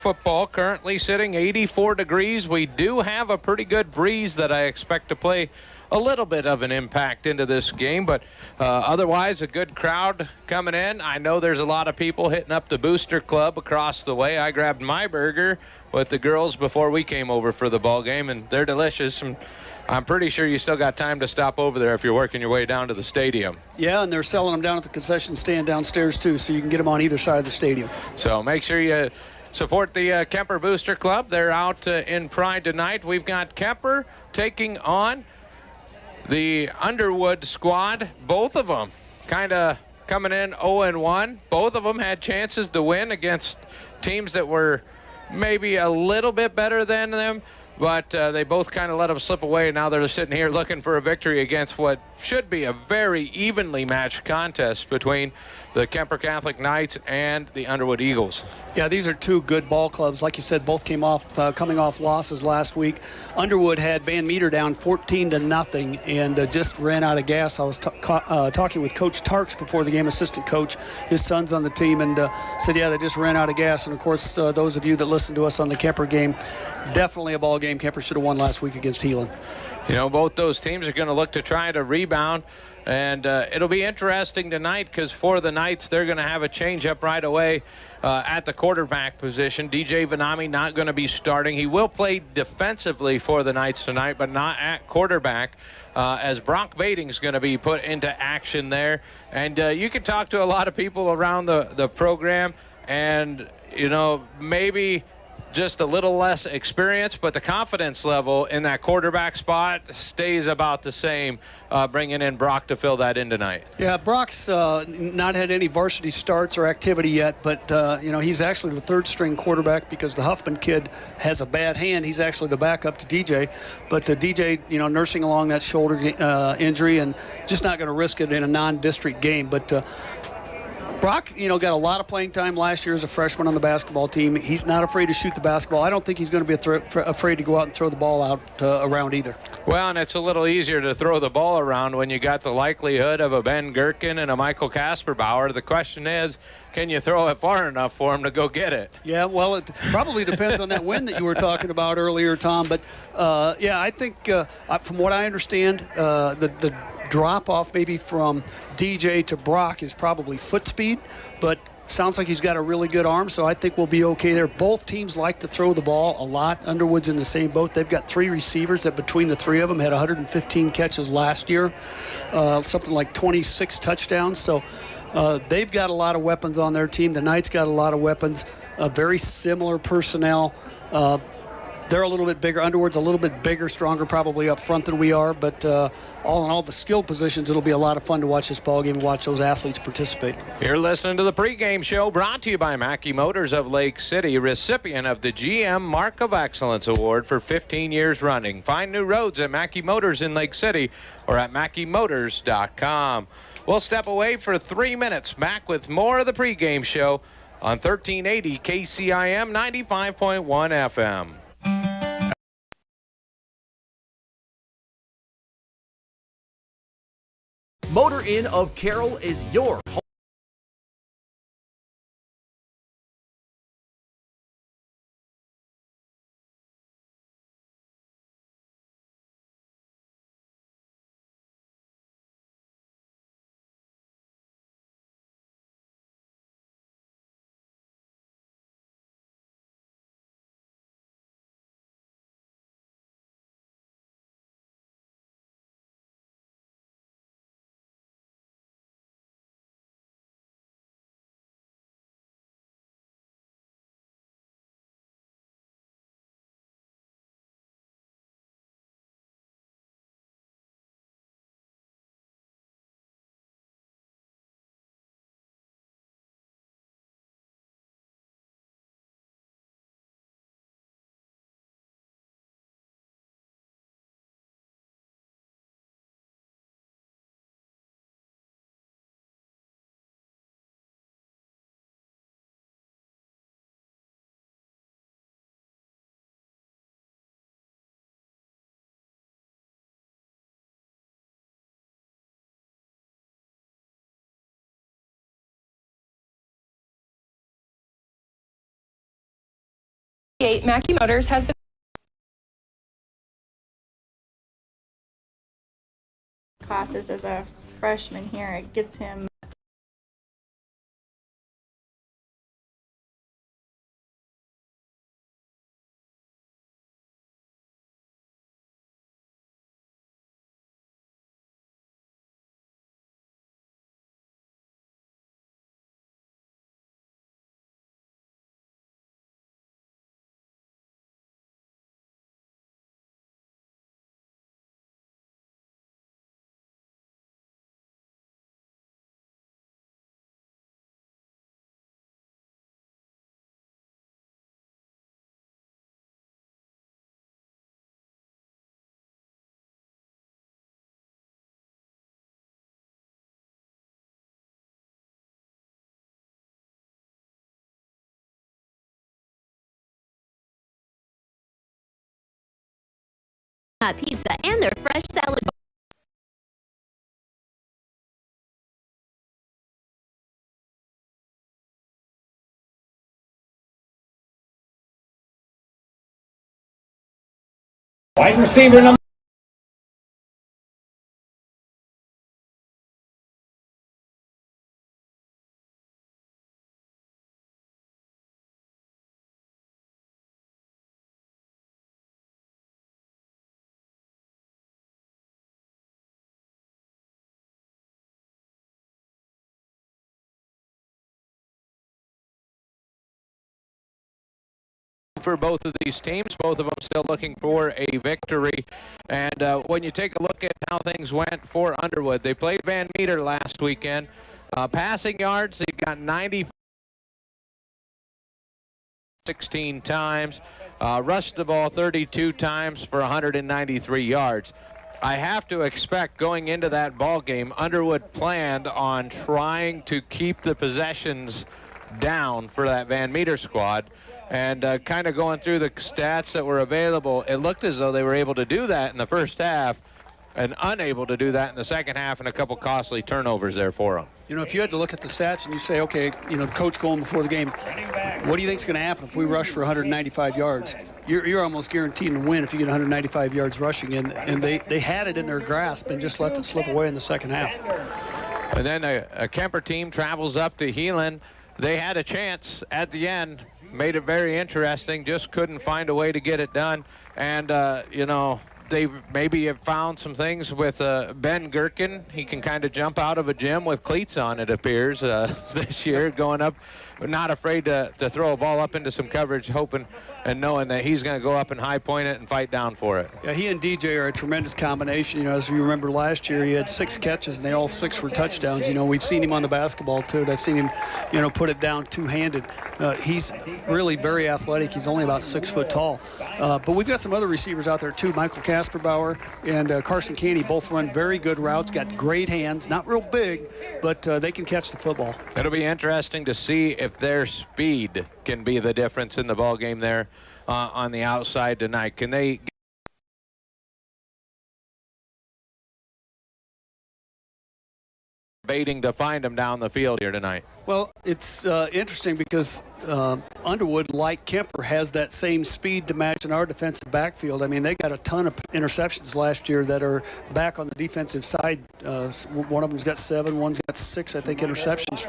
Football currently sitting 84 degrees. We do have a pretty good breeze that I expect to play a little bit of an impact into this game, but otherwise a good crowd coming in. I know there's a lot of people hitting up the Booster Club across the way. I grabbed my burger with the girls before we came over for the ball game, and they're delicious. And I'm pretty sure you still got time to stop over there if you're working your way down to the stadium. Yeah, and they're selling them down at the concession stand downstairs too, so you can get them on either side of the stadium. So make sure you support the Kuemper Booster Club. They're out in Pride tonight. We've got Kuemper taking on the Underwood squad. Both of them kind of coming in 0-1. Both of them had chances to win against teams that were maybe a little bit better than them, but they both kind of let them slip away. Now they're sitting here looking for a victory against what should be a very evenly matched contest between the Kuemper Catholic Knights and the Underwood Eagles. Yeah, these are two good ball clubs. Like you said, both came off coming off losses last week. Underwood had Van Meter down 14-0 and just ran out of gas. I was talking with Coach Tarks before the game, assistant coach. His son's on the team, and said, yeah, they just ran out of gas. And, of course, those of you that listen to us on the Kuemper game, definitely a ball game. Kuemper should have won last week against Heelan. You know, both those teams are going to look to try to rebound. And it'll be interesting tonight because for the Knights, they're going to have a change-up right away at the quarterback position. DJ Vanami not going to be starting. He will play defensively for the Knights tonight, but not at quarterback, as Brock Bating's going to be put into action there. And you can talk to a lot of people around the program, and, you know, maybe just a little less experience, but the confidence level in that quarterback spot stays about the same, bringing in Brock to fill that in tonight. Yeah, Brock's not had any varsity starts or activity yet, but, you know, he's actually the third-string quarterback because the Huffman kid has a bad hand. He's actually the backup to DJ, but DJ, you know, nursing along that shoulder injury and just not going to risk it in a non-district game. But Brock, you know, got a lot of playing time last year as a freshman on the basketball team. He's not afraid to shoot the basketball. I don't think he's going to be afraid to go out and throw the ball out around either. Well, and it's a little easier to throw the ball around when you got the likelihood of a Ben Gherkin and a Michael Kasperbauer. The question is, can you throw it far enough for him to go get it? Yeah, well, it probably depends on that win that you were talking about earlier, Tom. But, yeah, I think from what I understand, the drop-off maybe from DJ to Brock is probably foot speed, but sounds like he's got a really good arm, so I think we'll be okay there. Both teams like to throw the ball a lot. Underwood's in the same boat. They've got three receivers that between the three of them had 115 catches last year, something like 26 touchdowns. So they've got a lot of weapons on their team. The Knights got a lot of weapons, very similar personnel. They're a little bit bigger. Underwood's a little bit bigger, stronger probably up front than we are. But all in all, the skill positions, it'll be a lot of fun to watch this ball game and watch those athletes participate. You're listening to the pregame show brought to you by Mackey Motors of Lake City, recipient of the GM Mark of Excellence Award for 15 years running. Find new roads at Mackey Motors in Lake City or at MackeyMotors.com. We'll step away for 3 minutes. Back with more of the pregame show on 1380 KCIM 95.1 FM. Motor Inn of Carroll is your home. Mackey Motors has been classes as a freshman here. It gives him pizza and their fresh salad bar. Wide receiver number. For both of these teams, both of them still looking for a victory. And when you take a look at how things went for Underwood, they played Van Meter last weekend. Passing yards, they got 16 times, rushed the ball 32 times for 193 yards. I have to expect going into that ball game, Underwood planned on trying to keep the possessions down for that Van Meter squad. And kind of going through the stats that were available, it looked as though they were able to do that in the first half and unable to do that in the second half, and a couple costly turnovers there for them. You know, if you had to look at the stats and you say, okay, you know, the coach going before the game, what do you think is going to happen if we rush for 195 yards? You're almost guaranteed to win if you get 195 yards rushing, and they had it in their grasp and just let it slip away in the second half. And then a Kuemper team travels up to Heelan. They had a chance at the end. Made it very interesting, just couldn't find a way to get it done. And, you know, they maybe have found some things with Ben Gherkin. He can kind of jump out of a gym with cleats on, it appears, this year, going up, not afraid to throw a ball up into some coverage, hoping and knowing that he's going to go up and high point it and fight down for it. Yeah, he and DJ are a tremendous combination. You know, as you remember last year, he had 6 catches, and they all 6 were touchdowns. You know, we've seen him on the basketball, too. I've seen him, you know, put it down two-handed. He's really very athletic. He's only about 6 foot tall. But we've got some other receivers out there, too. Michael Kasperbauer and Carson Caney both run very good routes, got great hands, not real big, but they can catch the football. It'll be interesting to see if their speed can be the difference in the ball game there on the outside tonight. Can they waiting to find them down the field here tonight? Well, it's interesting because Underwood, like Kuemper, has that same speed to match in our defensive backfield. I mean, they got a ton of interceptions last year that are back on the defensive side. One of them's got 7, one's got 6, I think, interceptions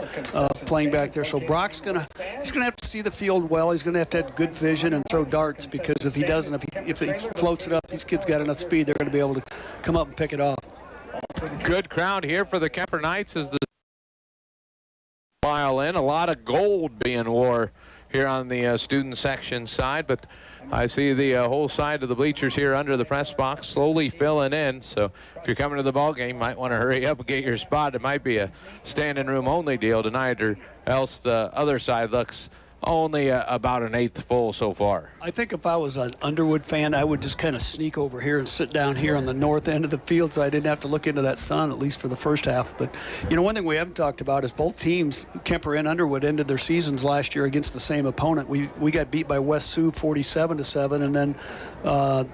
playing back there. So Brock's he's gonna have to see the field well. He's gonna have to have good vision and throw darts, because if he doesn't, if he floats it up, these kids got enough speed, they're gonna be able to come up and pick it off. Good crowd here for the Kuemper Knights as the file in. A lot of gold being wore here on the student section side, but I see the whole side of the bleachers here under the press box slowly filling in. So if you're coming to the ball game, you might want to hurry up and get your spot. It might be a standing room only deal tonight, or else the other side looks only about an 1/8 full so far. I think if I was an Underwood fan, I would just kind of sneak over here and sit down here on the north end of the field so I didn't have to look into that sun, at least for the first half. But, you know, one thing we haven't talked about is both teams, Kuemper and Underwood, ended their seasons last year against the same opponent. We got beat by West Sioux 47-7, and then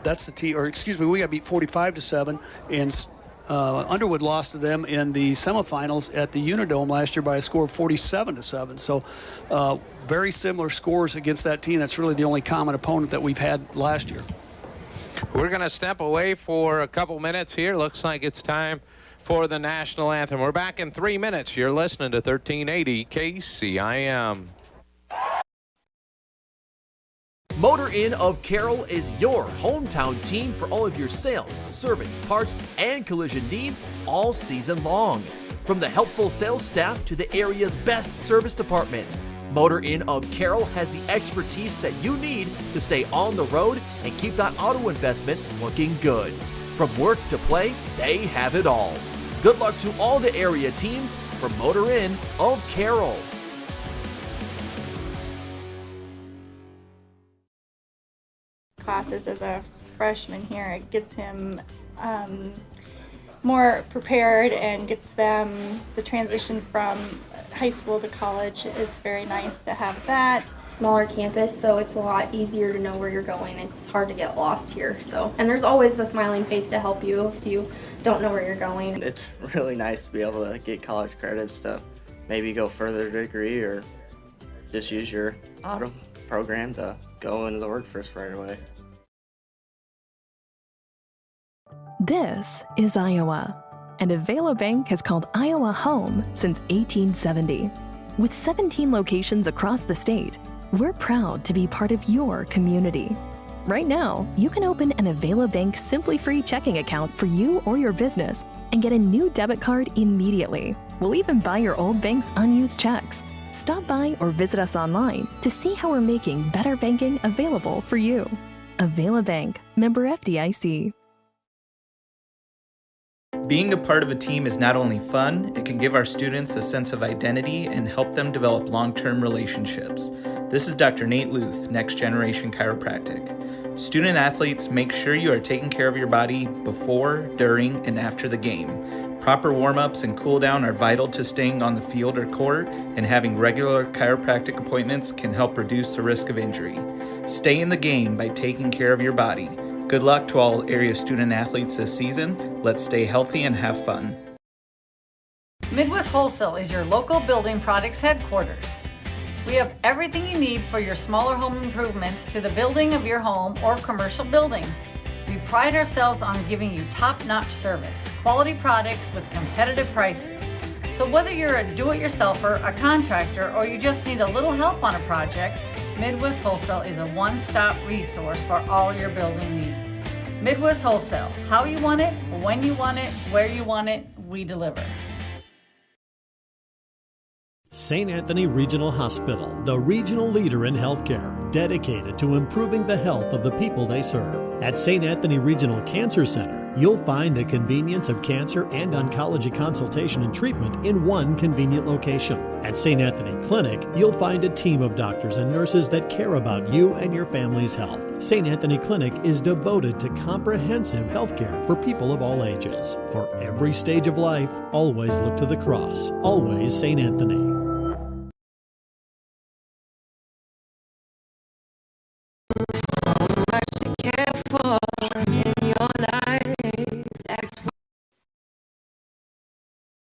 that's the team, or excuse me, we got beat 45-7, and Underwood lost to them in the semifinals at the Unidome last year by a score of 47-7. So very similar scores against that team. That's really the only common opponent that we've had last year. We're going to step away for a couple minutes here. Looks like it's time for the national anthem. We're back in 3 minutes. You're listening to 1380 KCIM. Motor Inn of Carroll is your hometown team for all of your sales, service, parts, and collision needs all season long. From the helpful sales staff to the area's best service department, Motor Inn of Carroll has the expertise that you need to stay on the road and keep that auto investment looking good. From work to play, they have it all. Good luck to all the area teams from Motor Inn of Carroll. Classes as a freshman here, it gets him more prepared and gets them the transition from high school to college is very nice to have that. Smaller campus, so it's a lot easier to know where you're going. It's hard to get lost here. And there's always a smiling face to help you if you don't know where you're going. It's really nice to be able to get college credits to maybe go further degree or just use your auto program to go into the workforce right away. This is Iowa, and Avela Bank has called Iowa home since 1870. With 17 locations across the state, we're proud to be part of your community. Right now, you can open an Avela Bank Simply Free checking account for you or your business and get a new debit card immediately. We'll even buy your old bank's unused checks. Stop by or visit us online to see how we're making better banking available for you. Avela Bank, member FDIC. Being a part of a team is not only fun, it can give our students a sense of identity and help them develop long-term relationships. This is Dr. Nate Luth, Next Generation Chiropractic. Student athletes, make sure you are taking care of your body before, during, and after the game. Proper warm-ups and cool-down are vital to staying on the field or court, and having regular chiropractic appointments can help reduce the risk of injury. Stay in the game by taking care of your body. Good luck to all area student athletes this season. Let's stay healthy and have fun. Midwest Wholesale is your local building products headquarters. We have everything you need for your smaller home improvements to the building of your home or commercial building. We pride ourselves on giving you top-notch service, quality products with competitive prices. So whether you're a do-it-yourselfer, a contractor, or you just need a little help on a project, Midwest Wholesale is a one-stop resource for all your building needs. Midwest Wholesale, how you want it, when you want it, where you want it, we deliver. St. Anthony Regional Hospital, the regional leader in healthcare, dedicated to improving the health of the people they serve. At St. Anthony Regional Cancer Center, you'll find the convenience of cancer and oncology consultation and treatment in one convenient location. At St. Anthony Clinic, you'll find a team of doctors and nurses that care about you and your family's health. St. Anthony Clinic is devoted to comprehensive healthcare for people of all ages. For every stage of life, always look to the cross. Always St. Anthony.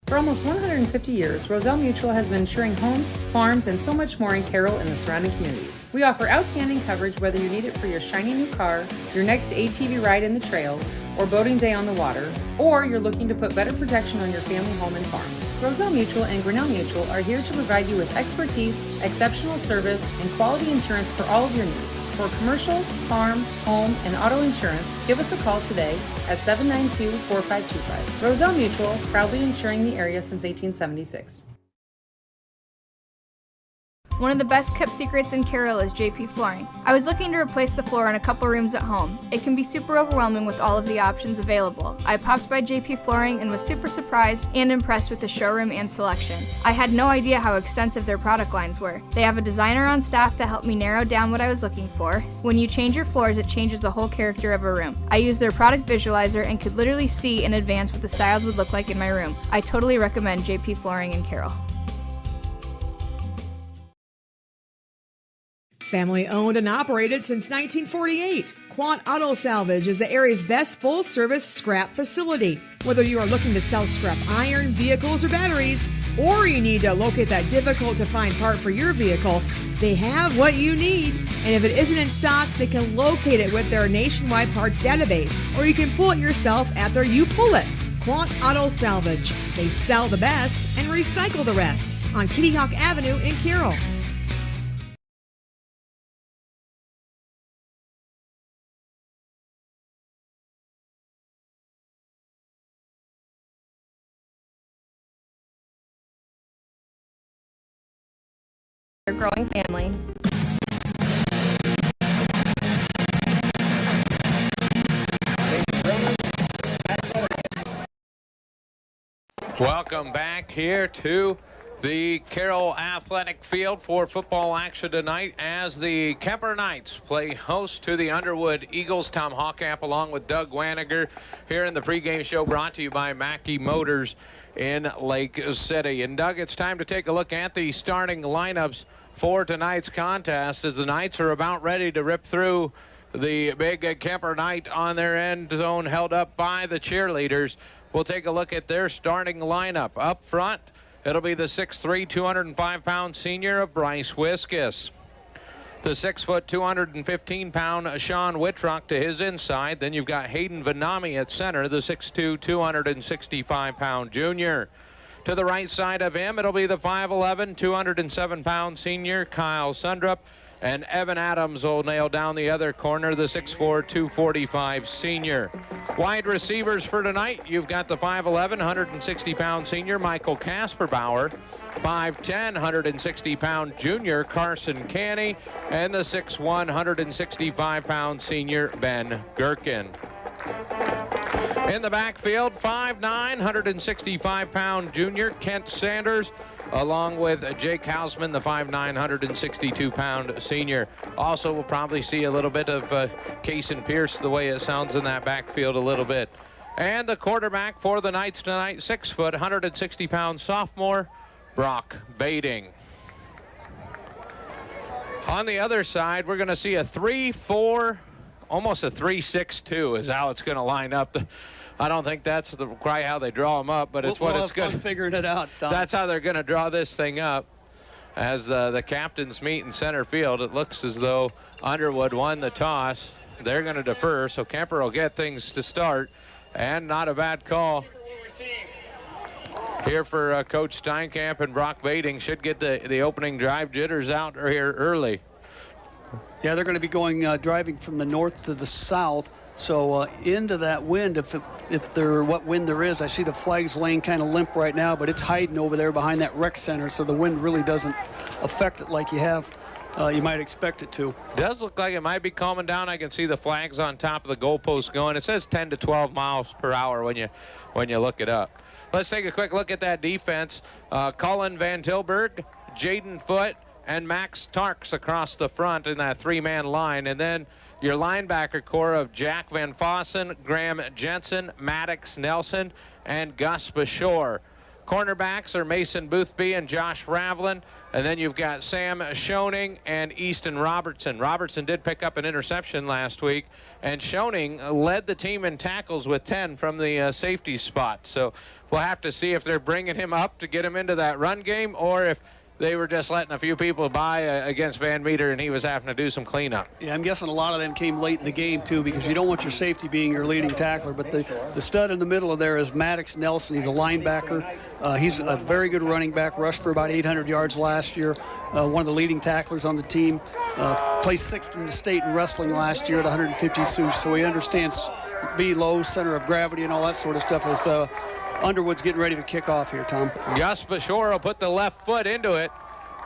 For almost 150 years, Roselle Mutual has been insuring homes, farms, and so much more in Carroll and the surrounding communities. We offer outstanding coverage whether you need it for your shiny new car, your next ATV ride in the trails, or boating day on the water, or you're looking to put better protection on your family home and farm. Roselle Mutual and Grinnell Mutual are here to provide you with expertise, exceptional service, and quality insurance for all of your needs. For commercial, farm, home, and auto insurance, give us a call today at 792-4525. Roselle Mutual, proudly insuring the area since 1876. One of the best kept secrets in Carroll is JP Flooring. I was looking to replace the floor in a couple rooms at home. It can be super overwhelming with all of the options available. I popped by JP Flooring and was super surprised and impressed with the showroom and selection. I had no idea how extensive their product lines were. They have a designer on staff that helped me narrow down what I was looking for. When you change your floors, it changes the whole character of a room. I used their product visualizer and could literally see in advance what the styles would look like in my room. I totally recommend JP Flooring in Carroll. Family owned and operated since 1948, Quant Auto Salvage is the area's best full-service scrap facility. Whether you are looking to sell scrap iron, vehicles, or batteries, or you need to locate that difficult-to-find part for your vehicle, they have what you need. And if it isn't in stock, they can locate it with their nationwide parts database, or you can pull it yourself at their You Pull It. Quant Auto Salvage. They sell the best and recycle the rest on Kitty Hawk Avenue in Carroll. Your growing family. Welcome back here to the Carroll Athletic Field for football action tonight as the Kuemper Knights play host to the Underwood Eagles. Tom Haukap along with Doug Waniger here in the pregame show brought to you by Mackey Motors in Lake City. And Doug, it's time to take a look at the starting lineups for tonight's contest as the Knights are about ready to rip through the big Kuemper Knight on their end zone held up by the cheerleaders. We'll take a look at their starting lineup. Up front, it'll be the 6'3", 205-pound senior of Bryce Wiskus. The 6', 215-pound Sean Whitrock to his inside. Then you've got Hayden Vanami at center, the 6'2", 265-pound junior. To the right side of him, it'll be the 5'11", 207-pound senior Kyle Sundrup. And Evan Adams will nail down the other corner, the 6'4", 245 senior. Wide receivers for tonight, you've got the 5'11", 160-pound senior Michael Kasperbauer, 5'10", 160-pound junior Carson Canny, and the 6'1", 165-pound senior Ben Gherkin. In the backfield, 5'9", 165-pound junior Kent Sanders, along with Jake Hausman, the 5'9", 162-pound senior. Also, we'll probably see a little bit of Cason Pierce, the way it sounds in that backfield a little bit. And the quarterback for the Knights tonight, 6 foot, 160-pound sophomore, Brock Bading. On the other side, we're going to see a 3-4, almost a 3-6-2 is how it's going to line up. I don't think that's quite how they draw them up, but it's what it's good. Figuring it out, Tom. That's how they're going to draw this thing up. As the captains meet in center field, it looks as though Underwood won the toss. They're going to defer, so Kuemper will get things to start, and not a bad call here for Coach Steinkamp, and Brock Bading should get the opening drive jitters out here early. Yeah, they're going to be going driving from the north to the south. So into that wind, if what wind there is, I see the flags laying kind of limp right now, but it's hiding over there behind that rec center, so the wind really doesn't affect it like you might expect it to. Does look like it might be calming down. I can see the flags on top of the goalpost going. It says 10 to 12 miles per hour when you look it up. Let's take a quick look at that defense. Colin Van Tilburg, Jaden Foote, and Max Tarks across the front in that three-man line, and then your linebacker core of Jack Van Fossen, Graham Jensen, Maddox Nelson, and Gus Bashore. Cornerbacks are Mason Boothby and Josh Ravlin. And then you've got Sam Schoening and Easton Robertson. Robertson did pick up an interception last week, and Schoening led the team in tackles with 10 from the safety spot. So we'll have to see if they're bringing him up to get him into that run game, or if they were just letting a few people by against Van Meter, and he was having to do some cleanup. Yeah, I'm guessing a lot of them came late in the game, too, because you don't want your safety being your leading tackler. But the stud in the middle of there is Maddox Nelson. He's a linebacker. He's a very good running back, rushed for about 800 yards last year. One of the leading tacklers on the team. Placed 6th in the state in wrestling last year at 150 sous, so he understands low, center of gravity, and all that sort of stuff as Underwood's getting ready to kick off here, Tom. Gus Bashore will put the left foot into it.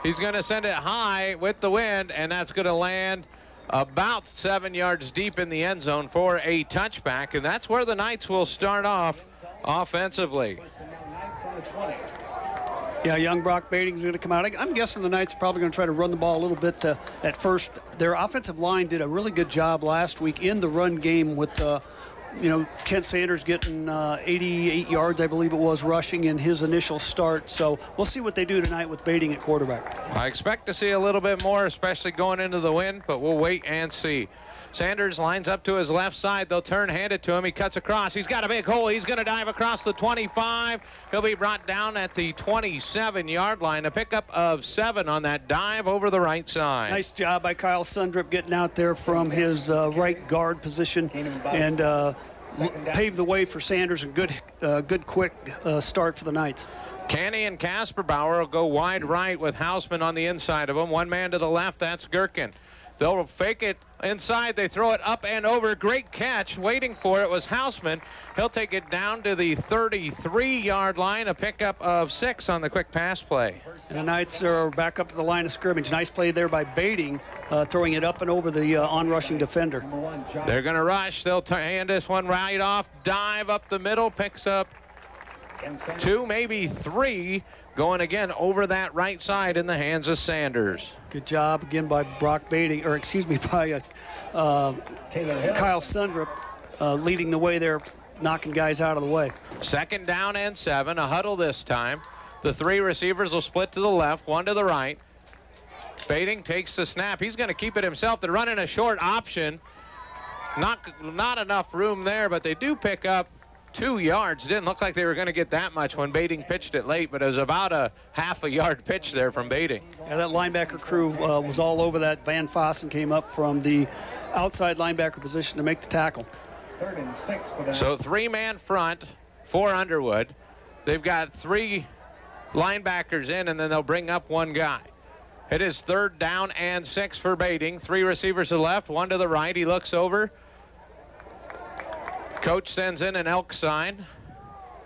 He's going to send it high with the wind, and that's going to land about 7 yards deep in the end zone for a touchback, and that's where the Knights will start off offensively. Yeah, young Brock Bading's going to come out. I'm guessing the Knights are probably going to try to run the ball a little bit at first. Their offensive line did a really good job last week in the run game with Kent Sanders getting 88 yards, I believe it was, rushing in his initial start. So we'll see what they do tonight with Bading at quarterback. I expect to see a little bit more, especially going into the wind, but we'll wait and see. Sanders lines up to his left side. They'll turn, hand it to him. He cuts across. He's got a big hole. He's going to dive across the 25. He'll be brought down at the 27-yard line. A pickup of 7 on that dive over the right side. Nice job by Kyle Sundrup getting out there from his right guard position and paved the way for Sanders. And good quick start for the Knights. Canny and Kasperbauer will go wide right with Hausman on the inside of him. One man to the left, that's Gherkin. They'll fake it inside. They throw it up and over. Great catch. Waiting for it was Hausman. He'll take it down to the 33-yard line. A pickup of 6 on the quick pass play. And the Knights are back up to the line of scrimmage. Nice play there by Bading, throwing it up and over the on-rushing defender. They're going to rush. They'll hand this one right off. Dive up the middle. Picks up 2, maybe 3. Going again over that right side in the hands of Sanders. Good job again by Brock Bading, or excuse me, by Kyle Sundrup leading the way there, knocking guys out of the way. 2nd down and 7, a huddle this time. The 3 receivers will split to the left, 1 to the right. Bading takes the snap. He's going to keep it himself. They're running a short option. Not enough room there, but they do pick up 2 yards. Didn't look like they were going to get that much when Bading pitched it late, but it was about a half a yard pitch there from Bading. Yeah, that linebacker crew was all over that. Van Fossen came up from the outside linebacker position to make the tackle. 3rd and 6 for that. So 3-man front for Underwood. They've got 3 linebackers in, and then they'll bring up 1 guy. It is 3rd down and 6 for Bading. 3 receivers to the left, 1 to the right. He looks over. Coach sends in an elk sign.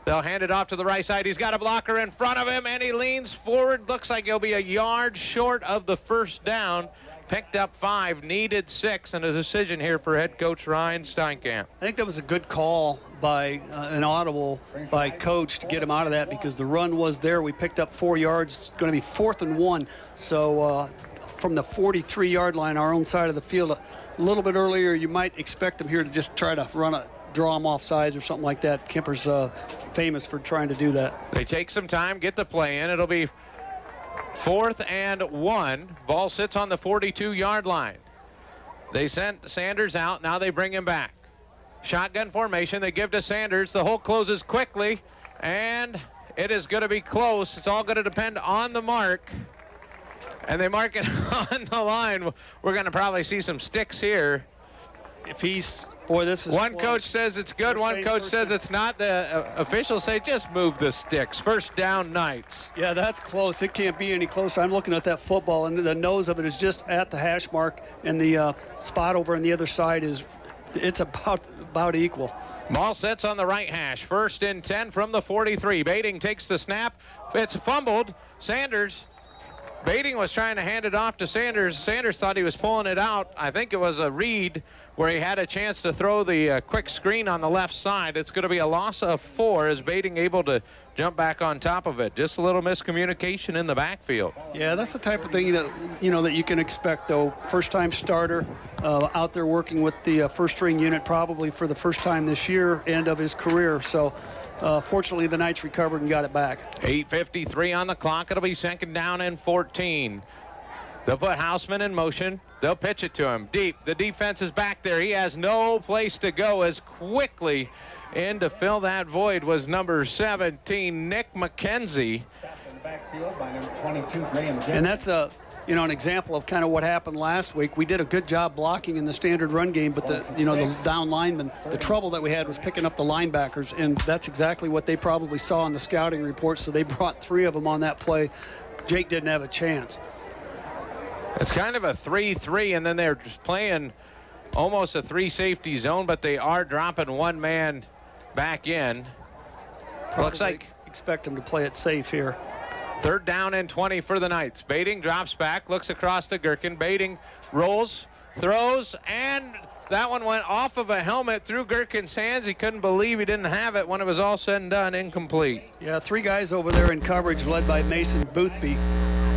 They'll hand it off to the right side. He's got a blocker in front of him, and he leans forward. Looks like he'll be a yard short of the 1st down. Picked up 5, needed 6, and a decision here for head coach Ryan Steinkamp. I think that was a good call by an audible by Coach to get him out of that because the run was there. We picked up 4 yards. It's going to be 4th and 1. So from the 43-yard line, our own side of the field, a little bit earlier, you might expect them here to just try to draw them off sides or something like that. Kuemper's famous for trying to do that. They take some time, get the play in. It'll be 4th and 1. Ball sits on the 42-yard line. They sent Sanders out. Now they bring him back. Shotgun formation. They give to Sanders. The hole closes quickly, and it is going to be close. It's all going to depend on the mark, and they mark it on the line. We're going to probably see some sticks here. If he's... Boy, this is one close. coach says it's good. One coach says it's not. The officials say just move the sticks. 1st down, Knights. Yeah, that's close. It can't be any closer. I'm looking at that football, and the nose of it is just at the hash mark, and the spot over on the other side it's about equal. Ball sets on the right hash. 1st and 10 from the 43. Bading takes the snap. It's fumbled. Sanders. Bading was trying to hand it off to Sanders. Sanders thought he was pulling it out. I think it was a read where he had a chance to throw the quick screen on the left side. It's going to be a loss of 4 as Bading able to jump back on top of it. Just a little miscommunication in the backfield. Yeah, that's the type of thing that that you can expect, though. First-time starter out there working with the first-string unit probably for the first time this year and of his career. So fortunately, the Knights recovered and got it back. 8:53 on the clock. It'll be 2nd down and 14. They'll put Hausman in motion. They'll pitch it to him deep. The defense is back there. He has no place to go. As quickly in to fill that void was number 17, Nick McKenzie. And that's an example of kind of what happened last week. We did a good job blocking in the standard run game, but the down linemen, the trouble that we had was picking up the linebackers, and that's exactly what they probably saw in the scouting report. So they brought 3 of them on that play. Jake didn't have a chance. It's kind of a 3-3, and then they're just playing almost a 3-safety zone, but they are dropping 1 man back in. Looks like expect them to play it safe here. 3rd down and 20 for the Knights. Bading drops back, looks across to Gherkin. Bading rolls, throws, and that one went off of a helmet through Gherkin's hands. He couldn't believe he didn't have it when it was all said and done. Incomplete. Yeah, 3 guys over there in coverage led by Mason Boothby.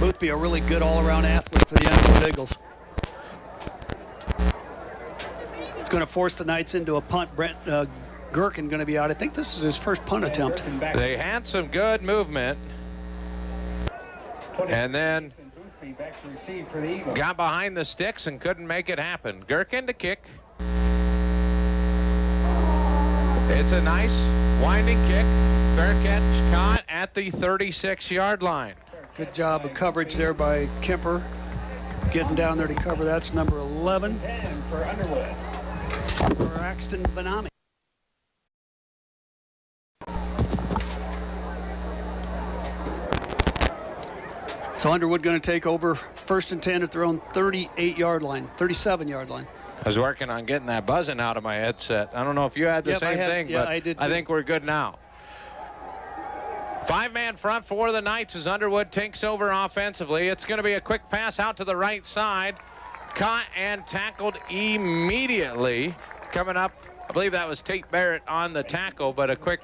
Boothby, a really good all-around athlete for the Underwood Eagles. It's going to force the Knights into a punt. Brent Gherkin going to be out. I think this is his first punt attempt. They had some good movement. And then got behind the sticks and couldn't make it happen. Gherkin to kick. It's a nice winding kick. Fair catch caught at the 36-yard line. Good job of coverage there by Kuemper. Getting down there to cover. That's number 11 for Underwood. For Axton Benami. So Underwood going to take over 1st and 10 at their own 38-yard line, 37-yard line. I was working on getting that buzzing out of my headset. I don't know if you had the same thing, but I did too. I think we're good now. 5-man front for the Knights as Underwood takes over offensively. It's going to be a quick pass out to the right side. Caught and tackled immediately. Coming up, I believe that was Tate Barrett on the tackle, but a quick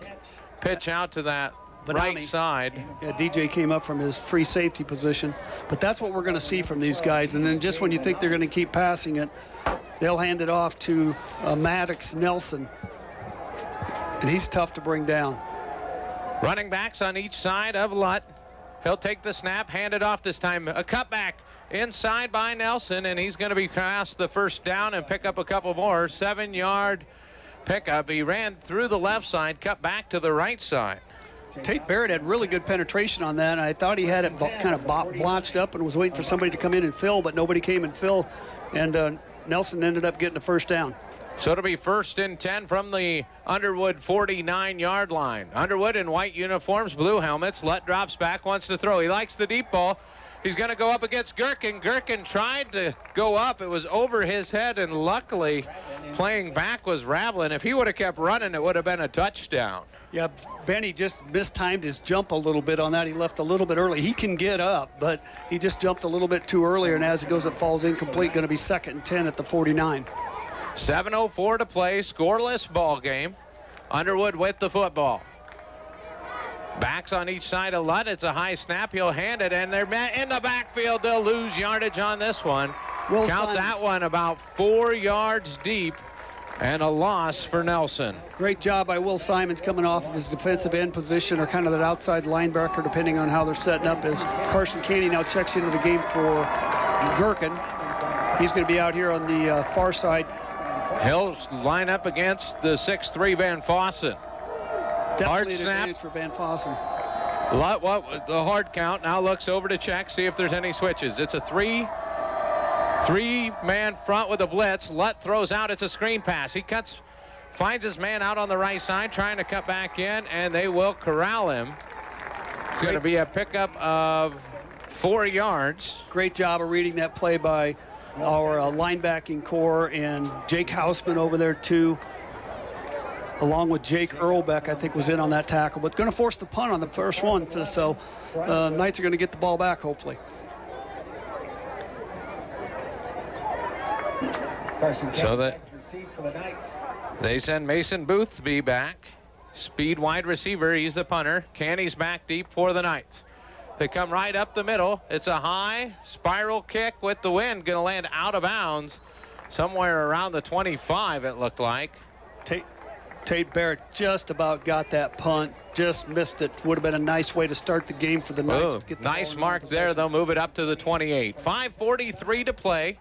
pitch out to that right side. Yeah, DJ came up from his free safety position. But that's what we're going to see from these guys. And then just when you think they're going to keep passing it, they'll hand it off to Maddox Nelson. And he's tough to bring down. Running backs on each side of Lutt. He'll take the snap, hand it off this time. A cutback inside by Nelson, and he's going to be past the first down and pick up a couple more. 7-yard pickup. He ran through the left side, cut back to the right side. Tate Barrett had really good penetration on that, and I thought he had it kind of blotched up and was waiting for somebody to come in and fill, but nobody came and filled, and Nelson ended up getting the first down. So it'll be 1st and 10 from the Underwood 49-yard line. Underwood in white uniforms, blue helmets. Lutt drops back, wants to throw. He likes the deep ball. He's going to go up against Gherkin. Gherkin tried to go up. It was over his head, and luckily playing back was Ravlin. If he would have kept running, it would have been a touchdown. Yeah, Benny just mistimed his jump a little bit on that. He left a little bit early. He can get up, but he just jumped a little bit too early, and as it goes, it falls incomplete. Going to be 2nd and 10 at the 49. 7:04 to play, scoreless ball game. Underwood with the football. Backs on each side of Lutt. It's a high snap. He'll hand it, and they're in the backfield. They'll lose yardage on this one. Count that one about 4 yards deep, and a loss for Nelson. Great job by Will Simons coming off of his defensive end position, or kind of that outside linebacker, depending on how they're setting up, as Carson Caney now checks into the game for Gherkin. He's going to be out here on the far side. He'll line up against the 6'3" Van Fossen. Definitely an advantage for Van Fossen. Lutt, the hard count, now looks over to check, see if there's any switches. It's a three-man front with a blitz. Lutt throws out. It's a screen pass. He finds his man out on the right side, trying to cut back in, and they will corral him. It's going to be a pickup of 4 yards. Great job of reading that play by our linebacking core, and Jake Hausman over there too, along with Jake Earlbeck, I think was in on that tackle, but going to force the punt on the first one, so Knights are going to get the ball back hopefully. So that they send Mason Boothby back, speed wide receiver. He's the punter. Canny's back deep for the Knights. They come right up the middle. It's a high spiral kick with the wind. Going to land out of bounds somewhere around the 25, it looked like. Tate Barrett just about got that punt. Just missed it. Would have been a nice way to start the game for the Knights. To get the nice mark there. They'll move it up to the 28. 5:43 to play.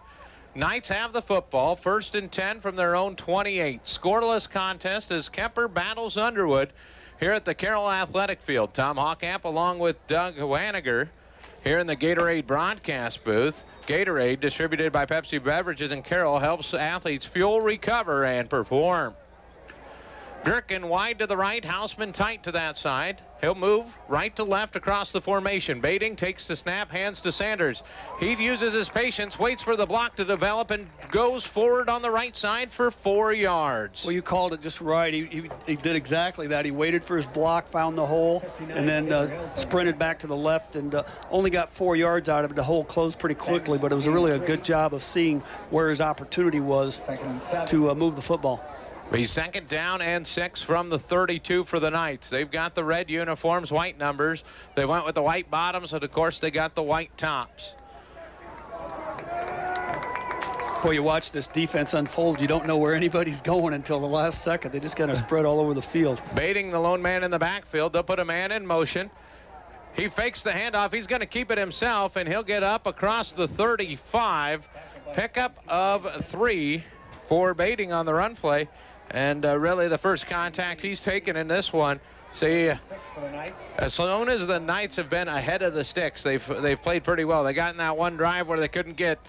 Knights have the football. 1st and 10 from their own 28. Scoreless contest as Kuemper battles Underwood here at the Carroll Athletic Field. Tom Haukap along with Doug Waniger here in the Gatorade broadcast booth. Gatorade, distributed by Pepsi Beverages in Carroll, helps athletes fuel, recover, and perform. Gherkin wide to the right, Hausman tight to that side. He'll move right to left across the formation. Baiting takes the snap, hands to Sanders. He uses his patience, waits for the block to develop, and goes forward on the right side for 4 yards. Well, you called it just right. He did exactly that. He waited for his block, found the hole, and then sprinted back to the left, and only got 4 yards out of it. The hole closed pretty quickly, but it was really a good job of seeing where his opportunity was to move the football. Be 2nd down and 6 from the 32 for the Knights. They've got the red uniforms, white numbers. They went with the white bottoms, and of course they got the white tops. Boy, you watch this defense unfold. You don't know where anybody's going until the last second. They just kind of spread all over the field. Baiting the lone man in the backfield. They'll put a man in motion. He fakes the handoff. He's going to keep it himself, and he'll get up across the 35. Pickup of 3 for Baiting on the run play. And really the first contact he's taken in this one. See, as long as the Knights have been ahead of the sticks, they've played pretty well. They got in that one drive where they couldn't get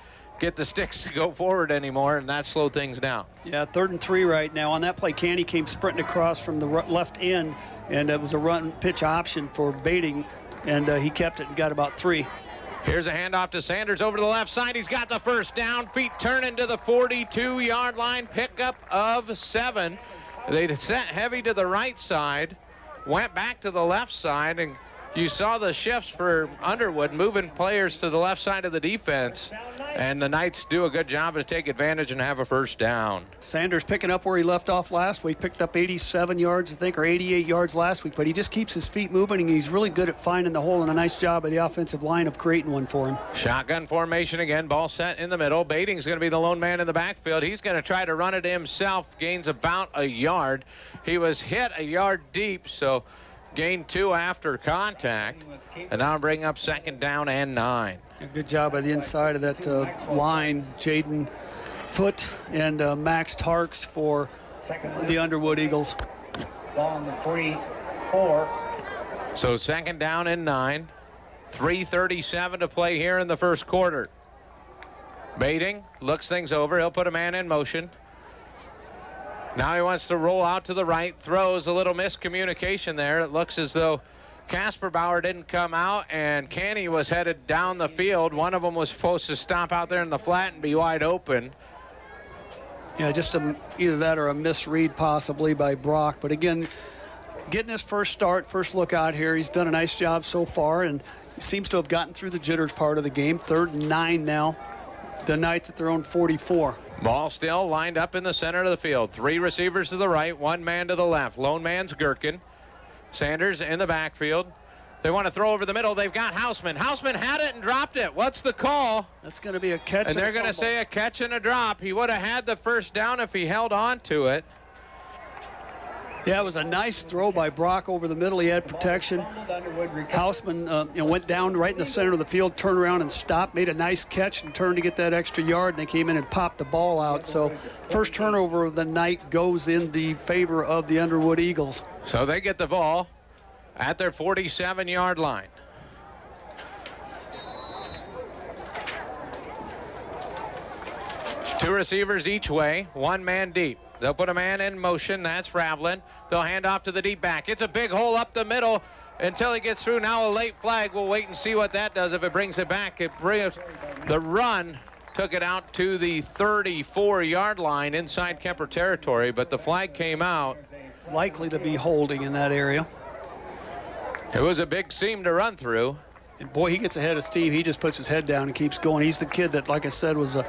the sticks to go forward anymore, and that slowed things down. Yeah, 3rd and 3 right now. On that play, Canny came sprinting across from the left end, and it was a run pitch option for Baiting, and he kept it and got about 3. Here's a handoff to Sanders over to the left side. He's got the first down. Feet turning to the 42-yard line. Pickup of 7. They set heavy to the right side, went back to the left side, and you saw the shifts for Underwood moving players to the left side of the defense. And the Knights do a good job to take advantage and have a first down. Sanders picking up where he left off last week. Picked up 87 yards, I think, or 88 yards last week. But he just keeps his feet moving, and he's really good at finding the hole, and a nice job by the offensive line of creating one for him. Shotgun formation again. Ball set in the middle. Baiting's going to be the lone man in the backfield. He's going to try to run it himself. Gains about a yard. He was hit a yard deep, so gained 2 after contact. And now bring up 2nd down and 9. Good job by the inside of that line. Jaden Foote and Max Tarks for the Underwood Eagles. Ball on the 44. So 2nd down and 9. 3:37 to play here in the first quarter. Baiting looks things over. He'll put a man in motion. Now he wants to roll out to the right. Throws a little miscommunication there. It looks as though Casper Bauer didn't come out, and Canny was headed down the field. One of them was supposed to stop out there in the flat and be wide open. Yeah, just either that or a misread possibly by Brock. But again, getting his first start, first look out here. He's done a nice job so far, and he seems to have gotten through the jitters part of the game. 3rd and 9 now. The Knights at their own 44. Ball still lined up in the center of the field. 3 receivers to the right, 1 man to the left. Lone man's Gherkin. Sanders in the backfield. They want to throw over the middle. They've got Houseman. Houseman had it and dropped it. What's the call? That's going to be a catch. And they're going to say a catch and a drop. He would have had the first down if he held on to it. Yeah, it was a nice throw by Brock over the middle. He had protection. Houseman went down right in the center of the field, turned around and stopped, made a nice catch and turned to get that extra yard, and they came in and popped the ball out. So first turnover of the night goes in the favor of the Underwood Eagles. So they get the ball at their 47-yard line. Two receivers each way, 1 man deep. They'll put a man in motion. That's Ravlin. They'll hand off to the deep back. It's a big hole up the middle until he gets through. Now a late flag. We'll wait and see what that does. If it brings it back, it brings the run. Took it out to the 34-yard line inside Kuemper territory, but the flag came out. Likely to be holding in that area. It was a big seam to run through. And boy, he gets ahead of Steve. He just puts his head down and keeps going. He's the kid that, like I said, was a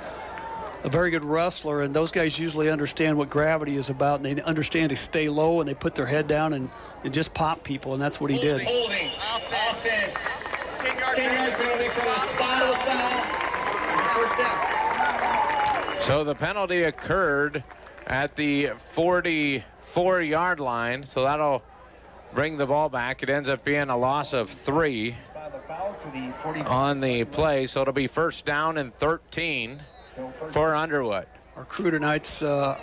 very good wrestler, and those guys usually understand what gravity is about, and they understand to stay low, and they put their head down and just pop people, and that's what he did. Holding. Offense. 10-yard penalty for a spot of the foul. First down. So the penalty occurred at the 44-yard line, so that'll bring the ball back. It ends up being a loss of 3 on the play, so it'll be first down and 13 for Underwood. Our crew tonight's the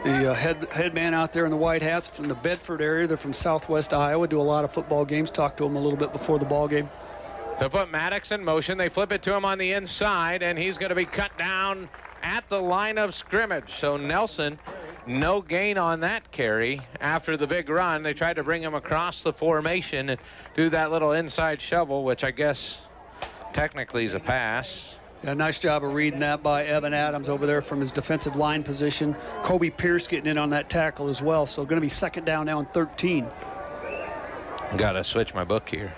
head man out there in the white hats from the Bedford area. They're from southwest Iowa, do a lot of football games. Talked to them a little bit before the ball game. They'll put Maddox in motion. They flip it to him on the inside, and he's going to be cut down at the line of scrimmage. So Nelson, no gain on that carry after the big run. They tried to bring him across the formation and do that little inside shovel, which I guess technically is a pass. Yeah, nice job of reading that by Evan Adams over there from his defensive line position. Kobe Pierce getting in on that tackle as well. So going to be second down now and 13. Got to switch my book here.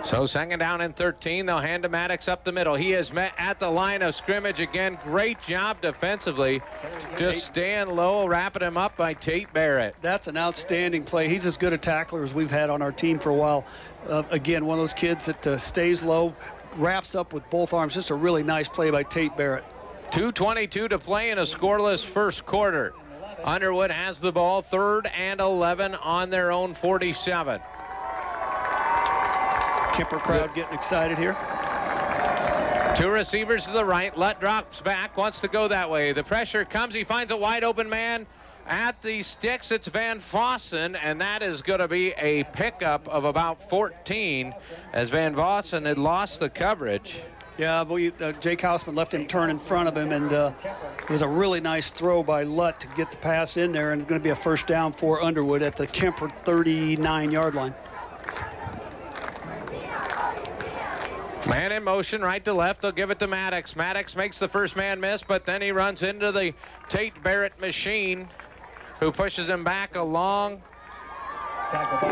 So second down and 13. They'll hand to Maddox up the middle. He is met at the line of scrimmage again. Great job defensively. Just staying low, wrapping him up by Tate Barrett. That's an outstanding play. He's as good a tackler as we've had on our team for a while. Again, one of those kids that stays low, wraps up with both arms. Just a really nice play by Tate Barrett. 2:22 to play in a scoreless first quarter. Underwood has the ball, 3rd and 11 on their own 47. Kuemper crowd getting excited here. 2 receivers to the right. Lutt drops back, wants to go that way. The pressure comes. He finds a wide open man at the sticks. It's Van Vossen, and that is going to be a pickup of about 14 as Van Vossen had lost the coverage. Yeah, but Jake Hausman left him turn in front of him, and it was a really nice throw by Lutt to get the pass in there, and it's going to be a first down for Underwood at the Kuemper 39-yard line. Man in motion, right to left. They'll give it to Maddox. Maddox makes the first man miss, but then he runs into the Tate Barrett machine, who pushes him back along.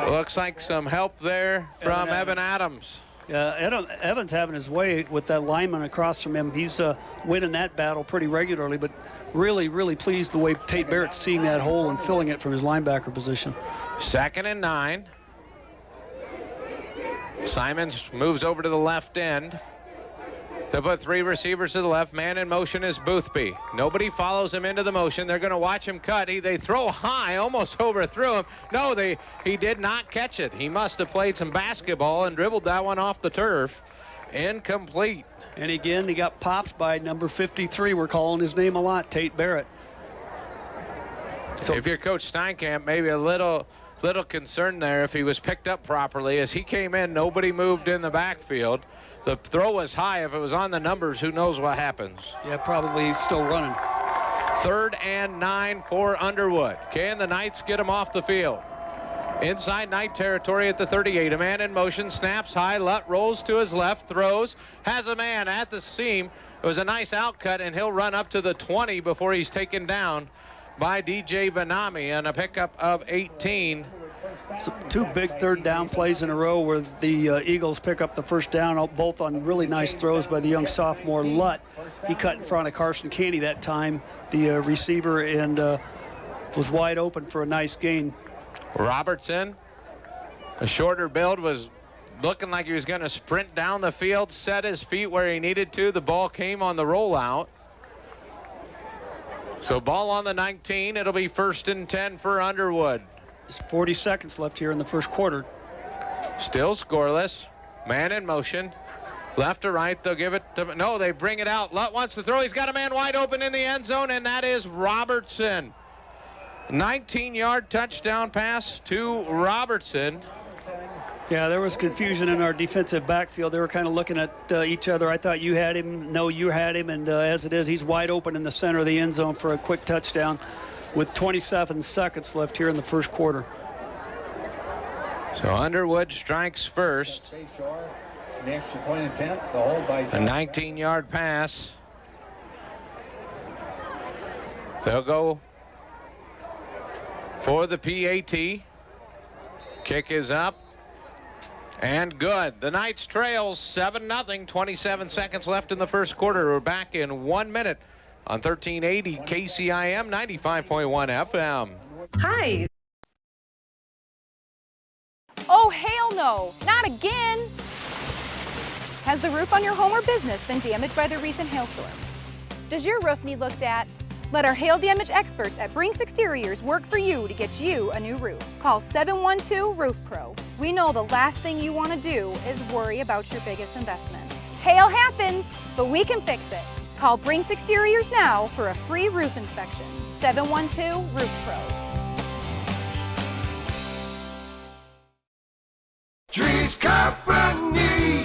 Looks like some help there from Evan Adams. Yeah, Evans having his way with that lineman across from him. He's winning that battle pretty regularly, but really, really pleased the way Tate Barrett's seeing that hole and filling it from his linebacker position. 2nd and 9. Simons moves over to the left end. They'll put 3 receivers to the left. Man in motion is Boothby. Nobody follows him into the motion. They're going to watch him cut. They throw high, almost overthrew him. No, he did not catch it. He must have played some basketball and dribbled that one off the turf. Incomplete. And again, he got popped by number 53. We're calling his name a lot, Tate Barrett. So if you're Coach Steinkamp, maybe a little concern there if he was picked up properly. As he came in, nobody moved in the backfield. The throw was high. If it was on the numbers, who knows what happens. Yeah, probably still running. 3rd and 9 for Underwood. Can the Knights get him off the field? Inside Knight territory at the 38. A man in motion, snaps high. Lutt rolls to his left, throws, has a man at the seam. It was a nice outcut, and he'll run up to the 20 before he's taken down by DJ Vanami and a pickup of 18. So 2 big 3rd down plays in a row where the Eagles pick up the first down, both on really nice throws by the young sophomore Lutt. He cut in front of Carson Caney that time, the receiver, and was wide open for a nice gain. Robertson, a shorter build, was looking like he was going to sprint down the field, set his feet where he needed to. The ball came on the rollout. So ball on the 19. It'll be 1st and 10 for Underwood. There's 40 seconds left here in the first quarter. Still scoreless. Man in motion. Left to right. They'll give it to... No, they bring it out. Lutt wants to throw. He's got a man wide open in the end zone, and that is Robertson. 19-yard touchdown pass to Robertson. Yeah, there was confusion in our defensive backfield. They were kind of looking at each other. I thought you had him. No, you had him. And as it is, he's wide open in the center of the end zone for a quick touchdown with 27 seconds left here in the first quarter. So Underwood strikes first. A 19-yard pass. They'll go for the PAT. Kick is up. And good. The Knights trails 7-0. 27 seconds left in the first quarter. We're back in 1 minute on 1380 KCIM 95.1 FM. Hi. Oh, hell no. Not again. Has the roof on your home or business been damaged by the recent hailstorm? Does your roof need looked at? Let our hail damage experts at Brinks Exteriors work for you to get you a new roof. Call 712 Roof Pro. We know the last thing you want to do is worry about your biggest investment. Hail happens, but we can fix it. Call Brinks Exteriors now for a free roof inspection. 712 Roof Pro.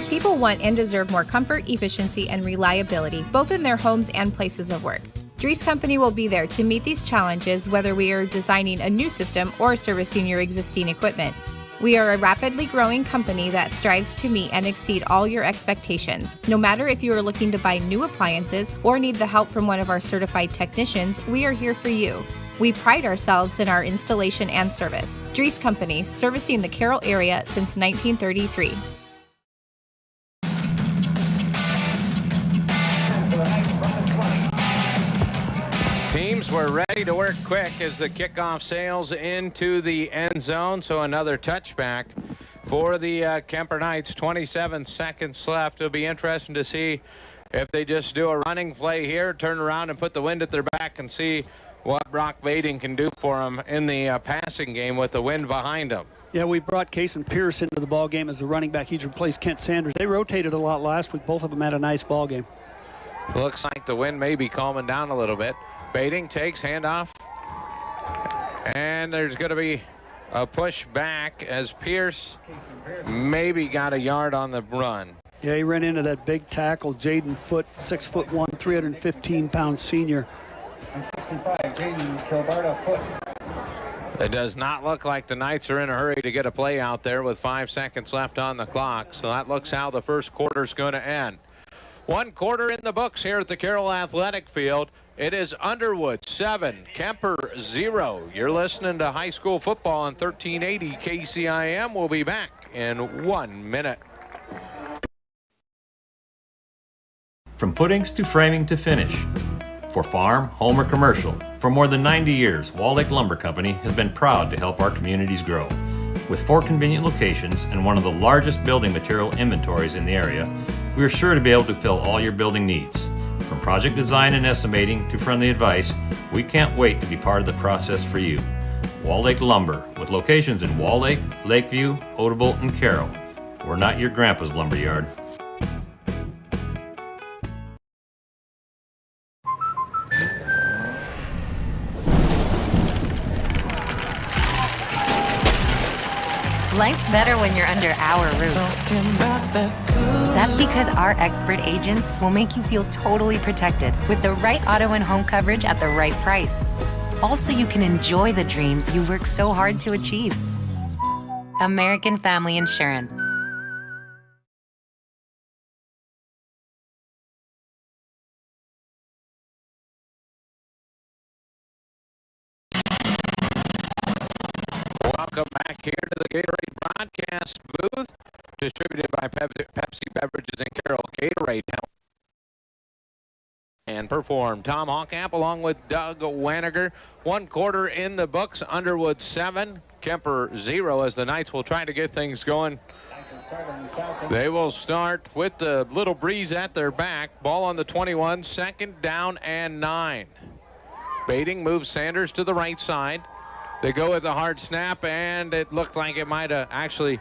People want and deserve more comfort, efficiency, and reliability, both in their homes and places of work. Dries Company will be there to meet these challenges, whether we are designing a new system or servicing your existing equipment. We are a rapidly growing company that strives to meet and exceed all your expectations. No matter if you are looking to buy new appliances or need the help from one of our certified technicians, we are here for you. We pride ourselves in our installation and service. Dries Company, servicing the Carroll area since 1933. Teams were ready to work quick as the kickoff sails into the end zone. So another touchback for the Kuemper Knights. 27 seconds left. It'll be interesting to see if they just do a running play here, turn around and put the wind at their back and see what Brock Bading can do for them in the passing game with the wind behind them. Yeah, we brought Kason Pierce into the ball game as a running back. He's replaced Kent Sanders. They rotated a lot last week. Both of them had a nice ball game. Looks like the wind may be calming down a little bit. Bading takes handoff. And there's going to be a push back as Pierce maybe got a yard on the run. Yeah, he ran into that big tackle, Jaden Foote, 6'1", 315-pound senior. And 65, Jaden Kilbarda Foote. It does not look like the Knights are in a hurry to get a play out there with 5 seconds left on the clock. So that looks how the first quarter is going to end. 1 quarter in the books here at the Carroll Athletic Field. It is Underwood 7, Kuemper 0. You're listening to high school football on 1380 KCIM. We'll be back in 1 minute. From footings to framing to finish. For farm, home, or commercial, for more than 90 years, Wall Lake Lumber Company has been proud to help our communities grow. With 4 convenient locations and one of the largest building material inventories in the area, we are sure to be able to fill all your building needs. From project design and estimating to friendly advice, we can't wait to be part of the process for you. Wall Lake Lumber, with locations in Wall Lake, Lakeview, Odebolt, and Carroll. We're not your grandpa's lumberyard. Life's better when you're under our roof. That's because our expert agents will make you feel totally protected with the right auto and home coverage at the right price. Also, you can enjoy the dreams you've worked so hard to achieve. American Family Insurance. Welcome back here to the Gatorade broadcast booth, distributed by Pepsi Beverages in Carroll. Gatorade help and perform. Tom Haukap along with Doug Waniger. 1 quarter in the books. Underwood 7, Kuemper 0 as the Knights will try to get things going. They will start with the little breeze at their back. Ball on the 21, 2nd down and 9. Bading moves Sanders to the right side. They go with a hard snap, and it looked like it might have actually,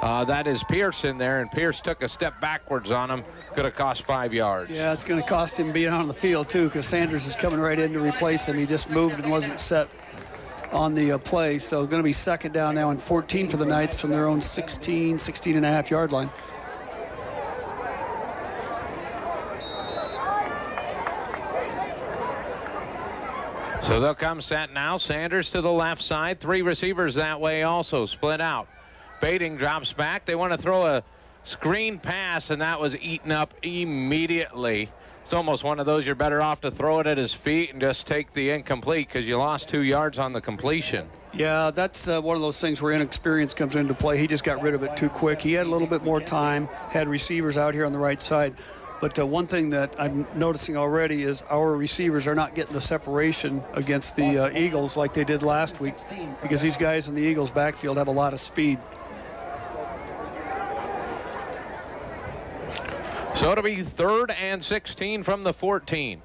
that is Pierce in there, and Pierce took a step backwards on him. Could have cost 5 yards. Yeah, it's going to cost him being on the field, too, because Sanders is coming right in to replace him. He just moved and wasn't set on the play. So going to be 2nd down now and 14 for the Knights from their own 16.5-yard line. So they'll come set now. Sanders to the left side. 3 receivers that way also split out. Bading drops back. They want to throw a screen pass, and that was eaten up immediately. It's almost one of those you're better off to throw it at his feet and just take the incomplete because you lost 2 yards on the completion. Yeah, that's one of those things where inexperience comes into play. He just got rid of it too quick. He had a little bit more time, had receivers out here on the right side. But one thing that I'm noticing already is our receivers are not getting the separation against the Eagles like they did last week because these guys in the Eagles' backfield have a lot of speed. So it'll be 3rd and 16 from the 14.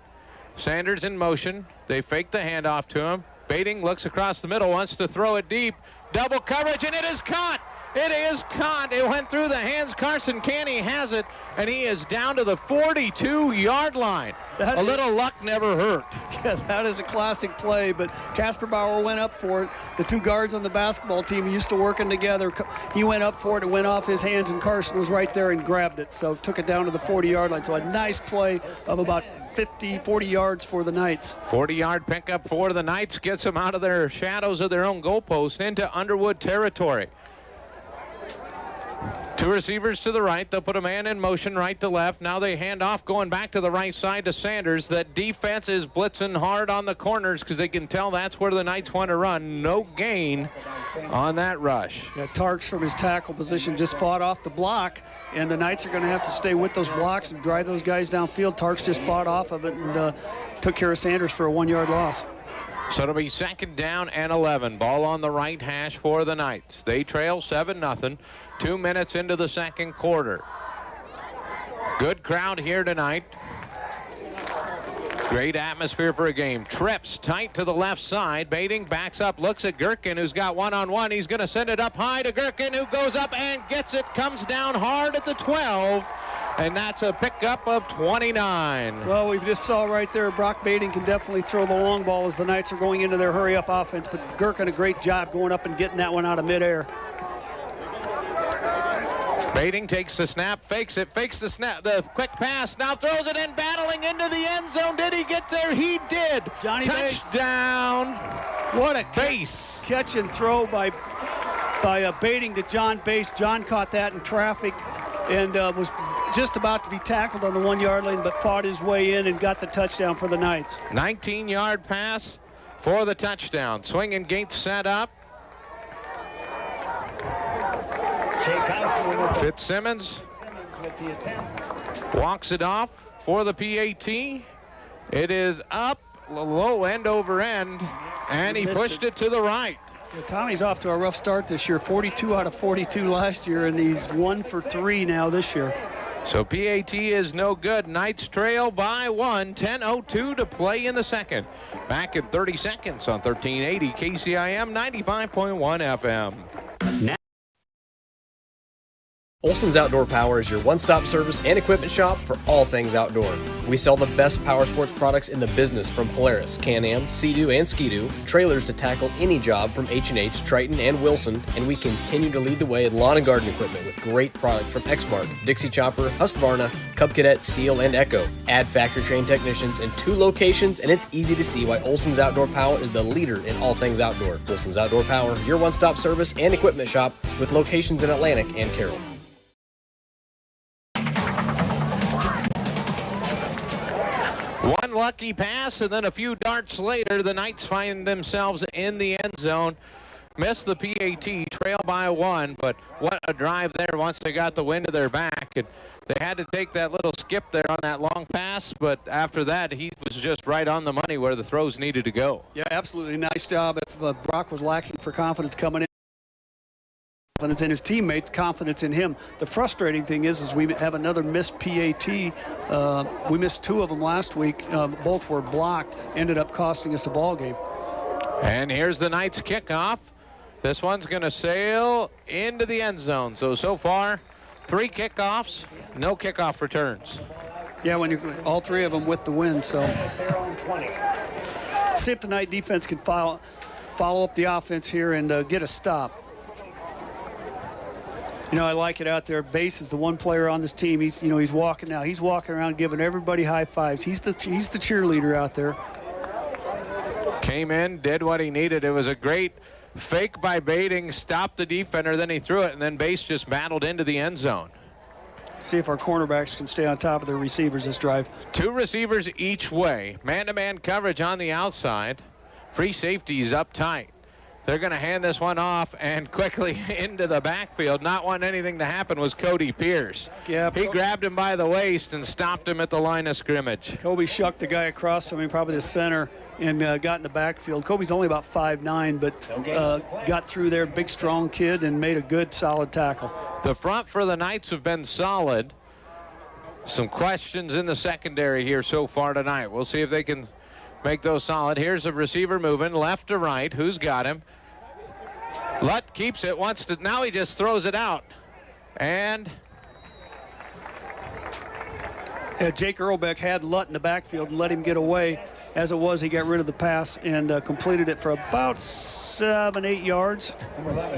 Sanders in motion. They fake the handoff to him. Bading looks across the middle, wants to throw it deep. Double coverage, and it is caught. It is caught. It went through the hands. Carson Canny has it, and he is down to the 42-yard line. A little luck never hurt. Yeah, that is a classic play, but Casper Bauer went up for it. The 2 guards on the basketball team used to working together. He went up for it. It went off his hands, and Carson was right there and grabbed it. So took it down to the 40-yard line. So a nice play of about 40 yards for the Knights. 40-yard pickup for the Knights gets them out of their shadows of their own goalpost into Underwood territory. 2 receivers to the right. They'll put a man in motion right to left. Now they hand off going back to the right side to Sanders. That defense is blitzing hard on the corners because they can tell that's where the Knights want to run. No gain on that rush. Yeah, Tarks from his tackle position just fought off the block, and the Knights are going to have to stay with those blocks and drive those guys downfield. Tarks just fought off of it and took care of Sanders for a 1-yard loss. So it'll be 2nd down and 11. Ball on the right hash for the Knights. They trail 7-0. 2 minutes into the second quarter. Good crowd here tonight. Great atmosphere for a game. Trips tight to the left side. Bating backs up, looks at Gherkin, who's got one-on-one. He's going to send it up high to Gherkin, who goes up and gets it. Comes down hard at the 12. And that's a pickup of 29. Well, we just saw right there, Brock Bating can definitely throw the long ball as the Knights are going into their hurry-up offense. But Gherkin, a great job going up and getting that one out of midair. Bating takes the snap, fakes it, fakes the snap, the quick pass, now throws it in, battling into the end zone. Did he get there? He did. Johnny Touchdown. What a Base. Catch and throw by Bating to John Base. John caught that in traffic and was just about to be tackled on the 1-yard line, but fought his way in and got the touchdown for the Knights. 19-yard pass for the touchdown. Swinging gate set up. Fitzsimmons walks it off for the PAT. It is up, low end over end, and he pushed it to the right. Yeah, Tommy's off to a rough start this year. 42 out of 42 last year, and he's 1 for 3 now this year. So PAT is no good. Knights trail by 1. 10:02 to play in the second. Back in 30 seconds on 1380 KCIM 95.1 FM. Olson's Outdoor Power is your one-stop service and equipment shop for all things outdoor. We sell the best power sports products in the business, from Polaris, Can-Am, Sea-Doo, and Ski-Doo, trailers to tackle any job from H&H, Triton, and Wilson, and we continue to lead the way in lawn and garden equipment with great products from Exmark, Dixie Chopper, Husqvarna, Cub Cadet, Steel, and Echo. Add factory-trained technicians in 2 locations, and it's easy to see why Olson's Outdoor Power is the leader in all things outdoor. Olson's Outdoor Power, your one-stop service and equipment shop with locations in Atlantic and Carroll. One lucky pass, and then a few darts later, the Knights find themselves in the end zone. Missed the PAT, trail by 1, but what a drive there once they got the wind of their back. And they had to take that little skip there on that long pass, but after that, he was just right on the money where the throws needed to go. Yeah, absolutely. Nice job. If Brock was lacking for confidence coming in, confidence in his teammates, confidence in him. The frustrating thing is we have another missed PAT. We missed 2 of them last week. Both were blocked. Ended up costing us a ball game. And here's the Knights kickoff. This one's going to sail into the end zone. So far, 3 kickoffs, no kickoff returns. Yeah, when you're all 3 of them with the win. So see if the Knight defense can follow up the offense here and get a stop. You know, I like it out there. Base is the one player on this team. He's walking now. He's walking around giving everybody high fives. He's the cheerleader out there. Came in, did what he needed. It was a great fake by Bating, stopped the defender, then he threw it, and then Base just battled into the end zone. See if our cornerbacks can stay on top of their receivers this drive. 2 receivers each way. Man-to-man coverage on the outside. Free safeties up tight. They're going to hand this one off and quickly into the backfield. Not wanting anything to happen was Cody Pierce. Yeah, he grabbed him by the waist and stopped him at the line of scrimmage. Kobe shucked the guy across from him, probably the center, and got in the backfield. Kobe's only about 5'9", but got through there, big, strong kid, and made a good, solid tackle. The front for the Knights have been solid. Some questions in the secondary here so far tonight. We'll see if they can make those solid. Here's a receiver moving left to right. Who's got him? Lutt keeps it, now he just throws it out. And Jake Earlbeck had Lutt in the backfield and let him get away. As it was, he got rid of the pass and completed it for about 7-8 yards.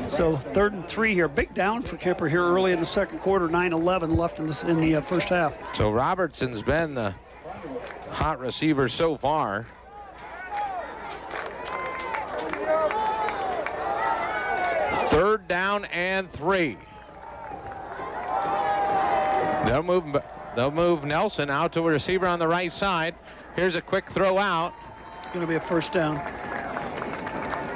So 3rd and 3 here. Big down for Kuemper here early in the second quarter. 9:11 left in the first half. So Robertson's been the hot receiver so far. Third down and 3. They'll move Nelson out to a receiver on the right side. Here's a quick throw out. Going to be a first down.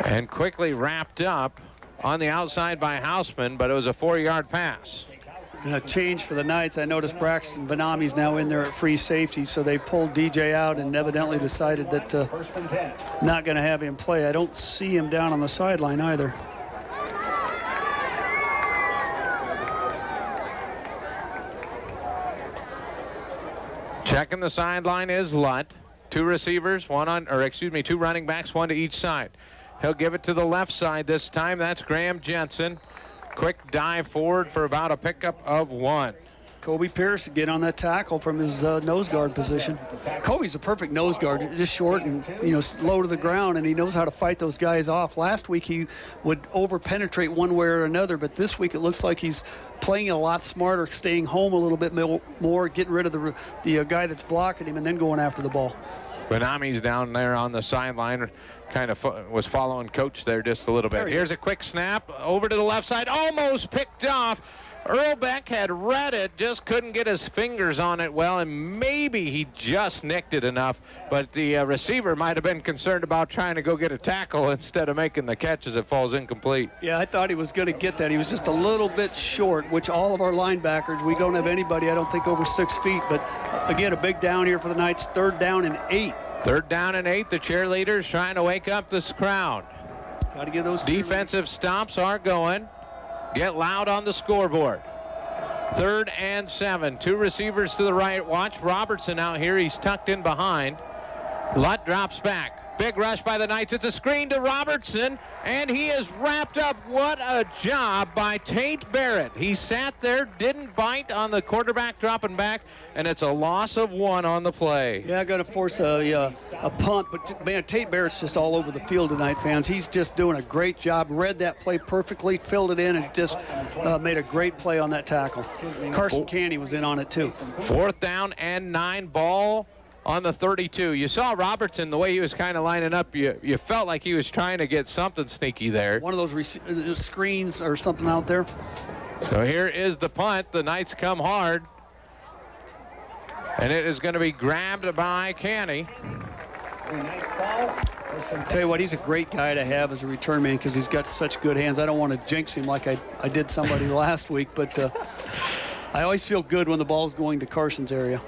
And quickly wrapped up on the outside by Hausman, but it was a 4-yard pass. And a change for the Knights. I noticed Braxton Benami's now in there at free safety, so they pulled DJ out and evidently decided that not going to have him play. I don't see him down on the sideline either. Checking the sideline is Lutt. Two receivers, two running backs, one to each side. He'll give it to the left side this time. That's Graham Jensen. Quick dive forward for about a pickup of 1. Kobe Pierce again on that tackle from his nose guard position. Kobe's a perfect nose guard, just short and low to the ground, and he knows how to fight those guys off. Last week he would over-penetrate one way or another, but this week it looks like he's playing a lot smarter, staying home a little bit more, getting rid of the guy that's blocking him, and then going after the ball. Benami's down there on the sideline. Kind of was following coach there just a little bit. Here's a quick snap over to the left side, almost picked off. Earl Beck had read it, just couldn't get his fingers on it well, and maybe he just nicked it enough, but the receiver might have been concerned about trying to go get a tackle instead of making the catch as it falls incomplete. Yeah, I thought he was going to get that. He was just a little bit short, which all of our linebackers, we don't have anybody, I don't think, over 6 feet, but again, a big down here for the Knights, 3rd down and 8. 3rd down and 8. The cheerleaders trying to wake up this crowd. Got to get those defensive stops are going. Get loud on the scoreboard. 3rd and 7. 2 receivers to the right. Watch Robertson out here. He's tucked in behind. Lutt drops back. Big rush by the Knights. It's a screen to Robertson, and he is wrapped up. What a job by Tate Barrett. He sat there, didn't bite on the quarterback dropping back, and it's a loss of 1 on the play. Yeah, got to force a punt, but man, Tate Barrett's just all over the field tonight, fans. He's just doing a great job. Read that play perfectly, filled it in, and just made a great play on that tackle. Carson Canny was in on it too. 4th down and 9, ball on the 32. You saw Robertson, the way he was kind of lining up, you felt like he was trying to get something sneaky there. One of those screens or something out there. So here is the punt. The Knights come hard. And it is going to be grabbed by Canny. I'll tell you what, he's a great guy to have as a return man because he's got such good hands. I don't want to jinx him like I did somebody last week, but I always feel good when the ball's going to Carson's area.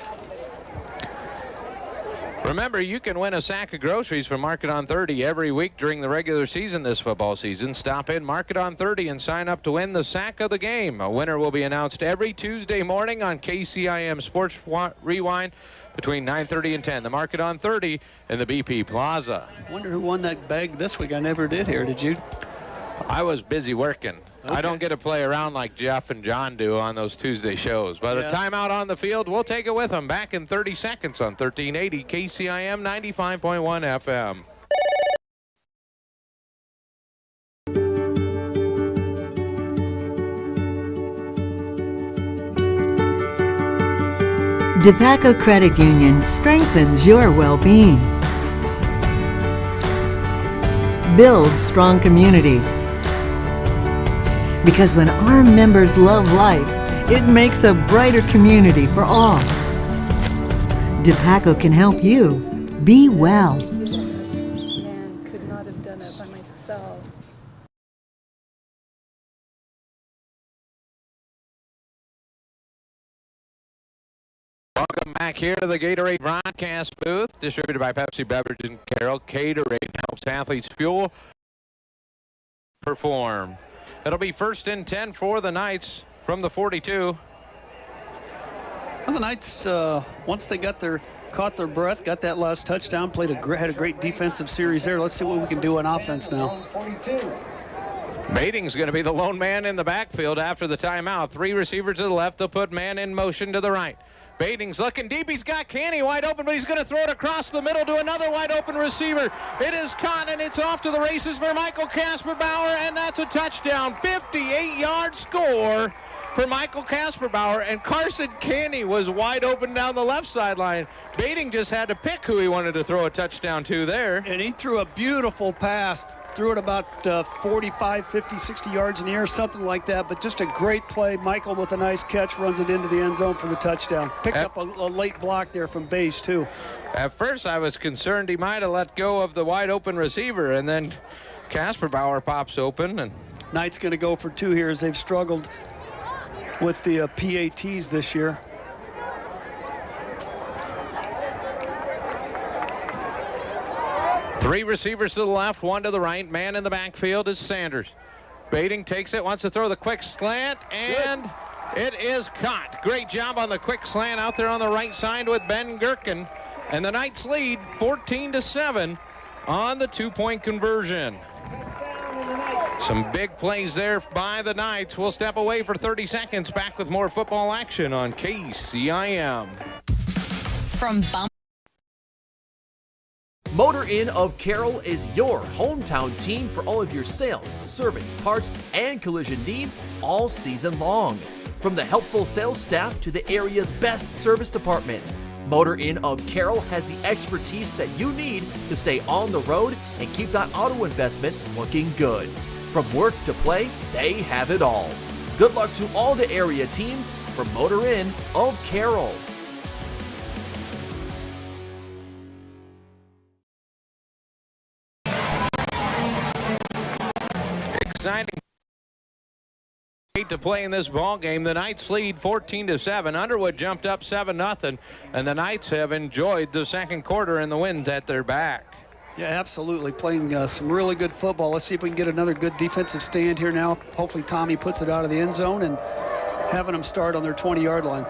Remember, you can win a sack of groceries from Market on 30 every week during the regular season this football season. Stop in Market on 30 and sign up to win the sack of the game. A winner will be announced every Tuesday morning on KCIM Sports Rewind between 9:30 and 10. The Market on 30 in the BP Plaza. I wonder who won that bag this week. I never did hear. Did you? I was busy working. Okay. I don't get to play around like Jeff and John do on those Tuesday shows. But the timeout on the field, we'll take it with them. Back in 30 seconds on 1380 KCIM 95.1 FM. DePaco Credit Union strengthens your well-being. Build strong communities. Because when our members love life, it makes a brighter community for all. DePaco can help you be well. Man, could not have done it by myself. Welcome back here to the Gatorade broadcast booth, distributed by Pepsi Beverage and Carroll. Gatorade helps athletes fuel, perform. It'll be 1st and 10 for the Knights from the 42. Well, the Knights, once they caught their breath, got that last touchdown, had a great defensive series there. Let's see what we can do on offense now. Bating's going to be the lone man in the backfield after the timeout. 3 receivers to the left. They'll put man in motion to the right. Bating's looking deep. He's got Canny wide open, but he's going to throw it across the middle to another wide open receiver. It is caught, and it's off to the races for Michael Kasperbauer, and that's a touchdown. 58-yard score for Michael Kasperbauer, and Carson Canny was wide open down the left sideline. Bating just had to pick who he wanted to throw a touchdown to there. And he threw a beautiful pass. Threw it about 45, 50, 60 yards in the air, something like that. But just a great play. Michael with a nice catch runs it into the end zone for the touchdown. Picked up a late block there from base, too. At first, I was concerned he might have let go of the wide open receiver, and then Kasperbauer pops open. And Knight's going to go for 2 here as they've struggled with the PATs this year. Three receivers to the left, one to the right. Man in the backfield is Sanders. Baiting takes it, wants to throw the quick slant, and it is caught. Great job on the quick slant out there on the right side with Ben Gherkin. And the Knights lead 14-7 on the two-point conversion. Some big plays there by the Knights. We'll step away for 30 seconds. Back with more football action on KCIM. From Motor Inn of Carroll is your hometown team for all of your sales, service, parts, and collision needs all season long. From the helpful sales staff to the area's best service department, Motor Inn of Carroll has the expertise that you need to stay on the road and keep that auto investment looking good. From work to play, they have it all. Good luck to all the area teams from Motor Inn of Carroll. Exciting to play in this ball game. The Knights lead 14-7. Underwood jumped up 7-0, and the Knights have enjoyed the second quarter and the winds at their back. Yeah, absolutely. Playing some really good football. Let's see if we can get another good defensive stand here now. Hopefully Tommy puts it out of the end zone and having them start on their 20-yard line.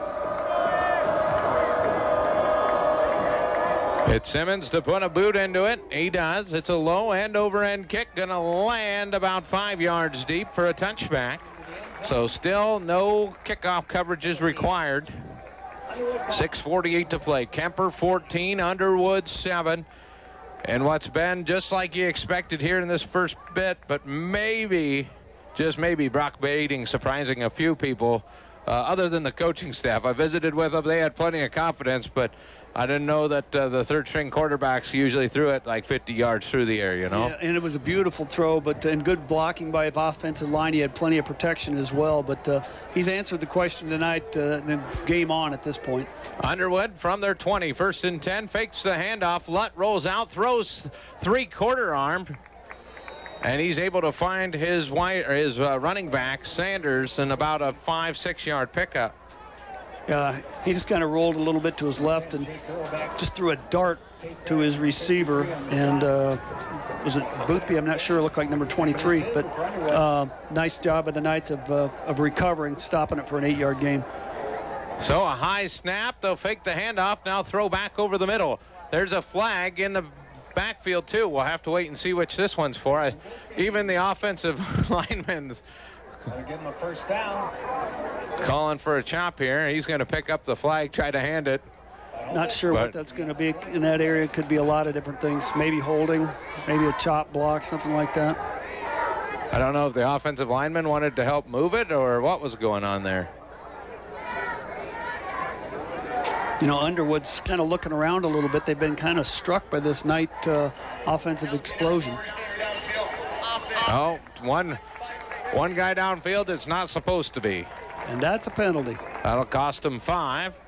It's Simmons to put a boot into it. He does. It's a low end over end kick. Going to land about 5 yards deep for a touchback. So still no kickoff coverage is required. 6:48 to play. Kuemper 14, Underwood 7. And what's been just like you expected here in this first bit, but maybe, just maybe, Brock Baiting surprising a few people other than the coaching staff. I visited with them. They had plenty of confidence, but I didn't know that the third-string quarterbacks usually threw it like 50 yards through the air, you know? Yeah, and it was a beautiful throw, but and good blocking by the offensive line. He had plenty of protection as well, but he's answered the question tonight, and it's game on at this point. Underwood from their 20, 1st and 10, fakes the handoff. Lutt rolls out, throws three-quarter arm, and he's able to find his running back, Sanders, in about a 5-6 yard pickup. He just kind of rolled a little bit to his left and just threw a dart to his receiver. And was it Boothby? I'm not sure. It looked like number 23. But nice job by the Knights of recovering, stopping it for an 8-yard gain. So a high snap. They'll fake the handoff. Now throw back over the middle. There's a flag in the backfield, too. We'll have to wait and see which this one's for. Even the offensive linemen's give him a first down. Calling for a chop here. He's going to pick up the flag, try to hand it. Not sure what that's going to be in that area. It could be a lot of different things. Maybe holding, maybe a chop block, something like that. I don't know if the offensive lineman wanted to help move it or what was going on there. You know, Underwood's kind of looking around a little bit. They've been kind of struck by this night offensive explosion. Oh, one guy downfield, it's not supposed to be. And that's a penalty. That'll cost them 5.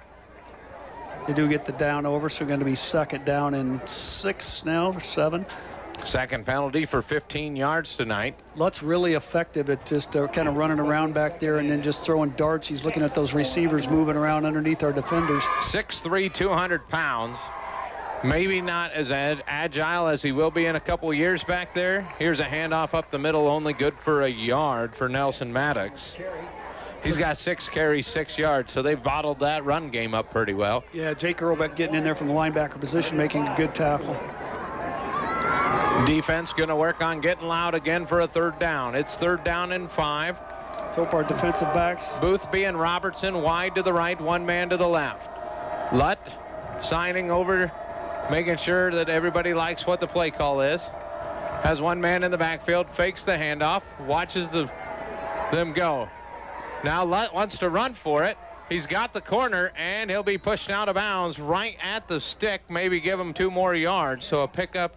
They do get the down over, so they're going to be second down and 6 now, or 7. Second penalty for 15 yards tonight. Lutt's really effective at just kind of running around back there and then just throwing darts. He's looking at those receivers moving around underneath our defenders. 6'3", 200 pounds. Maybe not as agile as he will be in a couple years back there. Here's a handoff up the middle, only good for a yard for Nelson Maddox. He's got 6 carries, 6 yards, so they've bottled that run game up pretty well. Yeah, Jake Earlbeck getting in there from the linebacker position, making a good tackle. Defense going to work on getting loud again for a 3rd down. It's 3rd down and 5. Let's hope our defensive backs. Boothby and Robertson wide to the right, one man to the left. Lutt signing over, making sure that everybody likes what the play call is. Has one man in the backfield, fakes the handoff, watches them go. Now Lutt wants to run for it. He's got the corner, and he'll be pushed out of bounds right at the stick, maybe give him 2 more yards. So a pickup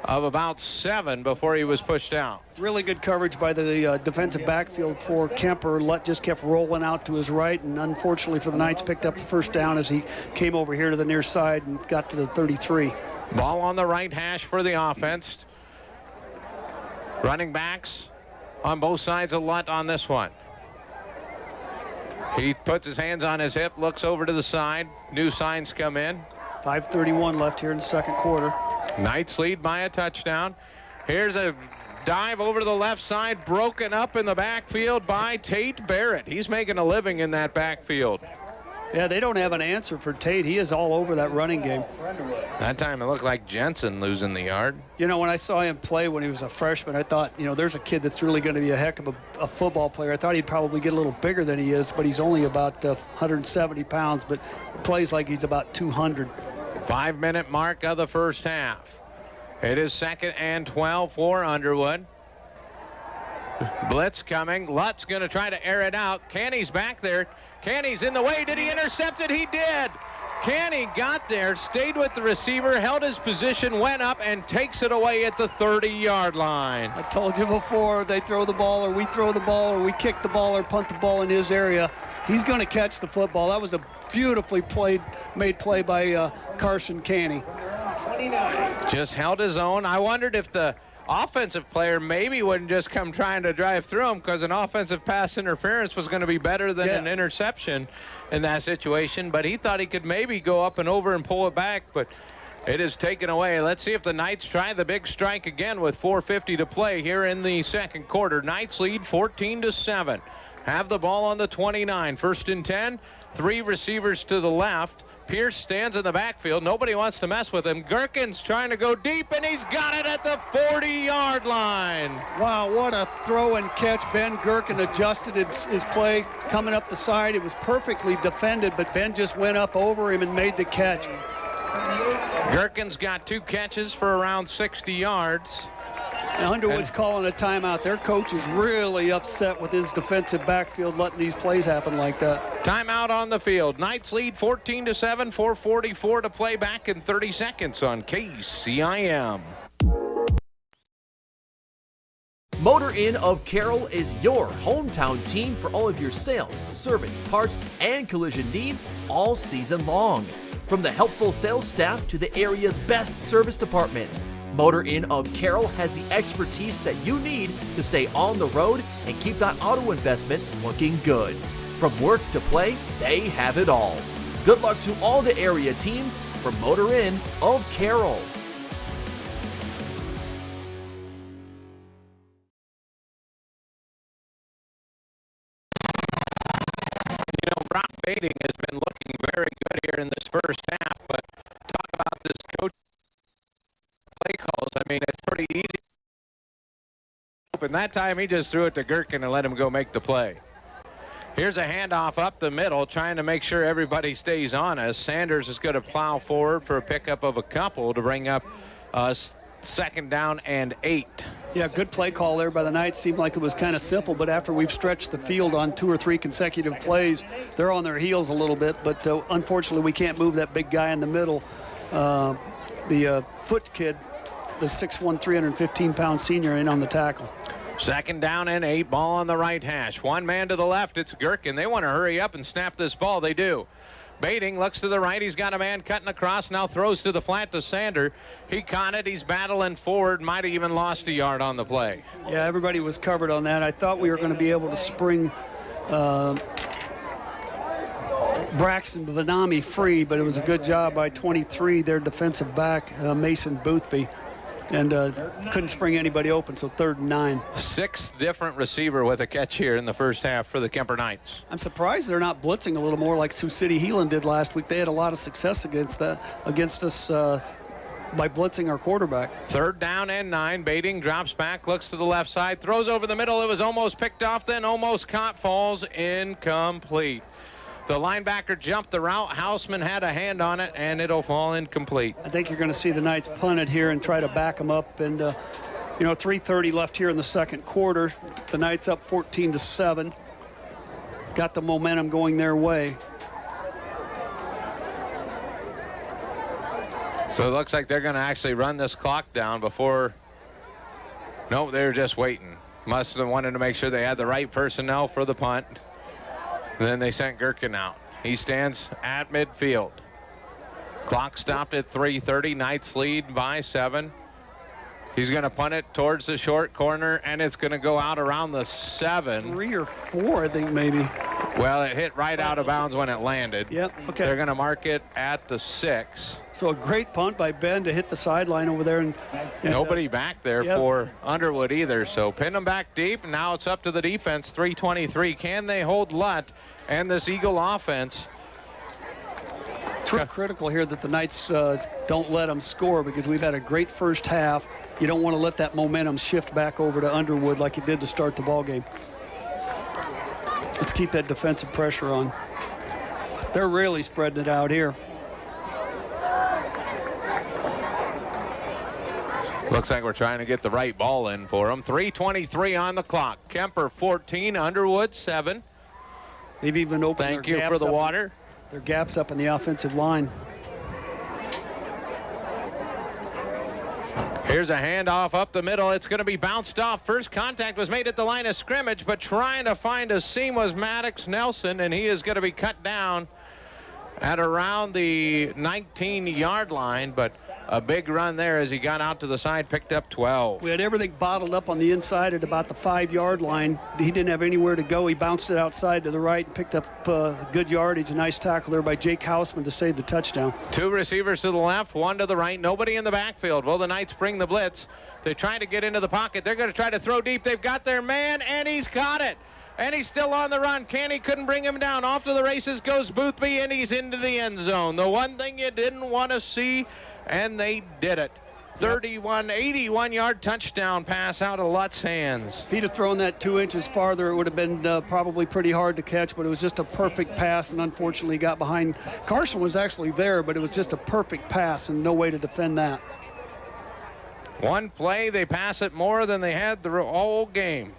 of about 7 before he was pushed out. Really good coverage by the defensive backfield for Kuemper. Lutt just kept rolling out to his right, and unfortunately for the Knights, picked up the first down as he came over here to the near side and got to the 33. Ball on the right hash for the offense. Running backs on both sides of Lutt on this one. He puts his hands on his hip, looks over to the side. New signs come in. 5:31 left here in the second quarter. Knights lead by a touchdown. Here's a dive over to the left side, broken up in the backfield by Tate Barrett. He's making a living in that backfield. Yeah, they don't have an answer for Tate. He is all over that running game. That time it looked like Jensen losing the yard. You know, when I saw him play when he was a freshman, I thought, you know, there's a kid that's really going to be a heck of a football player. I thought he'd probably get a little bigger than he is, but he's only about 170 pounds, but plays like he's about 200. 5-minute mark of the first half. It is 2nd and 12 for Underwood. Blitz coming. Lutt's going to try to air it out. Canny's back there. Canny's in the way. Did he intercept it? He did. Canny got there, stayed with the receiver, held his position, went up, and takes it away at the 30-yard line. I told you before, they throw the ball, or we throw the ball, or we kick the ball, or punt the ball in his area. He's going to catch the football. That was a beautifully made play by Carson Canny. Just held his own. I wondered if the offensive player maybe wouldn't just come trying to drive through him, because an offensive pass interference was going to be better than an interception in that situation. But he thought he could maybe go up and over and pull it back, but it is taken away. Let's see if the Knights try the big strike again with 4:50 to play here in the second quarter. Knights lead 14-7. Have the ball on the 29. 1st and 10. 3 receivers to the left. Pierce stands in the backfield. Nobody wants to mess with him. Gherkin's trying to go deep, and he's got it at the 40-yard line. Wow, what a throw and catch. Ben Gherkin adjusted his play coming up the side. It was perfectly defended, but Ben just went up over him and made the catch. Gherkin's got 2 catches for around 60 yards. And Underwood's calling a timeout. Their coach is really upset with his defensive backfield letting these plays happen like that. Timeout on the field. Knights lead 14-7, 4:44 to play, back in 30 seconds on KCIM. Motor Inn of Carroll is your hometown team for all of your sales, service, parts, and collision needs all season long. From the helpful sales staff to the area's best service department, Motor Inn of Carroll has the expertise that you need to stay on the road and keep that auto investment looking good. From work to play, they have it all. Good luck to all the area teams from Motor Inn of Carroll. You know, Brock Bating has been looking very good here in this first half, but talk about this coach play calls. I mean, it's pretty easy. And that time he just threw it to Gherkin and let him go make the play. Here's a handoff up the middle, trying to make sure everybody stays honest. Sanders is going to plow forward for a pickup of a couple to bring up 2nd down and 8. Yeah, good play call there by the Knights. Seemed like it was kind of simple, but after we've stretched the field on 2 or 3 consecutive plays, they're on their heels a little bit. But unfortunately, we can't move that big guy in the middle. The Foot kid, the 6'1", 315-pound senior, in on the tackle. 2nd down and 8, ball on the right hash. One man to the left, it's Gherkin. They want to hurry up and snap this ball. They do. Bating looks to the right. He's got a man cutting across, now throws to the flat to Sander. He caught it. He's battling forward. Might have even lost a yard on the play. Yeah, everybody was covered on that. I thought we were going to be able to spring Braxton Vanami free, but it was a good job by 23, their defensive back, Mason Boothby, and couldn't spring anybody open, so 3rd and 9. 6th different receiver with a catch here in the first half for the Kuemper Knights. I'm surprised they're not blitzing a little more like Sioux City Heelan did last week. They had a lot of success against us by blitzing our quarterback. 3rd down and 9. Bating drops back, looks to the left side, throws over the middle. It was almost picked off, then almost caught, falls incomplete. The linebacker jumped the route. Hausman had a hand on it, and it'll fall incomplete. I think you're going to see the Knights punt it here and try to back them up. And, 3:30 left here in the second quarter. The Knights up 14-7. Got the momentum going their way. So it looks like they're going to actually run this clock down before. No, they were just waiting. Must have wanted to make sure they had the right personnel for the punt. Then they sent Gherkin out. He stands at midfield. Clock stopped at 3:30. Knights lead by 7. He's going to punt it towards the short corner, and it's going to go out around the 7. 3 or 4, I think, maybe. Well, it hit right out of bounds when it landed. Yep, okay. They're going to mark it at the 6. So a great punt by Ben to hit the sideline over there. And nobody back there for Underwood either. So pin them back deep, and now it's up to the defense. 3:23. Can they hold Lutt and this Eagle offense? Critical here that the Knights don't let them score, because we've had a great first half. You don't want to let that momentum shift back over to Underwood like it did to start the ball game. Let's keep that defensive pressure on. They're really spreading it out here. Looks like we're trying to get the right ball in for them. 3:23 on the clock. Kuemper 14, Underwood 7. They've even opened Thank you for the water. Their gaps up in the offensive line. Here's a handoff up the middle. It's going to be bounced off. First contact was made at the line of scrimmage, but trying to find a seam was Maddox Nelson, and he is going to be cut down at around the 19-yard line, but a big run there as he got out to the side, picked up 12. We had everything bottled up on the inside at about the 5-yard line. He didn't have anywhere to go. He bounced it outside to the right and picked up good yardage. A nice tackle there by Jake Hausman to save the touchdown. 2 receivers to the left, 1 to the right. Nobody in the backfield. Well, the Knights bring the blitz. They're trying to get into the pocket. They're going to try to throw deep. They've got their man, and he's caught it. And he's still on the run. Canny couldn't bring him down. Off to the races goes Boothby, and he's into the end zone. The one thing you didn't want to see, and they did it. 81-yard touchdown pass out of Lutt's hands. If he'd have thrown that 2 inches farther, it would have been probably pretty hard to catch, but it was just a perfect pass, and unfortunately got behind. Carson was actually there, but it was just a perfect pass and no way to defend that. One play, they pass it more than they had the whole game.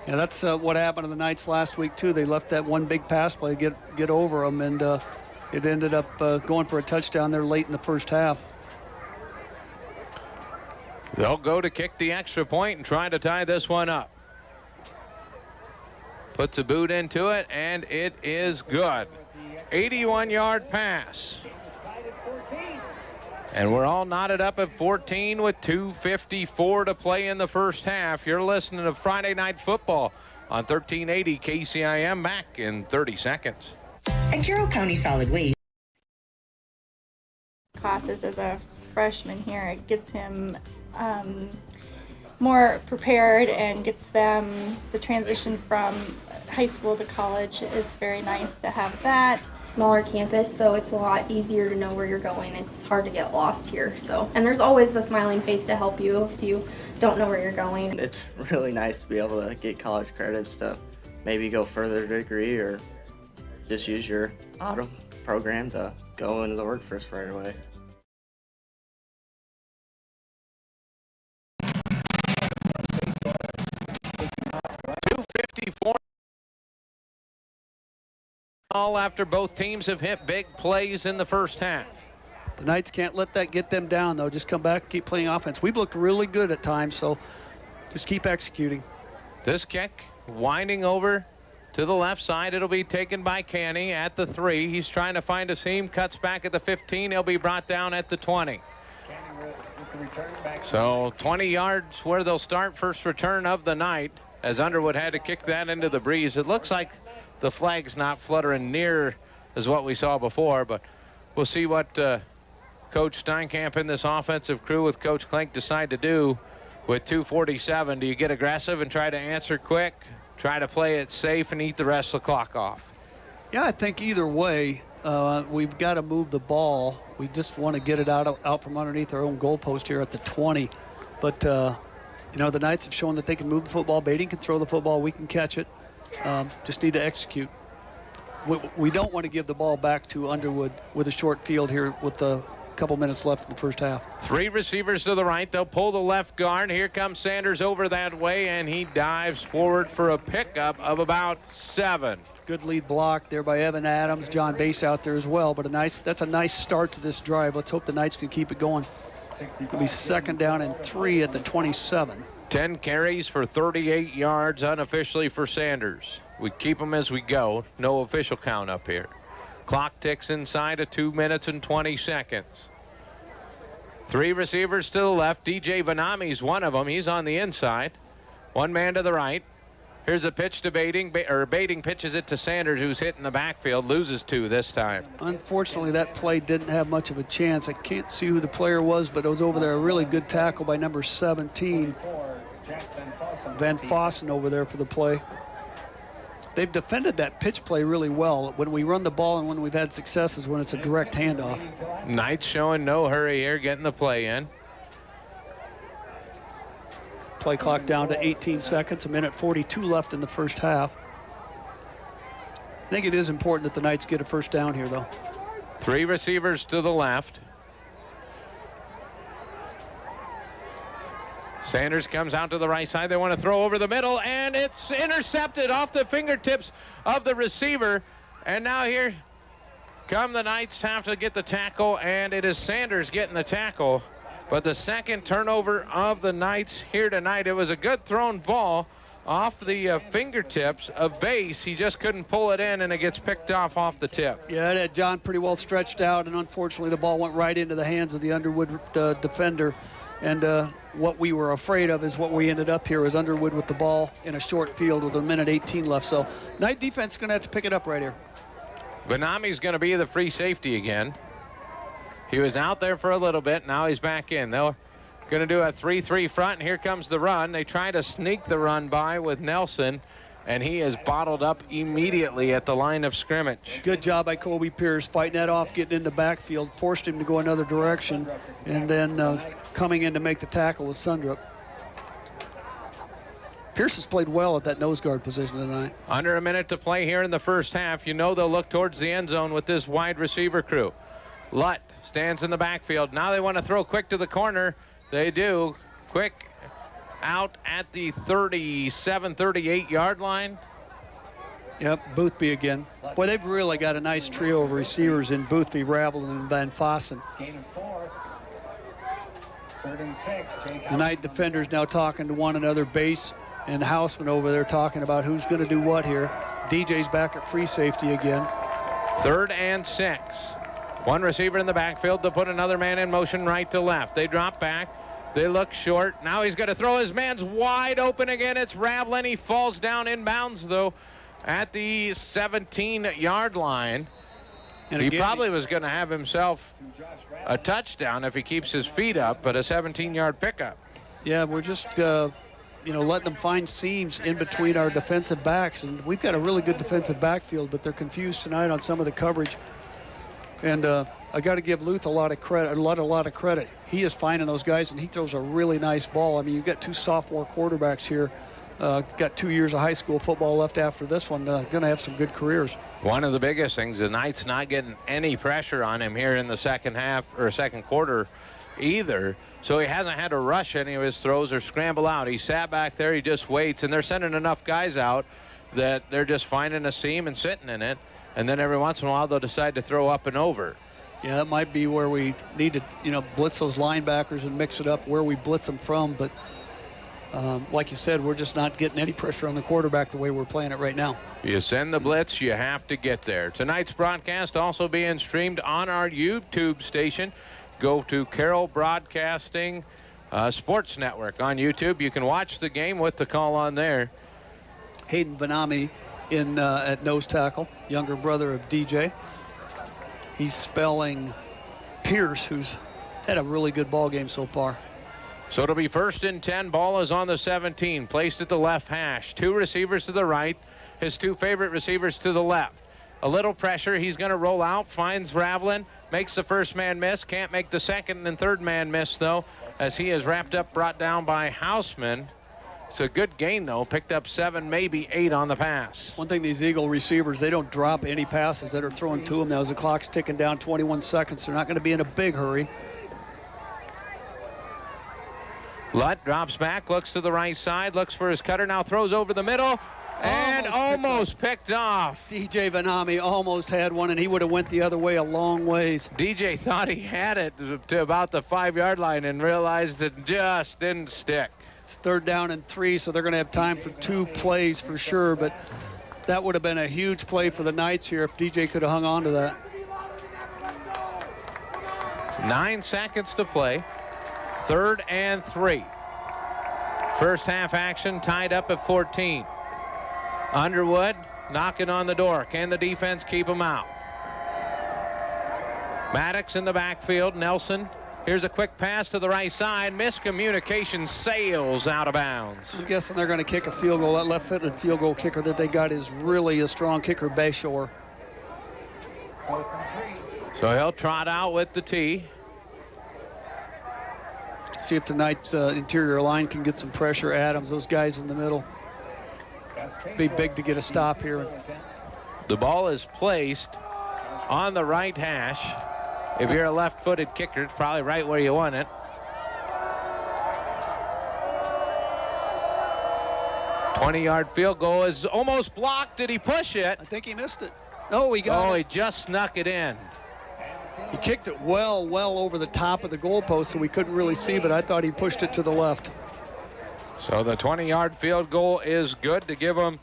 Yeah, that's what happened to the Knights last week, too. They left that one big pass play get over them, and it ended up going for a touchdown there late in the first half. They'll go to kick the extra point and try to tie this one up. Puts a boot into it, and it is good. 81-yard pass. And we're all knotted up at 14 with 2:54 to play in the first half. You're listening to Friday Night Football on 1380 KCIM, back in 30 seconds. At Carroll County Solid Waste. Classes as a freshman here, it gets him more prepared and gets them the transition from high school to college is very nice to have that. Smaller campus, so it's a lot easier to know where you're going. It's hard to get lost here, and there's always a smiling face to help you if you don't know where you're going. It's really nice to be able to get college credits to maybe go further degree, or just use your auto program to go into the workforce right away. .254 all after both teams have hit big plays in the first half. The Knights can't let that get them down, though. Just come back and keep playing offense. We've looked really good at times, so just keep executing. This kick winding over to the left side. It'll be taken by Canny at the 3. He's trying to find a seam, cuts back at the 15. He'll be brought down at the 20. So 20 yards where they'll start. First return of the night, as Underwood had to kick that into the breeze. It looks like the flag's not fluttering near as what we saw before, but we'll see what Coach Steinkamp and this offensive crew with Coach Klink decide to do with 2:47. Do you get aggressive and try to answer quick, try to play it safe and eat the rest of the clock off? Yeah, I think either way, we've got to move the ball. We just want to get it out from underneath our own goalpost here at the 20. But, the Knights have shown that they can move the football. Beatty can throw the football. We can catch it. Just need to execute. We don't want to give the ball back to Underwood with a short field here with a couple minutes left in the first half. 3 receivers to the right. They'll pull the left guard. Here comes Sanders over that way, and he dives forward for a pickup of about 7. Good lead block there by Evan Adams. John Bass out there as well. But that's a nice start to this drive. Let's hope the Knights can keep it going. It'll be 2nd down and 3 at the 27. 10 carries for 38 yards unofficially for Sanders. We keep them as we go. No official count up here. Clock ticks inside of 2 minutes and 20 seconds. 3 receivers to the left. DJ Vanami's one of them. He's on the inside. 1 man to the right. Here's a pitch to Bating. Bating pitches it to Sanders, who's hit in the backfield, loses 2 this time. Unfortunately, that play didn't have much of a chance. I can't see who the player was, but it was over there. A really good tackle by number 17. Van Fossen over there for the play. They've defended that pitch play really well. When we run the ball and when we've had success is when it's a direct handoff. Knights showing no hurry here, getting the play in. Play clock down to 18 seconds, 1:42 left in the first half. I think it is important that the Knights get a first down here, though. 3 receivers to the left. Sanders comes out to the right side. They want to throw over the middle, and it's intercepted off the fingertips of the receiver. And now here come the Knights, have to get the tackle, and it is Sanders getting the tackle. But the second turnover of the Knights here tonight. It was a good thrown ball off the fingertips of Base. He just couldn't pull it in, and it gets picked off the tip. Yeah, it had John pretty well stretched out, and unfortunately the ball went right into the hands of the Underwood defender. And what we were afraid of is what we ended up here is Underwood with the ball in a short field with 1:18 left. So Knight defense is going to have to pick it up right here. Vanami's going to be the free safety again. He was out there for a little bit. Now he's back in. They're going to do a 3-3 front, and here comes the run. They try to sneak the run by with Nelson, and he is bottled up immediately at the line of scrimmage. Good job by Kobe Pierce fighting that off, getting into backfield, forced him to go another direction, and then coming in to make the tackle with Sundrup. Pierce has played well at that nose guard position tonight. Under a minute to play here in the first half. You know they'll look towards the end zone with this wide receiver crew. Lutt stands in the backfield. Now they want to throw quick to the corner. They do. Quick out at the 37, 38-yard line. Yep, Boothby again. Boy, they've really got a nice trio of receivers in Boothby, Ravel, and Van Fossen. The Knight defenders now talking to one another. Base and Houseman over there talking about who's going to do what here. DJ's back at free safety again. 3rd and 6. One receiver in the backfield to put another man in motion right to left. They drop back. They look short. Now he's going to throw. His man's wide open again. It's Ravlin. He falls down inbounds, though, at the 17-yard line. And he probably was going to have himself a touchdown if he keeps his feet up, but a 17-yard pickup. Yeah, we're just, letting them find seams in between our defensive backs. And we've got a really good defensive backfield, but they're confused tonight on some of the coverage. And I got to give Luth a lot of credit. He is finding those guys, and he throws a really nice ball. I mean, you've got 2 sophomore quarterbacks here. Got 2 years of high school football left after this one. Going to have some good careers. One of the biggest things, the Knights not getting any pressure on him here in the second half or second quarter either. So he hasn't had to rush any of his throws or scramble out. He sat back there. He just waits, and they're sending enough guys out that they're just finding a seam and sitting in it. And then every once in a while, they'll decide to throw up and over. Yeah, that might be where we need to, blitz those linebackers and mix it up where we blitz them from. But like you said, we're just not getting any pressure on the quarterback the way we're playing it right now. You send the blitz, you have to get there. Tonight's broadcast also being streamed on our YouTube station. Go to Carroll Broadcasting Sports Network on YouTube. You can watch the game with the call on there. Hayden Vanami in at nose tackle, younger brother of DJ. He's spelling Pierce, who's had a really good ball game so far. So it'll be 1st and 10. Ball is on the 17, placed at the left hash. 2 receivers to the right, his 2 favorite receivers to the left. A little pressure. He's going to roll out, finds Ravlin, makes the first man miss, can't make the second and third man miss, though, as he is wrapped up, brought down by Houseman. It's a good gain, though. Picked up 7, maybe 8 on the pass. One thing, these Eagle receivers, they don't drop any passes that are thrown to them. Now, as the clock's ticking down 21 seconds, they're not going to be in a big hurry. Lutt drops back, looks to the right side, looks for his cutter, now throws over the middle, and almost picked off. DJ Vanami almost had one, and he would have went the other way a long ways. DJ thought he had it to about the 5-yard line and realized it just didn't stick. It's 3rd down and 3, so they're going to have time for 2 plays for sure, but that would have been a huge play for the Knights here if DJ could have hung on to that. 9 seconds to play. 3rd and 3. First half action tied up at 14. Underwood knocking on the door. Can the defense keep him out? Maddox in the backfield. Nelson. Here's a quick pass to the right side. Miscommunication, sails out of bounds. I'm guessing they're going to kick a field goal. That left-footed field goal kicker that they got is really a strong kicker, Bayshore. So he'll trot out with the tee. See if tonight's interior line can get some pressure. Adams, those guys in the middle. Be big to get a stop here. The ball is placed on the right hash. If you're a left-footed kicker, it's probably right where you want it. $20-yard field goal is almost blocked. Did he push it? I think he missed it. Oh, he got it. Oh, he just snuck it in. He kicked it well over the top of the goalpost, so we couldn't really see, but I thought he pushed it to the left. So the 20-yard field goal is good to give him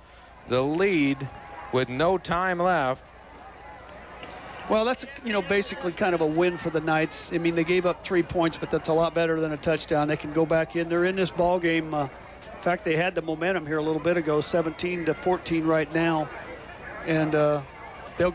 the lead with no time left. Well, that's, basically kind of a win for the Knights. I mean, they gave up 3 points, but that's a lot better than a touchdown. They can go back in. They're in this ball game. In fact, they had the momentum here a little bit ago, 17-14 right now. And they'll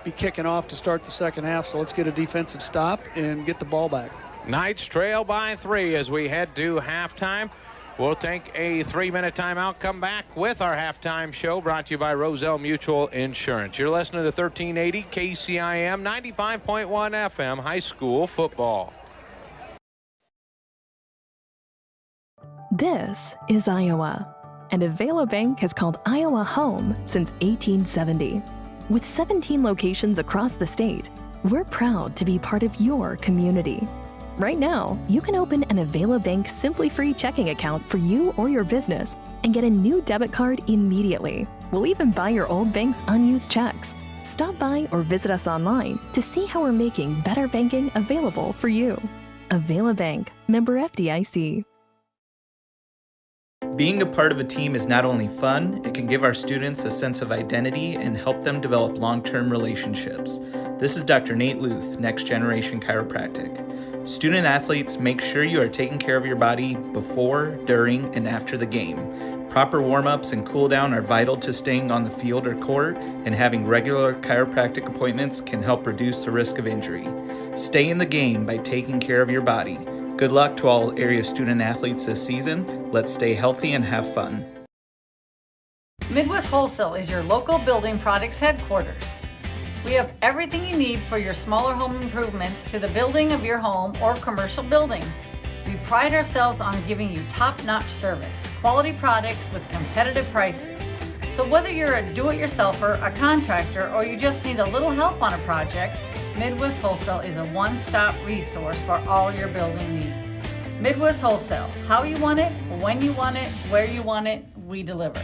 be kicking off to start the second half. So let's get a defensive stop and get the ball back. Knights trail by 3 as we head to halftime. We'll take a 3-minute timeout, come back with our halftime show brought to you by Roselle Mutual Insurance. You're listening to 1380 KCIM 95.1 FM high school football. This is Iowa, and Avelo Bank has called Iowa home since 1870. With 17 locations across the state, we're proud to be part of your community. Right now, you can open an Avelo Bank Simply Free checking account for you or your business and get a new debit card immediately. We'll even buy your old bank's unused checks. Stop by or visit us online to see how we're making better banking available for you. Avelo Bank, member FDIC. Being a part of a team is not only fun, it can give our students a sense of identity and help them develop long-term relationships. This is Dr. Nate Luth, Next Generation Chiropractic. Student athletes, make sure you are taking care of your body before, during, and after the game. Proper warm-ups and cool-down are vital to staying on the field or court, and having regular chiropractic appointments can help reduce the risk of injury. Stay in the game by taking care of your body. Good luck to all area student athletes this season. Let's stay healthy and have fun. Midwest Wholesale is your local building products headquarters. We have everything you need for your smaller home improvements to the building of your home or commercial building. We pride ourselves on giving you top-notch service, quality products with competitive prices. So whether you're a do-it-yourselfer, a contractor, or you just need a little help on a project, Midwest Wholesale is a one-stop resource for all your building needs. Midwest Wholesale, how you want it, when you want it, where you want it, we deliver.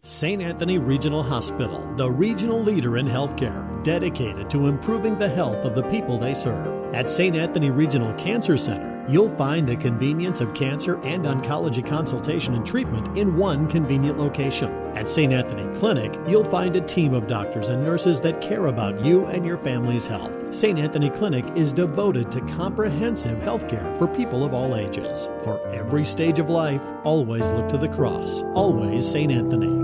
St. Anthony Regional Hospital, the regional leader in healthcare, dedicated to improving the health of the people they serve. At St. Anthony Regional Cancer Center, you'll find the convenience of cancer and oncology consultation and treatment in one convenient location. At St. Anthony Clinic, you'll find a team of doctors and nurses that care about you and your family's health. St. Anthony Clinic is devoted to comprehensive healthcare for people of all ages. For every stage of life, always look to the cross. Always St. Anthony.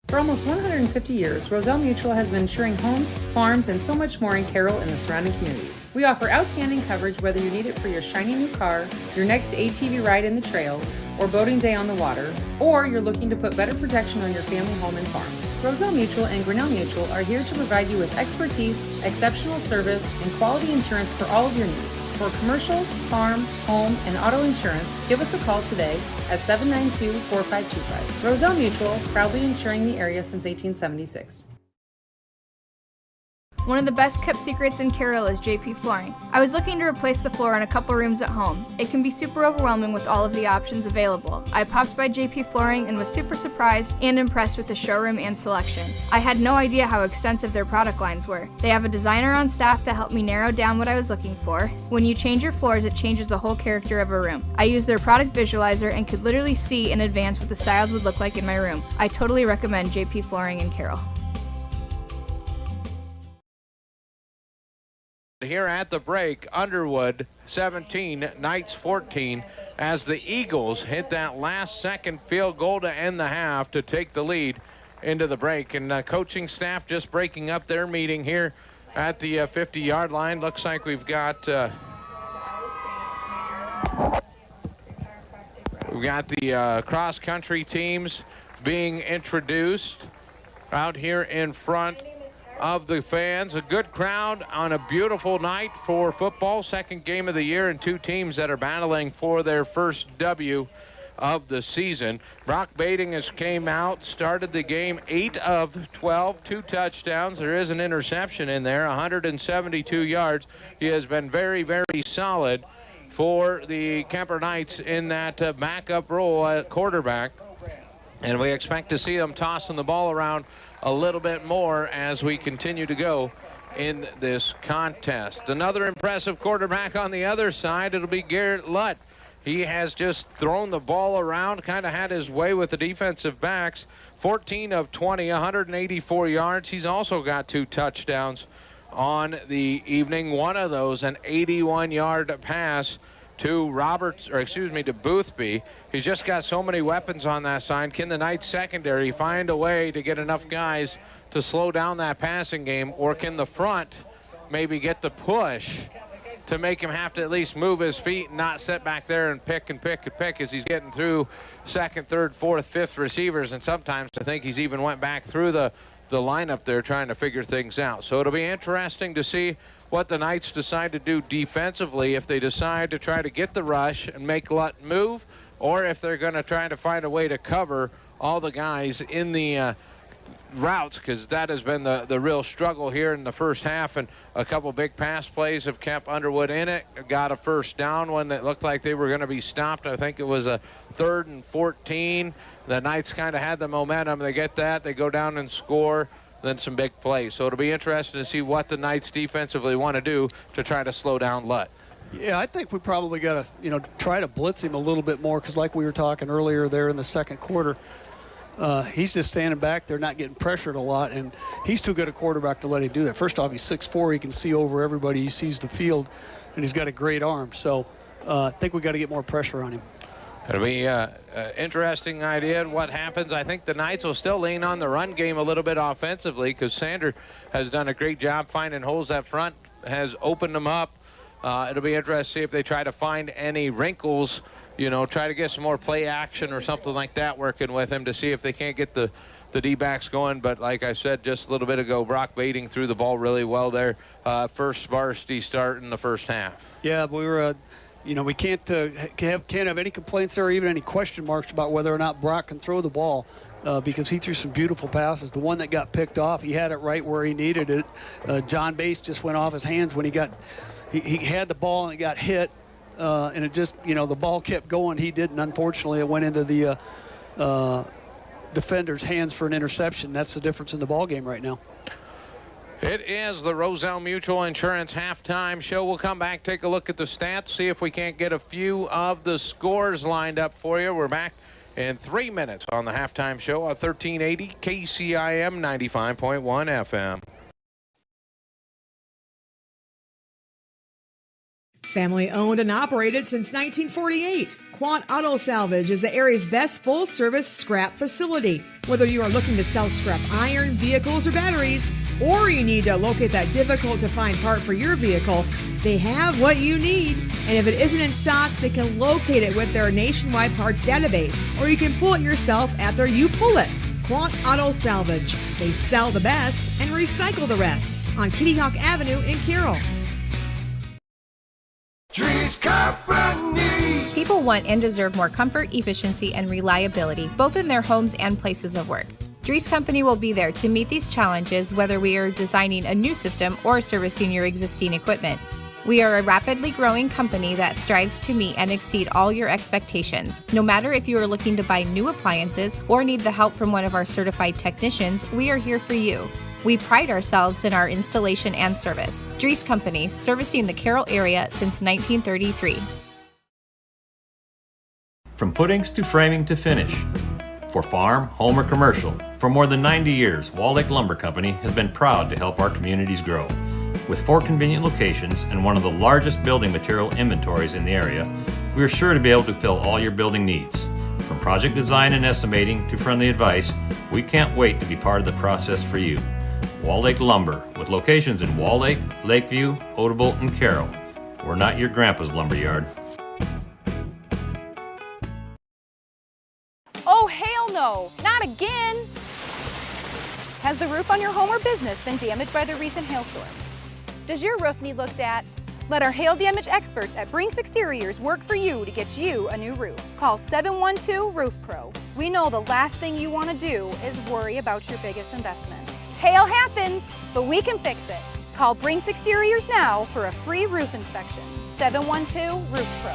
For almost 150 years, Roselle Mutual has been insuring homes, farms, and so much more in Carroll and the surrounding communities. We offer outstanding coverage whether you need it for your shiny new car, your next ATV ride in the trails, or boating day on the water, or you're looking to put better protection on your family home and farm. Roselle Mutual and Grinnell Mutual are here to provide you with expertise, exceptional service, and quality insurance for all of your needs. For commercial, farm, home, and auto insurance, give us a call today at 792-4525. Roselle Mutual, proudly insuring the area since 1876. One of the best kept secrets in Carroll is JP Flooring. I was looking to replace the floor in a couple rooms at home. It can be super overwhelming with all of the options available. I popped by JP Flooring and was super surprised and impressed with the showroom and selection. I had no idea how extensive their product lines were. They have a designer on staff that helped me narrow down what I was looking for. When you change your floors, it changes the whole character of a room. I used their product visualizer and could literally see in advance what the styles would look like in my room. I totally recommend JP Flooring in Carroll. here at the break. Underwood 17, Knights 14, as the Eagles hit that last second field goal to end the half to take the lead into the break. And coaching staff just breaking up their meeting here at the 50-yard line. Looks like we've got the cross-country teams being introduced out here in front of the fans. A good crowd on a beautiful night for football, second game of the year, and two teams that are battling for their first W of the season. Brock Bading has came out, started the game 8 of 12, 2 touchdowns. There is an interception in there, 172 yards. He has been very, very solid for the Kuemper Knights in that backup role at quarterback. And we expect to see them tossing the ball around a little bit more as we continue to go in this contest. Another impressive quarterback on the other side, it'll be Garrett Lutt. He has just thrown the ball around, kind of had his way with the defensive backs. 14 of 20, 184 yards. He's also got 2 touchdowns on the evening. One of those, an 81-yard pass to Boothby. He's just got so many weapons on that side. Can the Knights secondary find a way to get enough guys to slow down that passing game, or can the front maybe get the push to make him have to at least move his feet and not sit back there and pick as he's getting through second, third, fourth, fifth receivers, and sometimes I think he's even went back through the lineup there trying to figure things out. So it'll be interesting to see what the Knights decide to do defensively, if they decide to try to get the rush and make Lutt move, or if they're going to try to find a way to cover all the guys in the routes, because that has been the real struggle here in the first half. And a couple big pass plays have kept Underwood in it. Got a first down when it looked like they were going to be stopped. I think it was a 3rd and 14. The Knights kind of had the momentum. They get that. They go down and score. Then some big plays. So it'll be interesting to see what the Knights defensively want to do to try to slow down Lutt. Yeah, I think we probably got to, try to blitz him a little bit more, because like we were talking earlier there in the second quarter, he's just standing back there, not getting pressured a lot, and he's too good a quarterback to let him do that. First off, he's 6'4", he can see over everybody, he sees the field, and he's got a great arm. So I think we got to get more pressure on him. It'll be an interesting idea what happens. I think the Knights will still lean on the run game a little bit offensively, because Sander has done a great job finding holes up front, has opened them up. It'll be interesting to see if they try to find any wrinkles, try to get some more play action or something like that working with him to see if they can't get the D-backs going. But like I said just a little bit ago, Brock Bading threw the ball really well there. First varsity start in the first half. Yeah, we were... we can't have any complaints there, or even any question marks about whether or not Brock can throw the ball, because he threw some beautiful passes. The one that got picked off, he had it right where he needed it. John Bass just went off his hands when he had the ball and it got hit, and it just, the ball kept going. He didn't. Unfortunately, it went into the defender's hands for an interception. That's the difference in the ball game right now. It is the Roselle Mutual Insurance halftime show. We'll come back, take a look at the stats, see if we can't get a few of the scores lined up for you. We're back in 3 minutes on the halftime show on 1380 KCIM 95.1 FM. Family owned and operated since 1948, Quant Auto Salvage is the area's best full-service scrap facility. Whether you are looking to sell scrap iron, vehicles, or batteries, or you need to locate that difficult-to-find part for your vehicle, they have what you need. And if it isn't in stock, they can locate it with their nationwide parts database, or you can pull it yourself at their You Pull It. Quant Auto Salvage. They sell the best and recycle the rest on Kitty Hawk Avenue in Carroll. People want and deserve more comfort, efficiency, and reliability, both in their homes and places of work. Dries Company will be there to meet these challenges, whether we are designing a new system or servicing your existing equipment. We are a rapidly growing company that strives to meet and exceed all your expectations. No matter if you are looking to buy new appliances or need the help from one of our certified technicians, we are here for you. We pride ourselves in our installation and service. Dries Company, servicing the Carroll area since 1933. From footings to framing to finish. For farm, home, or commercial, for more than 90 years, Wall Lake Lumber Company has been proud to help our communities grow. With 4 convenient locations and one of the largest building material inventories in the area, we are sure to be able to fill all your building needs. From project design and estimating to friendly advice, we can't wait to be part of the process for you. Wall Lake Lumber, with locations in Wall Lake, Lakeview, Odebolt, and Carroll. We're not your grandpa's lumberyard. Oh, hell no! Not again! Has the roof on your home or business been damaged by the recent hailstorm? Does your roof need looked at? Let our hail damage experts at Brinks Exteriors work for you to get you a new roof. Call 712 Roof Pro. We know the last thing you want to do is worry about your biggest investment. Hail happens, but we can fix it. Call Brinks Exteriors now for a free roof inspection. 712 Roof Pro.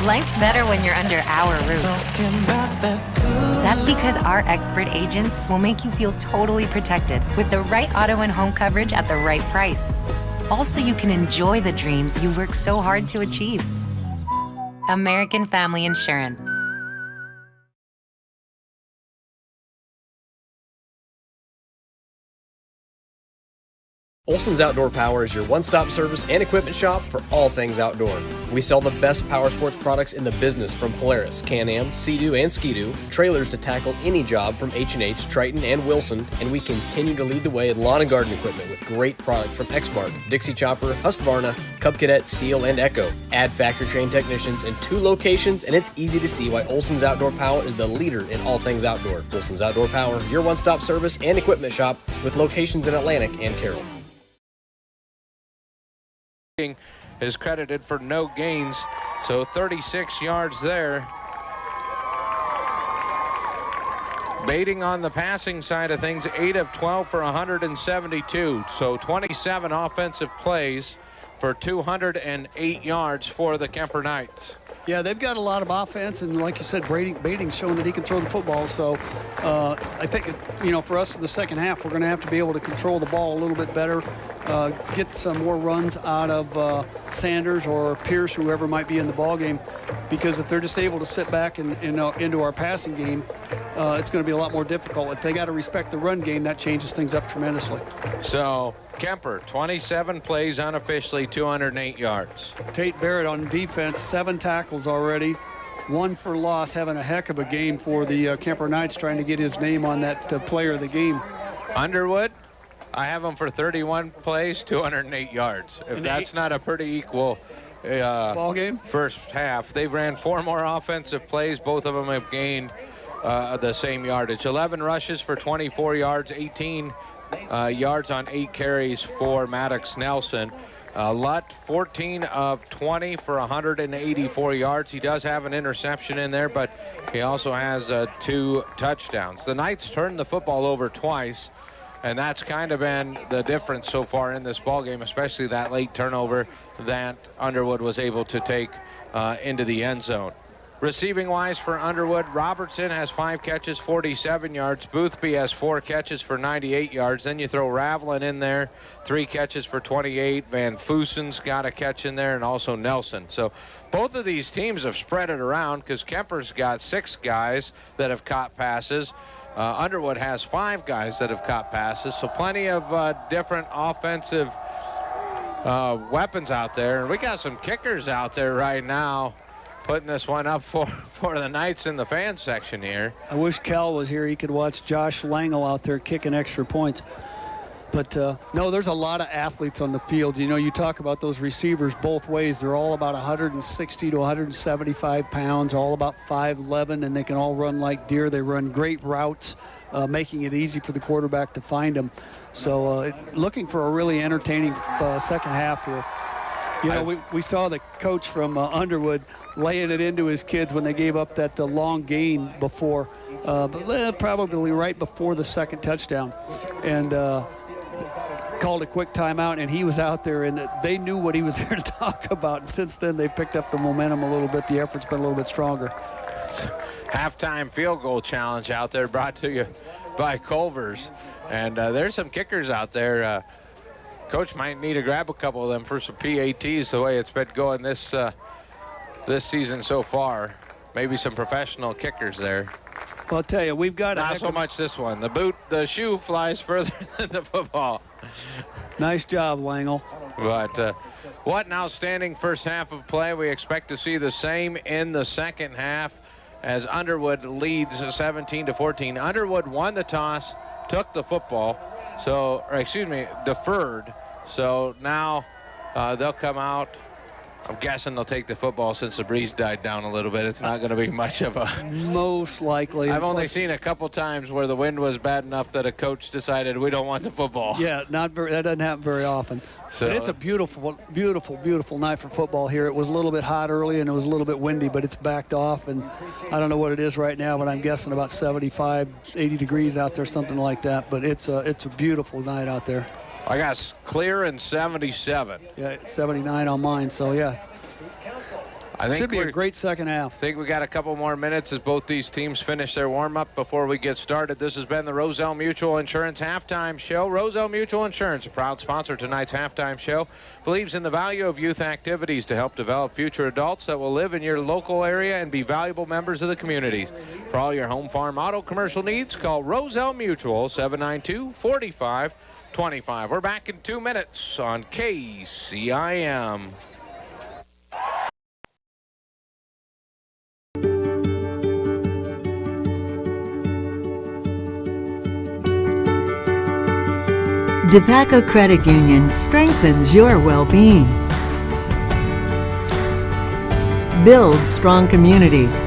Life's better when you're under our roof. That's because our expert agents will make you feel totally protected with the right auto and home coverage at the right price. Also, you can enjoy the dreams you've worked so hard to achieve. American Family Insurance. Olson's Outdoor Power is your one-stop service and equipment shop for all things outdoor. We sell the best power sports products in the business, from Polaris, Can-Am, Sea-Doo, and Ski-Doo, trailers to tackle any job from H&H, Triton, and Wilson, and we continue to lead the way in lawn and garden equipment with great products from Exmark, Dixie Chopper, Husqvarna, Cub Cadet, Steel, and Echo. Add factory-trained technicians in 2 locations, and it's easy to see why Olson's Outdoor Power is the leader in all things outdoor. Olson's Outdoor Power, your one-stop service and equipment shop with locations in Atlantic and Carroll. Is credited for no gains, so 36 yards there. Baiting on the passing side of things, 8 of 12 for 172, so 27 offensive plays for 208 yards for the Kuemper Knights. Yeah, they've got a lot of offense, and like you said, Bating's showing that he can throw the football. So I think, for us in the second half, we're going to have to be able to control the ball a little bit better, get some more runs out of Sanders or Pierce, whoever might be in the ball game, because if they're just able to sit back and into our passing game, it's going to be a lot more difficult. If they got to respect the run game, that changes things up tremendously. So Kuemper, 27 plays unofficially, 208 yards. Tate Barrett on defense, 7 tackles already, 1 for loss, having a heck of a game for the Kuemper Knights, trying to get his name on that player of the game. Underwood, I have him for 31 plays, 208 yards. If that's not a pretty equal ball game first half. They've ran 4 more offensive plays. Both of them have gained the same yardage. 11 rushes for 24 yards, 18 yards on 8 carries for Maddox Nelson. Lutt, 14 of 20 for 184 yards. He does have an interception in there, but he also has 2 touchdowns. The Knights turned the football over twice, and that's kind of been the difference so far in this ball game, especially that late turnover that Underwood was able to take into the end zone. Receiving wise for Underwood, Robertson has 5 catches, 47 yards. Boothby has 4 catches for 98 yards. Then you throw Ravelin in there, 3 catches for 28. Van Foosen's got a catch in there, and also Nelson. So both of these teams have spread it around, because Kuemper's got 6 guys that have caught passes. Underwood has 5 guys that have caught passes. So plenty of different offensive weapons out there. And we got some kickers out there right now, putting this one up for the Knights in the fan section here. I wish Cal was here. He could watch Josh Langle out there kicking extra points. But no, there's a lot of athletes on the field. You talk about those receivers both ways. They're all about 160 to 175 pounds, all about 5'11", and they can all run like deer. They run great routes, making it easy for the quarterback to find them. So looking for a really entertaining second half here. We saw the coach from Underwood laying it into his kids when they gave up that long gain before, but probably right before the second touchdown, and called a quick timeout, and he was out there, and they knew what he was there to talk about. And since then, they picked up the momentum a little bit. The effort's been a little bit stronger. Halftime field goal challenge out there, brought to you by Culver's, and there's some kickers out there. Coach might need to grab a couple of them for some PATs the way it's been going this season so far. Maybe some professional kickers there. Well, I'll tell you, we've got not so much this one. The shoe flies further than the football. Nice job, Langle. But what an outstanding first half of play. We expect to see the same in the second half as Underwood leads 17-14. Underwood won the toss, took the football, deferred. So now they'll come out. I'm guessing they'll take the football since the breeze died down a little bit. It's not going to be much of a... Most likely. I've only seen a couple times where the wind was bad enough that a coach decided we don't want the football. Yeah, that doesn't happen very often. So, but it's a beautiful, beautiful, beautiful night for football here. It was a little bit hot early and it was a little bit windy, but it's backed off. And I don't know what it is right now, but I'm guessing about 75, 80 degrees out there, something like that. But it's a beautiful night out there. I got clear and 77. Yeah, 79 on mine, so yeah. I think should be a great second half. I think we got a couple more minutes as both these teams finish their warm-up before we get started. This has been the Roselle Mutual Insurance Halftime Show. Roselle Mutual Insurance, a proud sponsor of tonight's halftime show, believes in the value of youth activities to help develop future adults that will live in your local area and be valuable members of the community. For all your home, farm, auto, commercial needs, call Roselle Mutual, 792-4525. We're back in 2 minutes on KCIM. DePaco Credit Union strengthens your well-being. Build strong communities.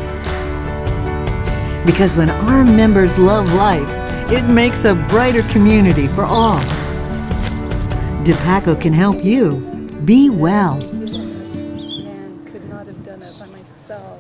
Because when our members love life, it makes a brighter community for all. DePaco can help you be well. Man, could not have done it by myself.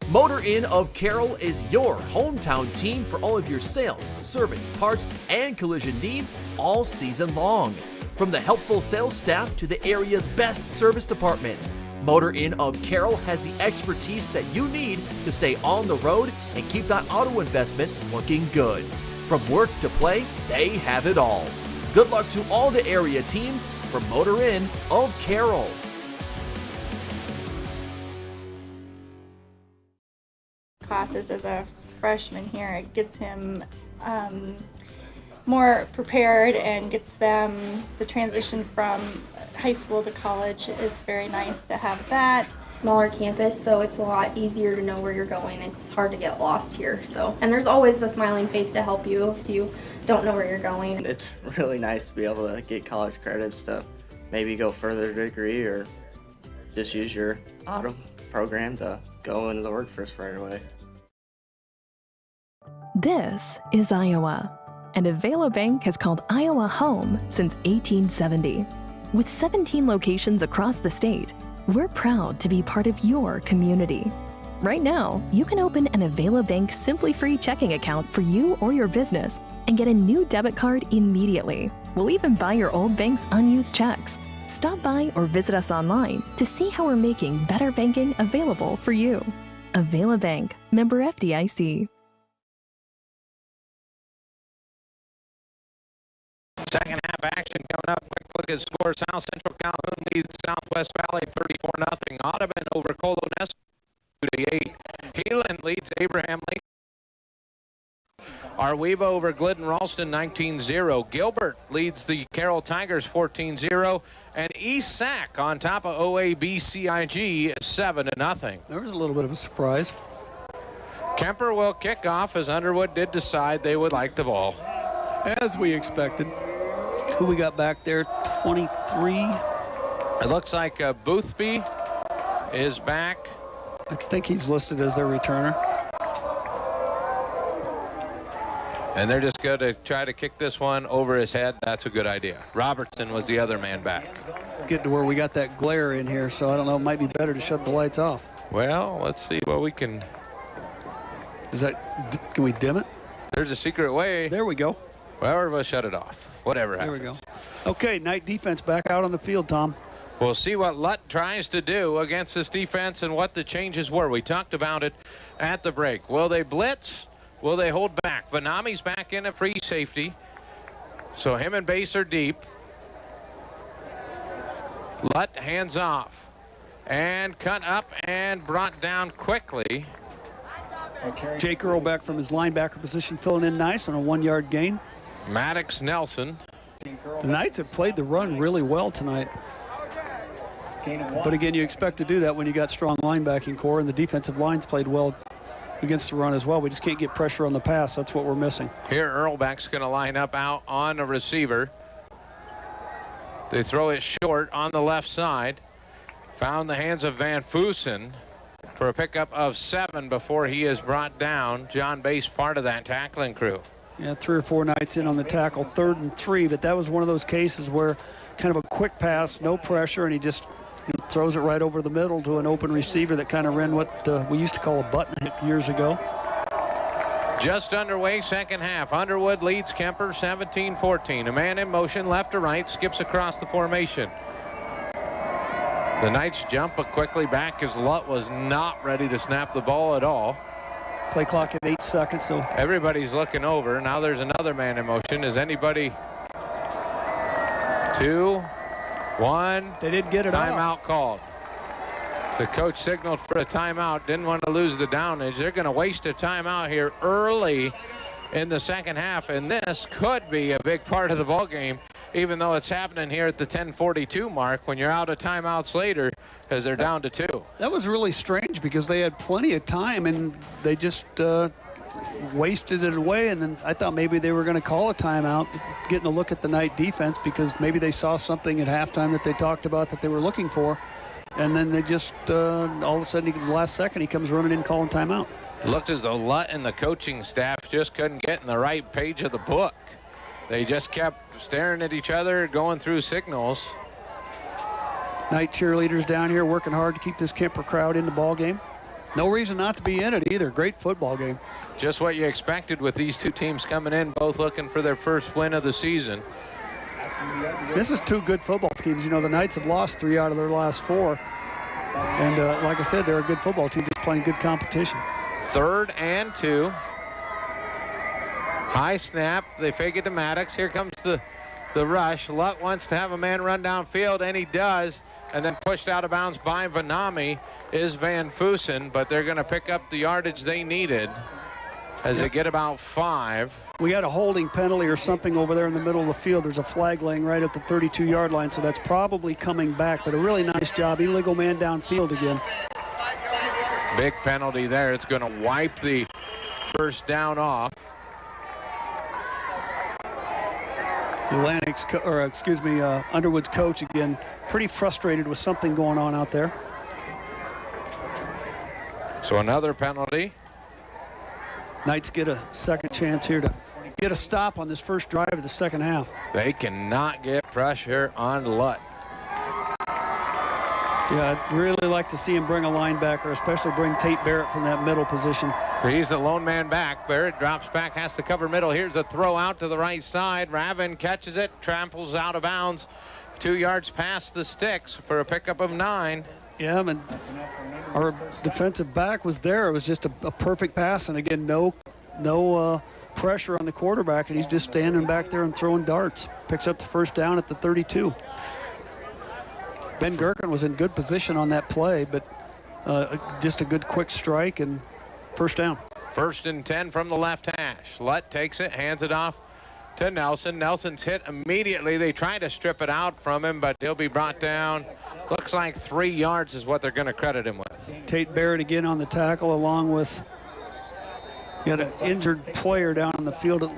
Motor Inn of Carroll is your hometown team for all of your sales, service, parts, and collision needs all season long. From the helpful sales staff to the area's best service department, Motor Inn of Carroll has the expertise that you need to stay on the road and keep that auto investment looking good. From work to play, they have it all. Good luck to all the area teams from Motor Inn of Carroll. Classes as a freshman here, it gets him more prepared and gets them the transition from high school to college is very nice to have that. Smaller campus, so it's a lot easier to know where you're going. It's hard to get lost here. And there's always a smiling face to help you if you don't know where you're going. It's really nice to be able to get college credits to maybe go further degree or just use your auto program to go into the workforce right away. This is Iowa, and Avelo Bank has called Iowa home since 1870. With 17 locations across the state, we're proud to be part of your community. Right now, you can open an Avelo Bank Simply Free checking account for you or your business and get a new debit card immediately. We'll even buy your old bank's unused checks. Stop by or visit us online to see how we're making better banking available for you. Avelo Bank, member FDIC. Second half action coming up. Quick look at scores. South Central Calhoun leads Southwest Valley 34-0. Audubon over Colones 2-8. Heelan leads Abraham Lincoln. Arweva over Glidden Ralston 19-0. Gilbert leads the Carroll Tigers 14-0. And East Sac on top of OABCIG 7-0. There was a little bit of a surprise. Kuemper will kick off as Underwood did decide they would like the ball. As we expected. Who we got back there? 23. It looks like Boothby is back. I think he's listed as their returner. And they're just going to try to kick this one over his head. That's a good idea. Robertson was the other man back. Getting to where we got that glare in here, so I don't know. It might be better to shut the lights off. Well, let's see what we can. Can we dim it? There's a secret way. There we go. Well, we'll shut it off. Whatever happens. There we go. Okay, night defense back out on the field, Tom. We'll see what Lutt tries to do against this defense and what the changes were. We talked about it at the break. Will they blitz? Will they hold back? Vanami's back in at free safety. So him and Base are deep. Lutt hands off and cut up and brought down quickly. Jake Earl back from his linebacker position, filling in nice on a 1-yard gain. Maddox Nelson. The Knights have played the run really well tonight. But again, you expect to do that when you got strong linebacking core, and the defensive line's played well against the run as well. We just can't get pressure on the pass. That's what we're missing. Here, Earlbeck's going to line up out on a receiver. They throw it short on the left side. Found the hands of Van Fusen for a pickup of 7 before he is brought down. John Base, part of that tackling crew. Yeah, 3 or 4 Knights in on the tackle, 3rd and 3, but that was one of those cases where kind of a quick pass, no pressure, and he just throws it right over the middle to an open receiver that kind of ran what we used to call a button hook years ago. Just underway, second half. Underwood leads Kuemper 17-14. A man in motion, left to right, skips across the formation. The Knights jump but quickly back as Lutt was not ready to snap the ball at all. Play clock at 8 seconds. So everybody's looking over. Now there's another man in motion. Is anybody? 2, 1. They did get it Timeout called. The coach signaled for a timeout. Didn't want to lose the downage. They're going to waste a timeout here early in the second half, and this could be a big part of the ball game, even though it's happening here at the 10:42 mark when you're out of timeouts later as they're down to 2. That was really strange because they had plenty of time and they just wasted it away. And then I thought maybe they were going to call a timeout, getting a look at the Knight defense, because maybe they saw something at halftime that they talked about that they were looking for. And then they just, all of a sudden, the last second, he comes running in calling timeout. Looked as though Lutt and the coaching staff just couldn't get in the right page of the book. They just kept staring at each other, going through signals. Knight cheerleaders down here working hard to keep this Kuemper crowd in the ball game. No reason not to be in it either. Great football game. Just what you expected with these two teams coming in, both looking for their first win of the season. This is 2 good football teams. You know, the Knights have lost 3 out of their last 4. And like I said, they're a good football team, just playing good competition. 3rd and 2. High snap. They fake it to Maddox. Here comes the rush. Lutt wants to have a man run downfield, and he does. And then pushed out of bounds by Vanami is Van Fusen, but they're going to pick up the yardage they needed as they get about 5. We had a holding penalty or something over there in the middle of the field. There's a flag laying right at the 32-yard line, so that's probably coming back. But a really nice job. Illegal man downfield again. Big penalty there. It's going to wipe the first down off. Underwood's coach again, pretty frustrated with something going on out there. So another penalty. Knights get a second chance here to get a stop on this first drive of the second half. They cannot get pressure on Lutt. Yeah, I'd really like to see him bring a linebacker, especially bring Tate Barrett from that middle position. He's the lone man back. Barrett drops back, has to cover middle. Here's a throw out to the right side. Ravin catches it, tramples out of bounds 2 yards past the sticks for a pickup of 9. Yeah, and our defensive back was there. It was just a perfect pass, and again, no pressure on the quarterback, and he's just standing back there and throwing darts. Picks up the first down at the 32. Ben Gherkin was in good position on that play, but just a good quick strike and first down. 1st and 10 from the left hash. Lutt takes it, hands it off to Nelson. Nelson's hit immediately. They try to strip it out from him, but he'll be brought down. Looks like 3 yards is what they're going to credit him with. Tate Barrett again on the tackle, along with an injured player down on the field.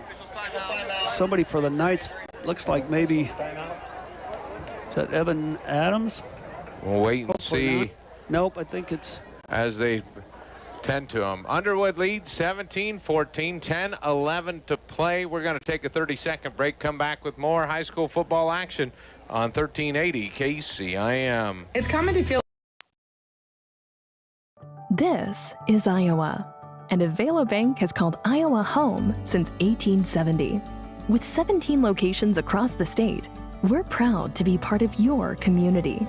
Somebody for the Knights. Looks like maybe, is that Evan Adams? We'll wait and see. Nope, I think it's as they tend to him. Underwood leads 17-14, 10-11 to play. We're going to take a 30-second break, come back with more high school football action on 1380 KCIM. It's common to feel. This is Iowa, and Avelo Bank has called Iowa home since 1870. With 17 locations across the state, we're proud to be part of your community.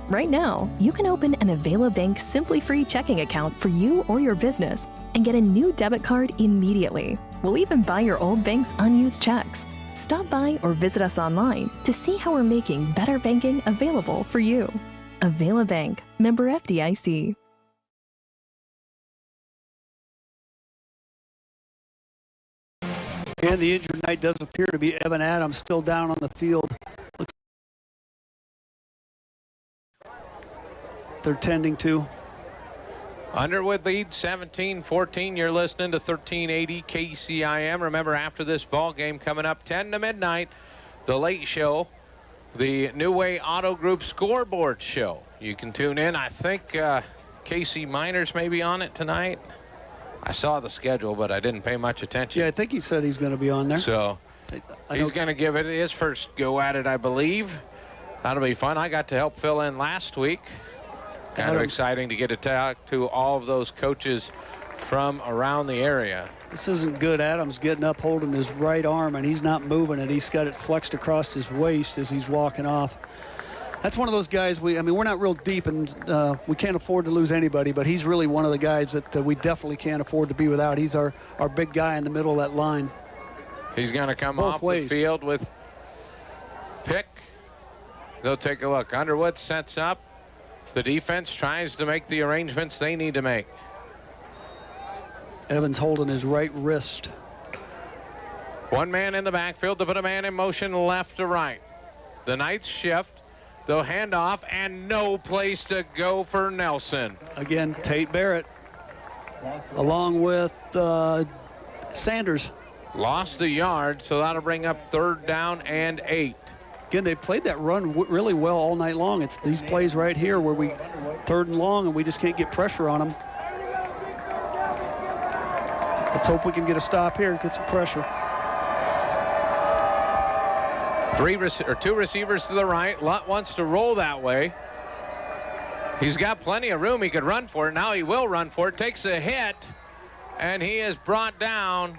Right now, you can open an Avelo Bank Simply Free checking account for you or your business and get a new debit card immediately. We'll even buy your old bank's unused checks. Stop by or visit us online to see how we're making better banking available for you. Avela Bank, member FDIC. And the injured tonight does appear to be Evan Adams, still down on the field. They're tending to. Underwood leads 17-14. You're listening to 1380 KCIM. Remember, after this ball game coming up 10 to midnight, the late show, the New Way Auto Group scoreboard show. You can tune in. I think Casey Miners may be on it tonight. I saw the schedule, but I didn't pay much attention. Yeah, I think he said he's going to be on there. So he's going to give it his first go at it, I believe. That'll be fun. I got to help fill in last week. Kind of exciting to get to talk to all of those coaches from around the area. This isn't good. Adams getting up, holding his right arm, and he's not moving it. He's got it flexed across his waist as he's walking off. That's one of those guys, we're not real deep, and we can't afford to lose anybody, but he's really one of the guys that we definitely can't afford to be without. He's our big guy in the middle of that line. He's going to come off the field with pick. They'll take a look. Underwood sets up. The defense tries to make the arrangements they need to make. Evans holding his right wrist. One man in the backfield to put a man in motion left to right. The Knights shift. They'll hand off, and no place to go for Nelson. Again, Tate Barrett, along with Sanders. Lost the yard, so that'll bring up 3rd down and 8. Again, they played that run really well all night long. It's these plays right here where we 3rd and long, and we just can't get pressure on them. Let's hope we can get a stop here and get some pressure. 2 receivers to the right. Lutt wants to roll that way. He's got plenty of room. He could run for it. Now he will run for it. Takes a hit, and he is brought down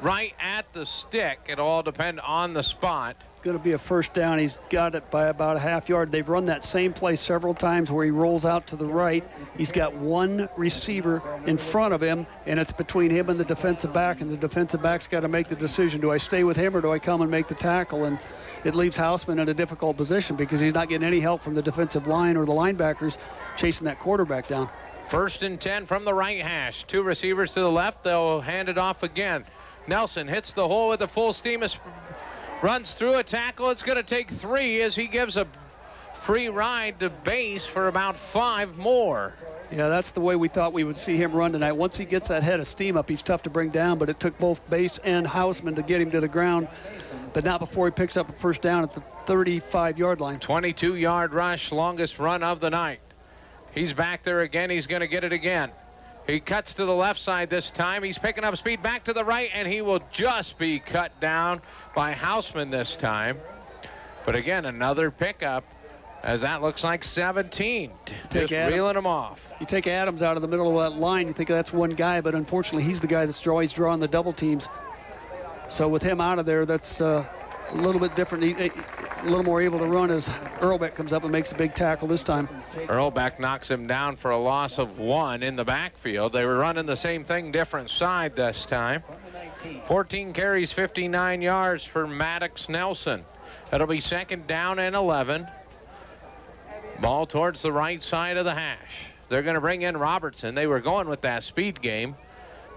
right at the stick. It all depends on the spot. Going to be a 1st down. He's got it by about a half yard. They've run that same play several times where he rolls out to the right. He's got one receiver in front of him, and it's between him and the defensive back, and the defensive back's got to make the decision. Do I stay with him or do I come and make the tackle? And it leaves Hausman in a difficult position because he's not getting any help from the defensive line or the linebackers chasing that quarterback down. 1st and 10 from the right hash. 2 receivers to the left. They'll hand it off again. Nelson hits the hole with the full steam. Runs through a tackle. It's going to take 3 as he gives a free ride to base for about 5 more. Yeah, that's the way we thought we would see him run tonight. Once he gets that head of steam up, he's tough to bring down, but it took both Base and Hausman to get him to the ground, but not before he picks up a 1st down at the 35-yard line. 22-yard rush, longest run of the night. He's back there again. He's going to get it again. He cuts to the left side this time. He's picking up speed back to the right, and he will just be cut down by Hausman this time. But again, another pickup, as that looks like 17. Just reeling him off. You take Adams out of the middle of that line, you think that's one guy, but unfortunately he's the guy that's always drawing the double teams. So with him out of there, that's a little bit different. A little more able to run as Earlbeck comes up and makes a big tackle this time. Earlbeck knocks him down for a loss of 1 in the backfield. They were running the same thing, different side this time. 14 carries, 59 yards for Maddox Nelson. That'll be 2nd down and 11. Ball towards the right side of the hash. They're going to bring in Robertson. They were going with that speed game,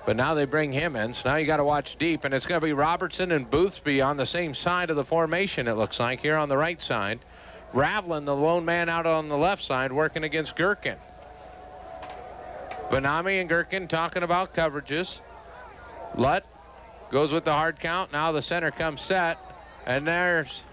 but now they bring him in. So now you got to watch deep, and it's going to be Robertson and Boothby on the same side of the formation, it looks like, here on the right side. Ravlin, the lone man out on the left side, working against Gherkin. Benami and Gherkin talking about coverages. Lutt goes with the hard count. Now the center comes set, and there's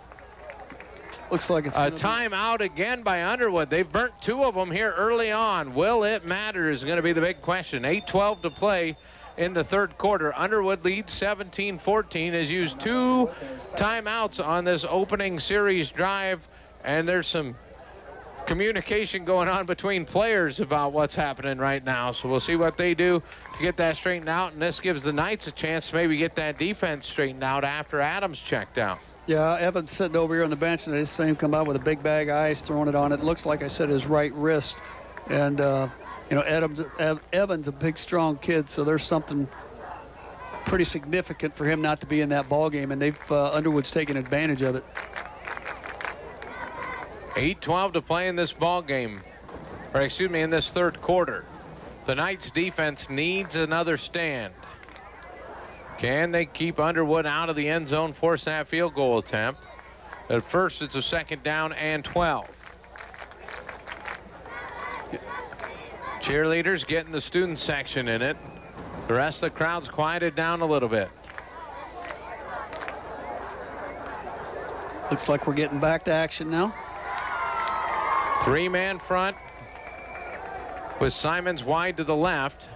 looks like it's a timeout again by Underwood. They've burnt 2 of them here early on. Will it matter is going to be the big question. 8:12 to play in the 3rd quarter. Underwood leads 17-14, has used 2 timeouts on this opening series drive, and there's some communication going on between players about what's happening right now. So we'll see what they do to get that straightened out, and this gives the Knights a chance to maybe get that defense straightened out after Adams checked out. Yeah, Evans sitting over here on the bench, and I just saw him come out with a big bag of ice, throwing it on. It looks like I said his right wrist. And, Evans, a big, strong kid, so there's something pretty significant for him not to be in that ball game, and they've Underwood's taken advantage of it. 8:12 to play in this ball game, or excuse me, in this third quarter. The Knights defense needs another stand. Can they keep Underwood out of the end zone, force that field goal attempt? At first, it's a 2nd down and 12. Cheerleaders getting the student section in it. The rest of the crowd's quieted down a little bit. Looks like we're getting back to action now. 3-man front with Simons wide to the left.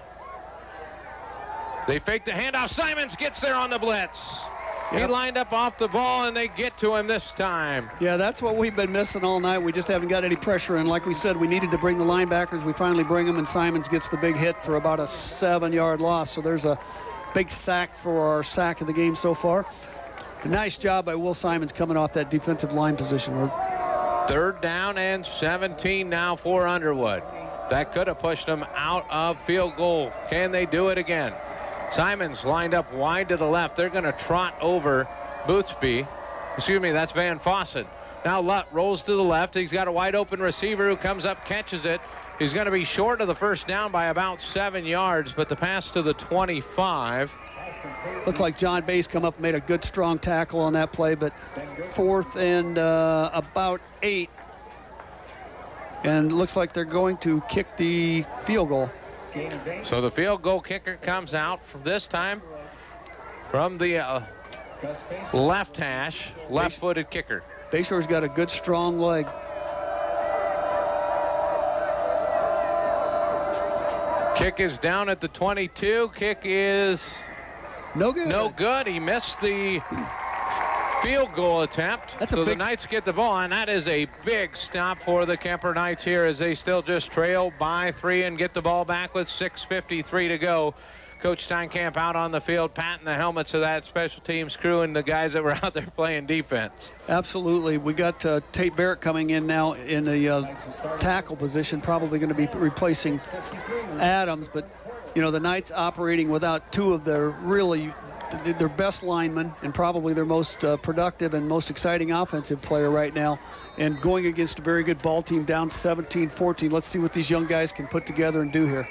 They fake the handoff. Simons gets there on the blitz. He lined up off the ball, and they get to him this time. Yeah, that's what we've been missing all night. We just haven't got any pressure. And like we said, we needed to bring the linebackers. We finally bring them, and Simons gets the big hit for about a 7-yard loss. So there's a big sack for our sack of the game so far. A nice job by Will Simons coming off that defensive line position. 3rd down and 17 now for Underwood. That could have pushed them out of field goal. Can they do it again? Simons lined up wide to the left. They're going to trot over Boothby. Excuse me, that's Van Fossen. Now Lutt rolls to the left. He's got a wide open receiver who comes up, catches it. He's going to be short of the 1st down by about 7 yards, but the pass to the 25. Looks like John Bass come up and made a good, strong tackle on that play, but 4th and about 8. And looks like they're going to kick the field goal. So the field goal kicker comes out from this time from the left hash, left-footed kicker. Bayshore's got a good, strong leg. Kick is down at the 22. Kick is no good. No good. He missed the field goal attempt. So the Knights get the ball, and that is a big stop for the Kuemper Knights here as they still just trail by 3 and get the ball back with 6:53 to go. Coach Steinkamp out on the field, patting the helmets of that special teams crew and the guys that were out there playing defense. Absolutely. We got Tate Barrett coming in now in the tackle position, probably going to be replacing Adams. But, you know, the Knights operating without 2 of their their best linemen and probably their most productive and most exciting offensive player right now, and going against a very good ball team down 17-14. Let's see what these young guys can put together and do here.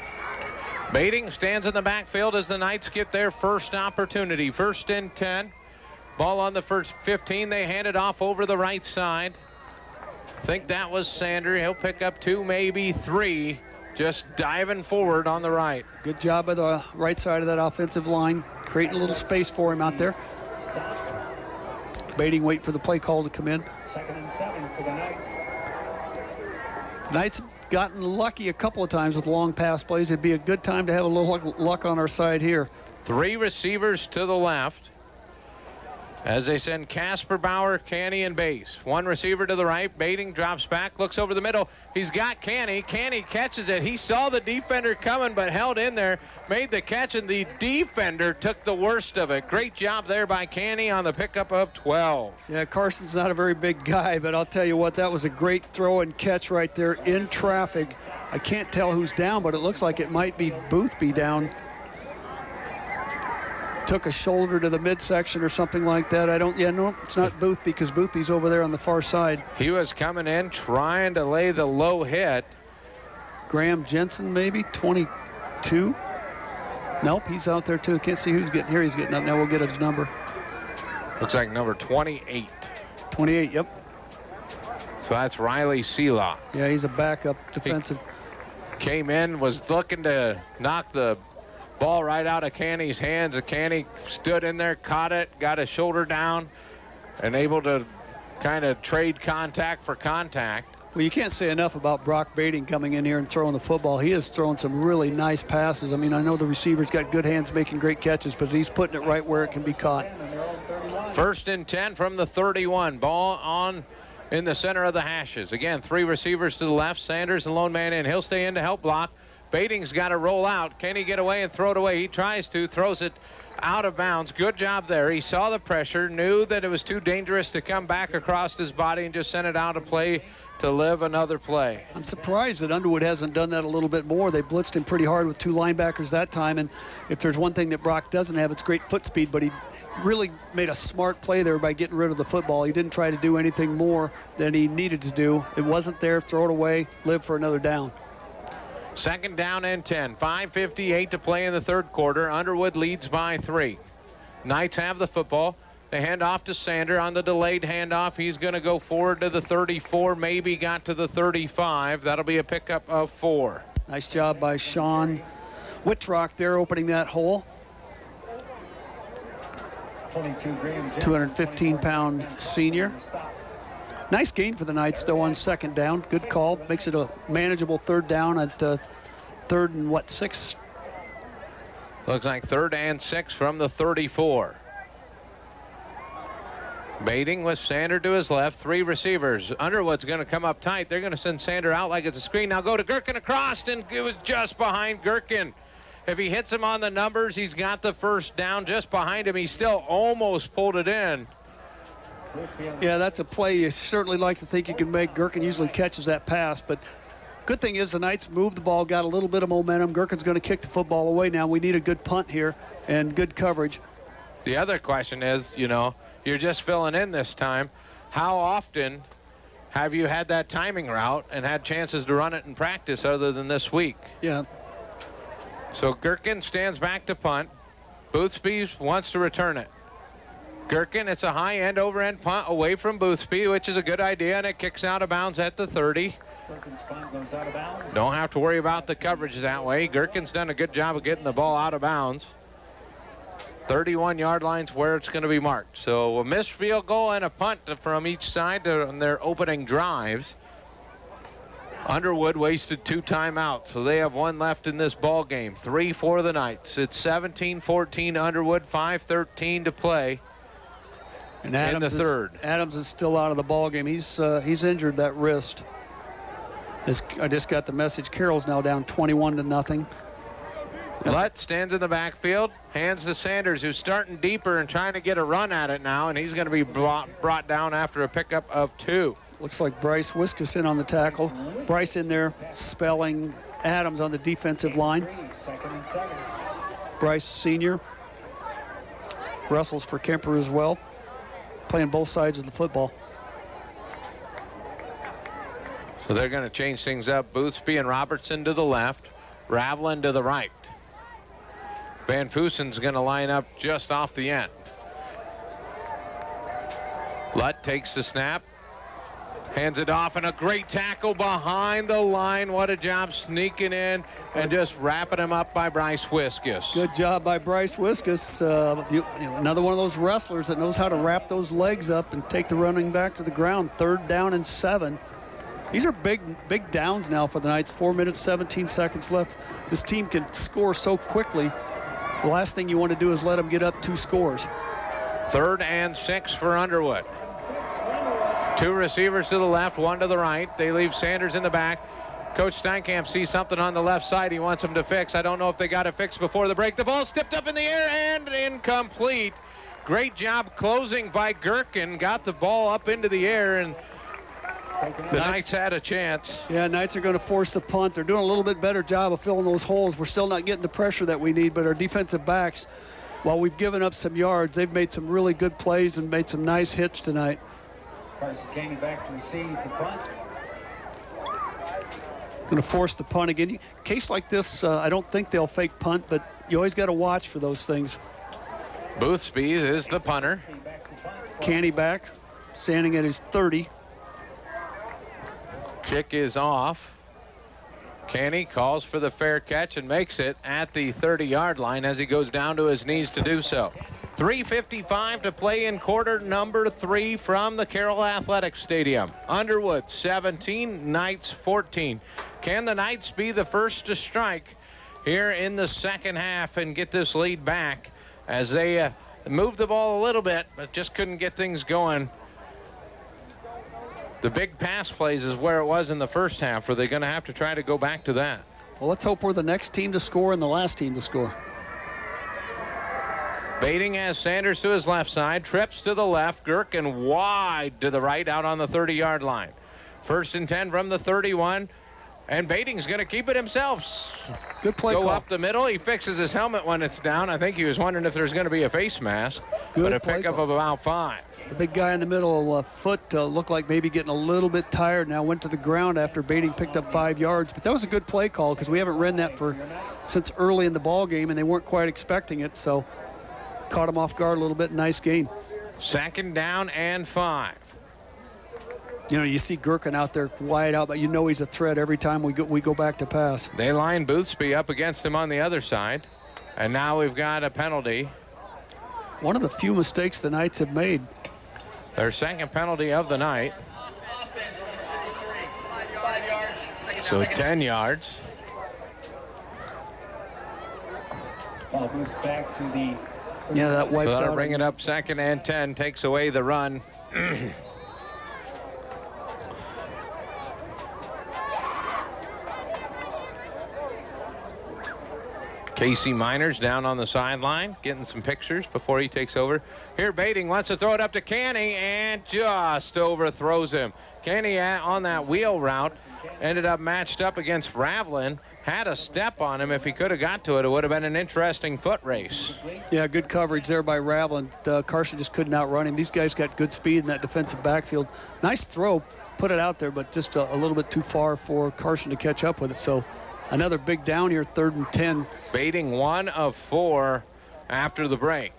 Baiting stands in the backfield as the Knights get their first opportunity. 1st and 10. Ball on the first 15. They hand it off over the right side. I think that was Sander. He'll pick up 2, maybe 3. Just diving forward on the right. Good job by the right side of that offensive line, creating a little space for him out there. Baiting, wait for the play call to come in. 2nd and 7 for the Knights. Knights have gotten lucky a couple of times with long pass plays. It'd be a good time to have a little luck on our side here. 3 receivers to the left as they send Casper, Bauer, Canny, and Bass. 1 receiver to the right. Baiting drops back, looks over the middle. He's got Canny. Canny catches it. He saw the defender coming but held in there, made the catch, and the defender took the worst of it. Great job there by Canny on the pickup of 12. Yeah, Carson's not a very big guy, but I'll tell you what, that was a great throw and catch right there in traffic. I can't tell who's down, but it looks like it might be Boothby down. Took a shoulder to the midsection or something like that. No, it's not Boothby because Boothby's over there on the far side. He was coming in trying to lay the low hit. Graham Jensen, maybe, 22. Nope, he's out there too. Can't see who's getting here. He's getting up now. We'll get his number. Looks like number 28. 28, yep. So that's Riley Seelock. Yeah, he's a backup defensive. He came in, was looking to knock the ball right out of Canny's hands, and Canny stood in there, caught it, got his shoulder down, and able to kind of trade contact for contact. Well, you can't say enough about Brock Baiting coming in here and throwing the football. He is throwing some really nice passes. I mean, I know the receiver's got good hands making great catches, but he's putting it right where it can be caught. 1st and 10 from the 31. Ball on in the center of the hashes. Again, 3 receivers to the left. Sanders, the lone man in. He'll stay in to help block. Baiting's got to roll out. Can he get away and throw it away? He tries to, throws it out of bounds. Good job there. He saw the pressure, knew that it was too dangerous to come back across his body and just sent it out of play to live another play. I'm surprised that Underwood hasn't done that a little bit more. They blitzed him pretty hard with 2 linebackers that time, and if there's one thing that Brock doesn't have, it's great foot speed, but he really made a smart play there by getting rid of the football. He didn't try to do anything more than he needed to do. It wasn't there, throw it away, live for another down. 2nd down and 10, 5:58 to play in the 3rd quarter. Underwood leads by 3. Knights have the football. They hand off to Sander on the delayed handoff. He's going to go forward to the 34, maybe got to the 35. That'll be a pickup of 4. Nice job by Sean Whitrock there opening that hole. 215-pound senior. Nice gain for the Knights, though, on 2nd down. Good call. Makes it a manageable 3rd down at 3rd and 6? Looks like 3rd and 6 from the 34. Baiting with Sander to his left. 3 receivers. Underwood's going to come up tight. They're going to send Sander out like it's a screen. Now go to Gherkin across, and it was just behind Gherkin. If he hits him on the numbers, he's got the 1st down. Just behind him, he still almost pulled it in. Yeah, that's a play you certainly like to think you can make. Gherkin usually catches that pass, but good thing is the Knights moved the ball, got a little bit of momentum. Gherkin's going to kick the football away now. We need a good punt here and good coverage. The other question is, you're just filling in this time. How often have you had that timing route and had chances to run it in practice other than this week? Yeah. So Gherkin stands back to punt. Boothby wants to return it. Gherkin, it's a high end over end punt away from Boothby, which is a good idea, and it kicks out of bounds at the 30. Don't have to worry about the coverage that way. Gherkin's done a good job of getting the ball out of bounds. 31-yard line's where it's going to be marked. So a missed field goal and a punt from each side on their opening drives. Underwood wasted 2 timeouts, so they have 1 left in this ball game. 3 for the Knights. It's 17-14 Underwood, 5:13 to play. And Adams in the 3rd. Adams is still out of the ball game. He's injured that wrist. I just got the message. Carroll's now down 21-0. Lutt stands in the backfield, hands to Sanders, who's starting deeper and trying to get a run at it now, and he's going to be brought down after a pickup of 2. Looks like Bryce Wiskus in on the tackle. Bryce in there spelling Adams on the defensive line. Bryce senior. Wrestles for Kuemper as well. Playing both sides of the football. So they're going to change things up. Boothby and Robertson to the left. Ravlin to the right. Van Foosen's going to line up just off the end. Lutt takes the snap. Hands it off, and a great tackle behind the line. What a job sneaking in and just wrapping him up by Bryce Wiskus. Good job by Bryce Wiskus. Another one of those wrestlers that knows how to wrap those legs up and take the running back to the ground. 3rd down and 7. These are big downs now for the Knights. 4 minutes, 17 seconds left. This team can score so quickly. The last thing you want to do is let them get up 2 scores. 3rd and 6 for Underwood. 2 receivers to the left, 1 to the right. They leave Sanders in the back. Coach Steinkamp sees something on the left side he wants them to fix. I don't know if they got it fixed before the break. The ball stepped up in the air and incomplete. Great job closing by Gherkin. Got the ball up into the air, and the Knights had a chance. Yeah, Knights are going to force the punt. They're doing a little bit better job of filling those holes. We're still not getting the pressure that we need, but our defensive backs, while we've given up some yards, they've made some really good plays and made some nice hits tonight. Carson came back to receive the punt. Going to force the punt again. Case like this, I don't think they'll fake punt, but you always got to watch for those things. Boothby is the punter. Canny back, standing at his 30. Kick is off. Canny calls for the fair catch and makes it at the 30-yard line as he goes down to his knees to do so. 3:55 to play in quarter number 3 from the Carroll Athletics Stadium. Underwood 17, Knights 14. Can the Knights be the first to strike here in the second half and get this lead back as they moved the ball a little bit but just couldn't get things going? The big pass plays is where it was in the first half. Are they going to have to try to go back to that? Well, let's hope we're the next team to score and the last team to score. Baiting has Sanders to his left side, trips to the left, Gherkin wide to the right out on the 30-yard line. 1st and 10 from the 31. And Bating's going to keep it himself. Good play Go call. up the middle. He fixes his helmet when it's down. I think he was wondering if there's going to be a face mask. Good but a play pickup call. of about 5. The big guy in the middle, foot, looked like maybe getting a little bit tired. Now went to the ground after Bating picked up 5 yards. But that was a good play call because we haven't run that since early in the ball game, and they weren't quite expecting it. So caught him off guard a little bit. Nice gain. 2nd down and 5. You know, you see Gherkin out there wide out, but you know he's a threat every time we go back to pass. They line Boothby up against him on the other side. And now we've got a penalty. One of the few mistakes the Knights have made. Their 2nd penalty of the night. So 10 yards. Ball moves back to the... Yeah, that wipes So that'll out. bring it up 2nd and 10, takes away the run. Casey Miners down on the sideline, getting some pictures before he takes over. Here, Bating wants to throw it up to Canny and just overthrows him. Canny on that wheel route ended up matched up against Ravlin. Had a step on him. If he could have got to it, it would have been an interesting foot race. Yeah, good coverage there by Ravlin. Carson just couldn't outrun him. These guys got good speed in that defensive backfield. Nice throw, put it out there, but just a little bit too far for Carson to catch up with it. So another big down here, 3rd and 10. Bating 1 of 4 after the break.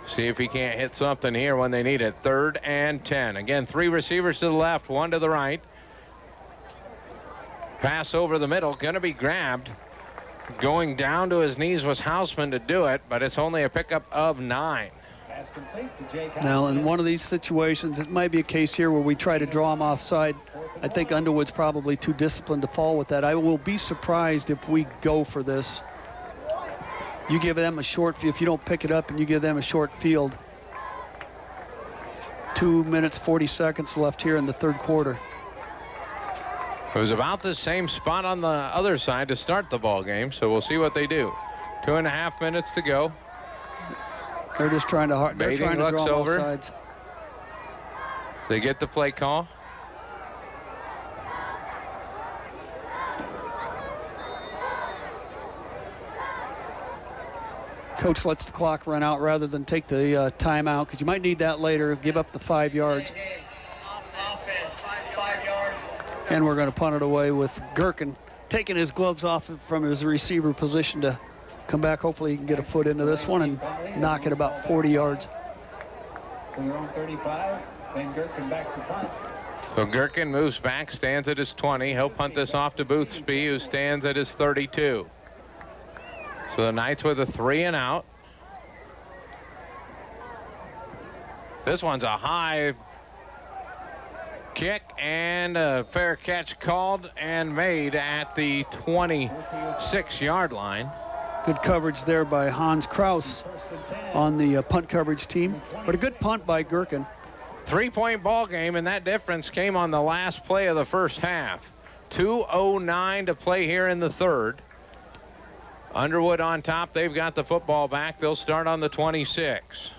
See if he can't hit something here when they need it. 3rd and 10. Again, 3 receivers to the left, 1 to the right. Pass over the middle, going to be grabbed. Going down to his knees was Hausman to do it, but it's only a pickup of 9. Pass complete to Jake. Now, in one of these situations, it might be a case here where we try to draw him offside. I think Underwood's probably too disciplined to fall with that. I will be surprised if we go for this. You give them a short field. If you don't pick it up and you give them a short field. 2 minutes, 40 seconds left here in the 3rd quarter. It was about the same spot on the other side to start the ball game, so we'll see what they do. 2.5 minutes to go. They're just trying to Bating draw looks them over. offsides. They get the play call. Coach lets the clock run out rather than take the timeout because you might need that later. Give up the 5 yards. And we're going to punt it away with Gherkin taking his gloves off from his receiver position to come back. Hopefully he can get a foot into this one and knock it about 40 yards. From your own 35, then Gherkin back to punt. So Gherkin moves back, stands at his 20. He'll punt this off to Boothby, who stands at his 32. So the Knights with a 3 and out. This one's a high kick and a fair catch called and made at the 26-yard line. Good coverage there by Hans Kraus on the punt coverage team, but a good punt by Gherkin. 3-point ball game, and that difference came on the last play of the first half. 2:09 to play here in the 3rd. Underwood on top. They've got the football back. They'll start on the 26.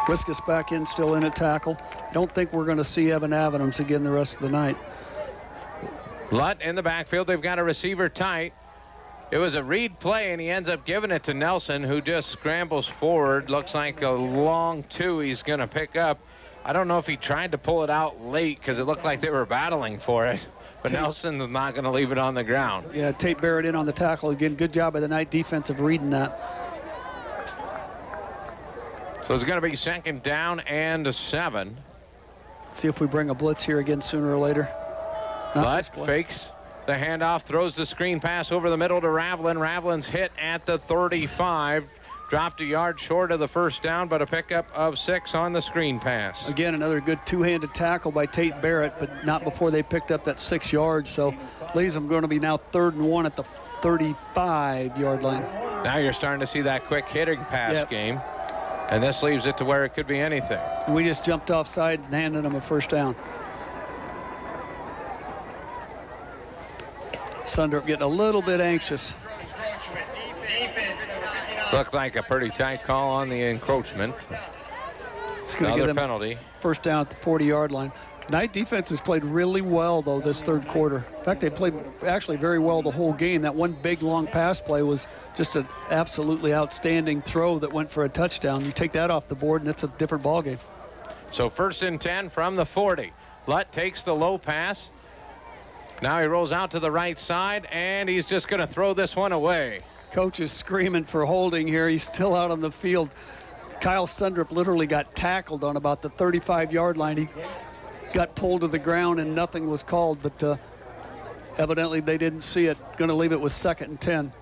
Wiskus back in, still in at tackle. Don't think we're going to see Evan Adams again the rest of the night. Lutt in the backfield. They've got a receiver tight. It was a read play, and he ends up giving it to Nelson, who just scrambles forward. Looks like a long 2 he's going to pick up. I don't know if he tried to pull it out late because it looked like they were battling for it. But Nelson's not going to leave it on the ground. Yeah, Tate Barrett in on the tackle again. Good job by the Knight defense of reading that. So it's going to be 2nd down and 7. See if we bring a blitz here again sooner or later. But fakes the handoff, throws the screen pass over the middle to Ravlin. Ravlin's hit at the 35. Dropped a yard short of the first down, but a pickup of 6 on the screen pass. Again, another good two-handed tackle by Tate Barrett, but not before they picked up that 6 yards. So leaves them going to be now 3rd and 1 at the 35-yard line. Now you're starting to see that quick hitting pass game. And this leaves it to where it could be anything. And we just jumped offside and handed them a first down. Sundrup getting a little bit anxious. Looked like a pretty tight call on the encroachment. It's going to give them penalty. First down at the 40-yard line. Knight defense has played really well, though, this third quarter. In fact, they played actually very well the whole game. That one big, long pass play was just an absolutely outstanding throw that went for a touchdown. You take that off the board, and it's a different ballgame. So 1st and 10 from the 40. Lutt takes the low pass. Now he rolls out to the right side, and he's just going to throw this one away. Coach is screaming for holding here. He's still out on the field. Kyle Sundrup literally got tackled on about the 35-yard line. He got pulled to the ground and nothing was called, but evidently they didn't see it. Going to leave it with 2nd and 10.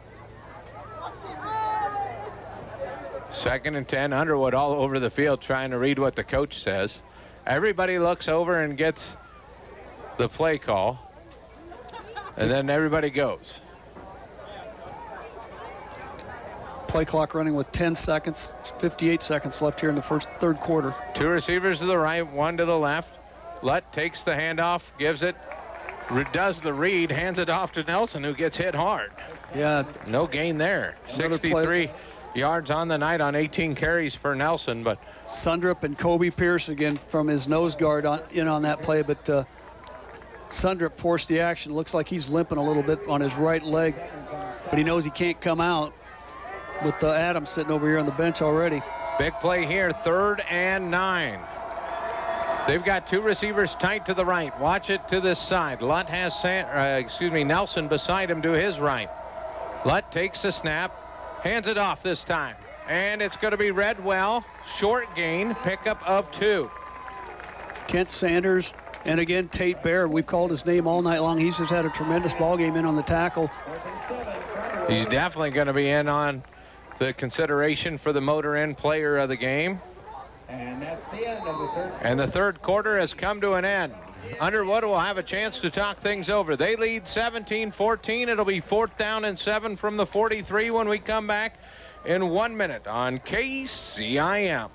2nd and 10. Underwood all over the field trying to read what the coach says. Everybody looks over and gets the play call, and then everybody goes. Play clock running with 10 seconds, 58 seconds left here in the third quarter. 2 receivers to the right, 1 to the left. Lutt takes the handoff, gives it, does the read, hands it off to Nelson, who gets hit hard. Yeah. No gain there. 63 yards on the night on 18 carries for Nelson. But Sundrup and Kobe Pierce again from his nose guard in on that play, but Sundrup forced the action. Looks like he's limping a little bit on his right leg, but he knows he can't come out with Adams sitting over here on the bench already. Big play here, 3rd and 9. They've got 2 receivers tight to the right. Watch it to this side. Lutt has Nelson beside him to his right. Lutt takes the snap, hands it off this time, and it's going to be read well. Short gain, pickup of 2. Kent Sanders and again Tate Bear. We've called his name all night long. He's just had a tremendous ball game in on the tackle. He's definitely going to be in on the consideration for the Motor Inn player of the game. And that's the end of the third. And the third quarter has come to an end. Underwood will have a chance to talk things over. They lead 17-14. It'll be 4th down and 7 from the 43 when we come back in 1 minute on KCIM.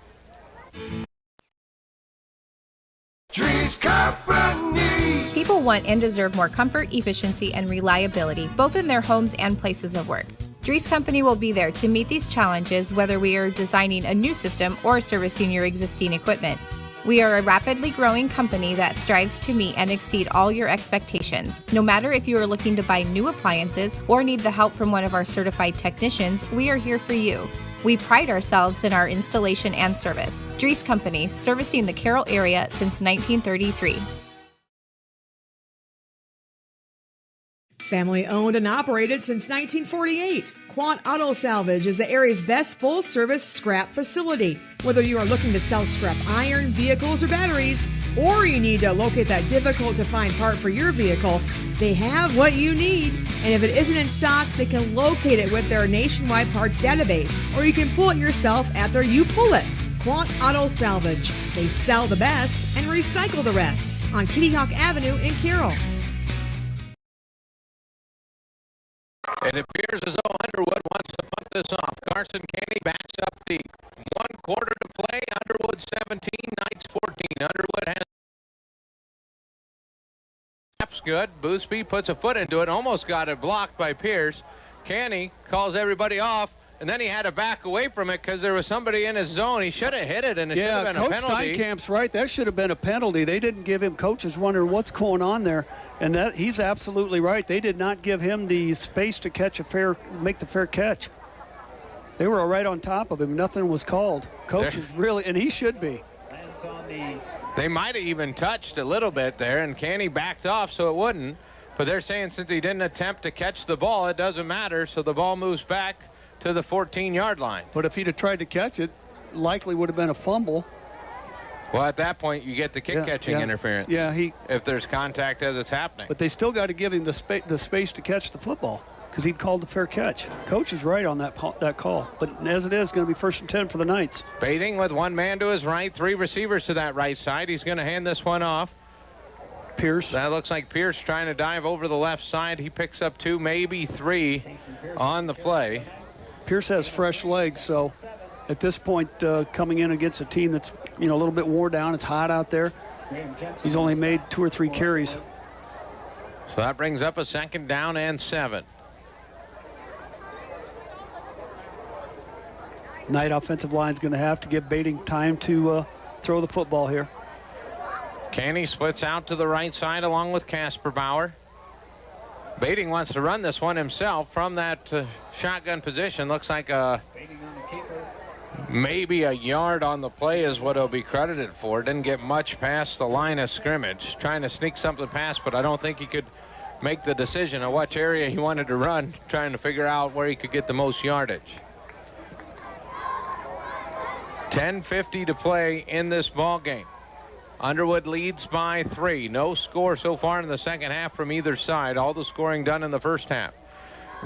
Dries Company. People want and deserve more comfort, efficiency, and reliability, both in their homes and places of work. Dries Company will be there to meet these challenges, whether we are designing a new system or servicing your existing equipment. We are a rapidly growing company that strives to meet and exceed all your expectations. No matter if you are looking to buy new appliances or need the help from one of our certified technicians, we are here for you. We pride ourselves in our installation and service. Dries Company, servicing the Carroll area since 1933. Family owned and operated since 1948, Quant Auto Salvage is the area's best full-service scrap facility. Whether you are looking to sell scrap iron, vehicles, or batteries, or you need to locate that difficult-to-find part for your vehicle, they have what you need. And if it isn't in stock, they can locate it with their nationwide parts database, or you can pull it yourself at their You Pull It. Quant Auto Salvage. They sell the best and recycle the rest on Kitty Hawk Avenue in Carroll. It appears as though Underwood wants to punt this off. Carson Canny backs up deep. 1 quarter to play. Underwood 17, Knights 14. Underwood has snaps good. Boosby puts a foot into it. Almost got it blocked by Pierce. Canny calls everybody off. And then he had to back away from it because there was somebody in his zone. He should have hit it, and it should have been a penalty. Coach Steinkamp's right. That should have been a penalty. They didn't give him. Coach is wondering what's going on there, and that he's absolutely right. They did not give him the space to make the fair catch. They were right on top of him. Nothing was called. Coach is really, and he should be. They might have even touched a little bit there, and Canny backed off so it wouldn't. But they're saying since he didn't attempt to catch the ball, it doesn't matter, so the ball moves back to the 14-yard line. But if he'd have tried to catch it, likely would have been a fumble. Well, at that point, you get the kick-catching interference. Yeah, if there's contact as it's happening. But they still got to give him the space to catch the football because he'd called the fair catch. Coach is right on that call. But as it is, going to be 1st and 10 for the Knights. Baiting with 1 man to his right, 3 receivers to that right side. He's going to hand this one off. Pierce. That looks like Pierce trying to dive over the left side. He picks up 2, maybe 3 on the play. Pierce has fresh legs, so at this point, coming in against a team that's a little bit worn down, it's hot out there. He's only made 2 or 3 carries. So that brings up a 2nd down and 7. Knight offensive line is going to have to give Baiting time to throw the football here. Canny splits out to the right side along with Casper Bauer. Baiting wants to run this one himself from that shotgun position. Looks like maybe a yard on the play is what he'll be credited for. Didn't get much past the line of scrimmage. Trying to sneak something past, but I don't think he could make the decision of which area he wanted to run, trying to figure out where he could get the most yardage. 10:50 to play in this ball game. Underwood leads by 3. No score so far in the second half from either side. All the scoring done in the first half.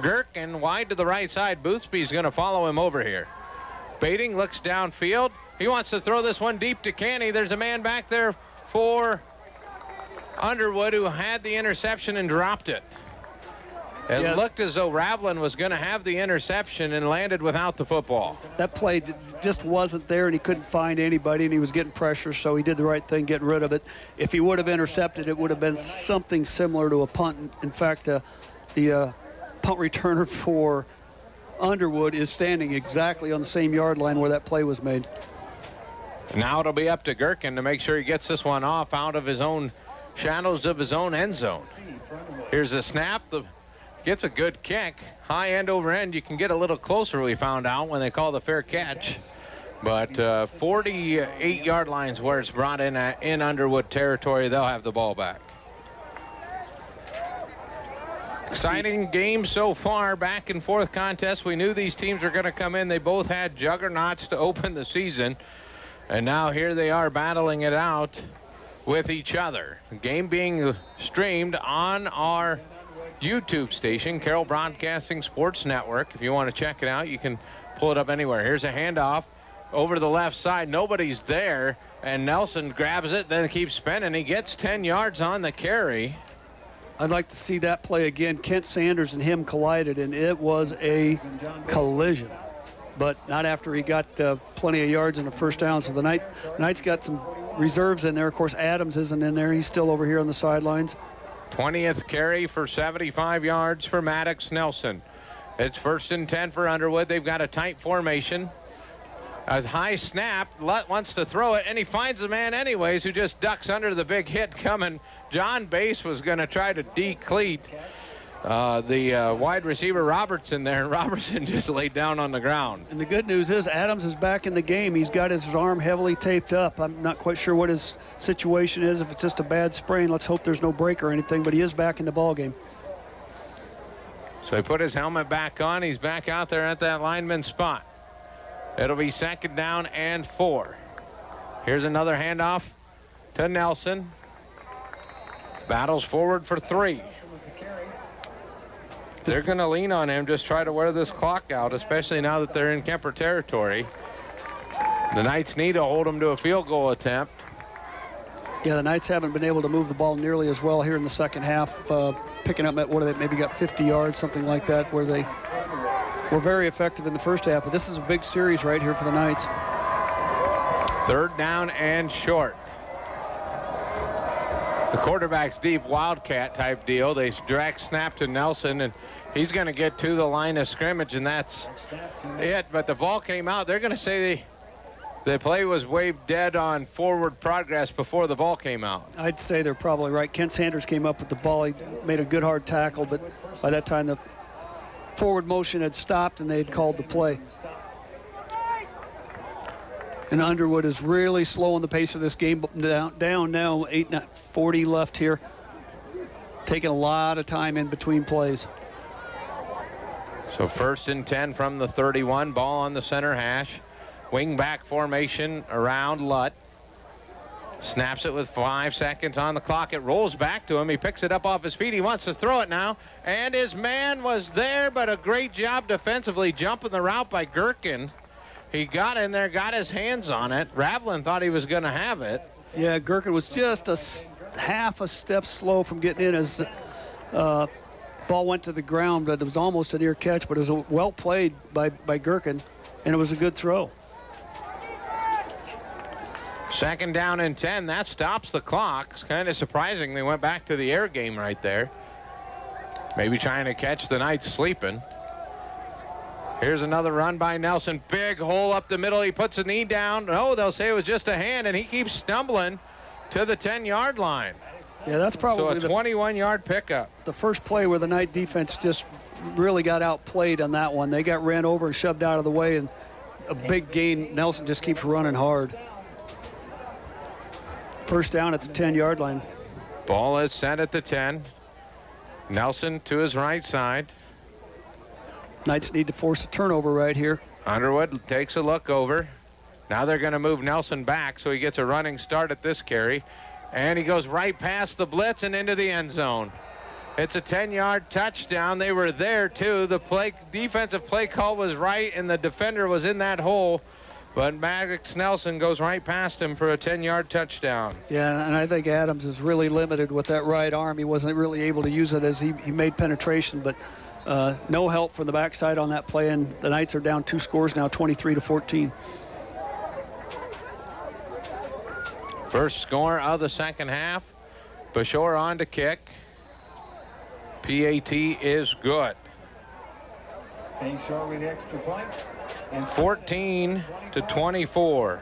Gherkin wide to the right side. Boothby's going to follow him over here. Baiting looks downfield. He wants to throw this one deep to Canny. There's a man back there for Underwood who had the interception and dropped it. It looked as though Ravlin was going to have the interception and landed without the football. That play just wasn't there, and he couldn't find anybody, and he was getting pressure, so he did the right thing getting rid of it. If he would have intercepted, it would have been something similar to a punt. In fact, the punt returner for Underwood is standing exactly on the same yard line where that play was made. Now it'll be up to Gherkin to make sure he gets this one off out of his own shadows of his own end zone. Here's a snap. Gets a good kick. High end over end. You can get a little closer, we found out, when they call the fair catch. But 48-yard lines where it's brought in Underwood territory. They'll have the ball back. Exciting game so far. Back and forth contest. We knew these teams were going to come in. They both had juggernauts to open the season. And now here they are battling it out with each other. The game being streamed on our YouTube station, Carroll Broadcasting Sports Network. If you want to check it out, you can pull it up anywhere. Here's a handoff over to the left side. Nobody's there, and Nelson grabs it, then keeps spinning. He gets 10 yards on the carry. I'd like to see that play again. Kent Sanders and him collided, and it was a collision. But not after he got plenty of yards in the first down. So the Knights got some reserves in there. Of course, Adams isn't in there. He's still over here on the sidelines. 20th carry for 75 yards for Maddox Nelson. It's 1st and 10 for Underwood. They've got a tight formation. A high snap. Lutt wants to throw it, and he finds the man anyways, who just ducks under the big hit coming. John Bass was going to try to decleat the wide receiver Robertson there, and Robertson just laid down on the ground. And the good news is Adams is back in the game. He's got his arm heavily taped up. I'm not quite sure what his situation is. If it's just a bad sprain, let's hope there's no break or anything, but he is back in the ball game. So he put his helmet back on. He's back out there at that lineman spot. It'll be 2nd down and 4. Here's another handoff to Nelson. Battles forward for 3. They're going to lean on him, just try to wear this clock out, especially now that they're in Kuemper territory. The Knights need to hold them to a field goal attempt. Yeah, the Knights haven't been able to move the ball nearly as well here in the second half, picking up at, what are they, maybe got 50 yards, something like that, where they were very effective in the first half. But this is a big series right here for the Knights. 3rd down and short. The quarterback's deep, wildcat type deal. They direct snap to Nelson, and he's going to get to the line of scrimmage, and that's it. But the ball came out. They're going to say the play was waved dead on forward progress before the ball came out. I'd say they're probably right. Kent Sanders came up with the ball. He made a good hard tackle, but by that time the forward motion had stopped and they had called the play. And Underwood is really slowing the pace of this game down now. 8:40 left here. Taking a lot of time in between plays. So 1st and 10 from the 31. Ball on the center hash. Wing back formation around Lutt. Snaps it with 5 seconds on the clock. It rolls back to him. He picks it up off his feet. He wants to throw it now. And his man was there, but a great job defensively jumping the route by Gherkin. He got in there, got his hands on it. Ravlin thought he was going to have it. Yeah, Gherkin was just a half a step slow from getting in as ball went to the ground, but it was almost a near catch, but it was well played by Gherkin, and it was a good throw. 2nd down and 10. That stops the clock. It's kind of surprising they went back to the air game right there. Maybe trying to catch the Knights sleeping. Here's another run by Nelson. Big hole up the middle. He puts a knee down. No, they'll say it was just a hand, and he keeps stumbling to the 10-yard line. Yeah, that's probably so a 21-yard pickup. The first play where the Knight defense just really got outplayed on that one. They got ran over and shoved out of the way, and a big gain. Nelson just keeps running hard. First down at the 10-yard line. Ball is set at the 10. Nelson to his right side. Knights need to force a turnover right here. Underwood takes a look over. Now they're going to move Nelson back so he gets a running start at this carry. And he goes right past the blitz and into the end zone. It's a 10-yard touchdown. They were there, too. The defensive play call was right, and the defender was in that hole. But Maddox Nelson goes right past him for a 10-yard touchdown. Yeah, and I think Adams is really limited with that right arm. He wasn't really able to use it as he made penetration, but no help from the backside on that play, and the Knights are down 2 scores now, 23-14. First score of the second half. Bashore on to kick. PAT is good. Ain't short with the extra point. 14-24.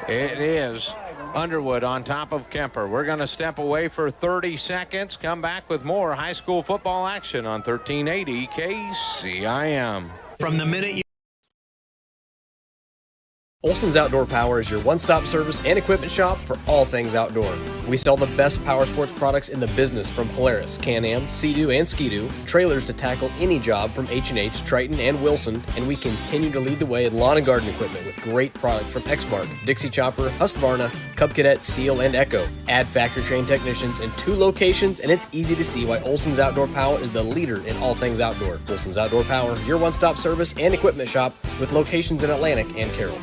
It is Underwood on top of Kuemper. We're going to step away for 30 seconds. Come back with more high school football action on 1380 KCIM. From the minute you Olson's Outdoor Power is your one-stop service and equipment shop for all things outdoor. We sell the best power sports products in the business, from Polaris, Can-Am, Sea-Doo, and Ski-Doo, trailers to tackle any job from H&H, Triton, and Wilson, and we continue to lead the way in lawn and garden equipment with great products from Exmark, Dixie Chopper, Husqvarna, Cub Cadet, Steel, and Echo. Add factory-trained technicians in 2 locations, and it's easy to see why Olson's Outdoor Power is the leader in all things outdoor. Olson's Outdoor Power, your one-stop service and equipment shop with locations in Atlantic and Carroll.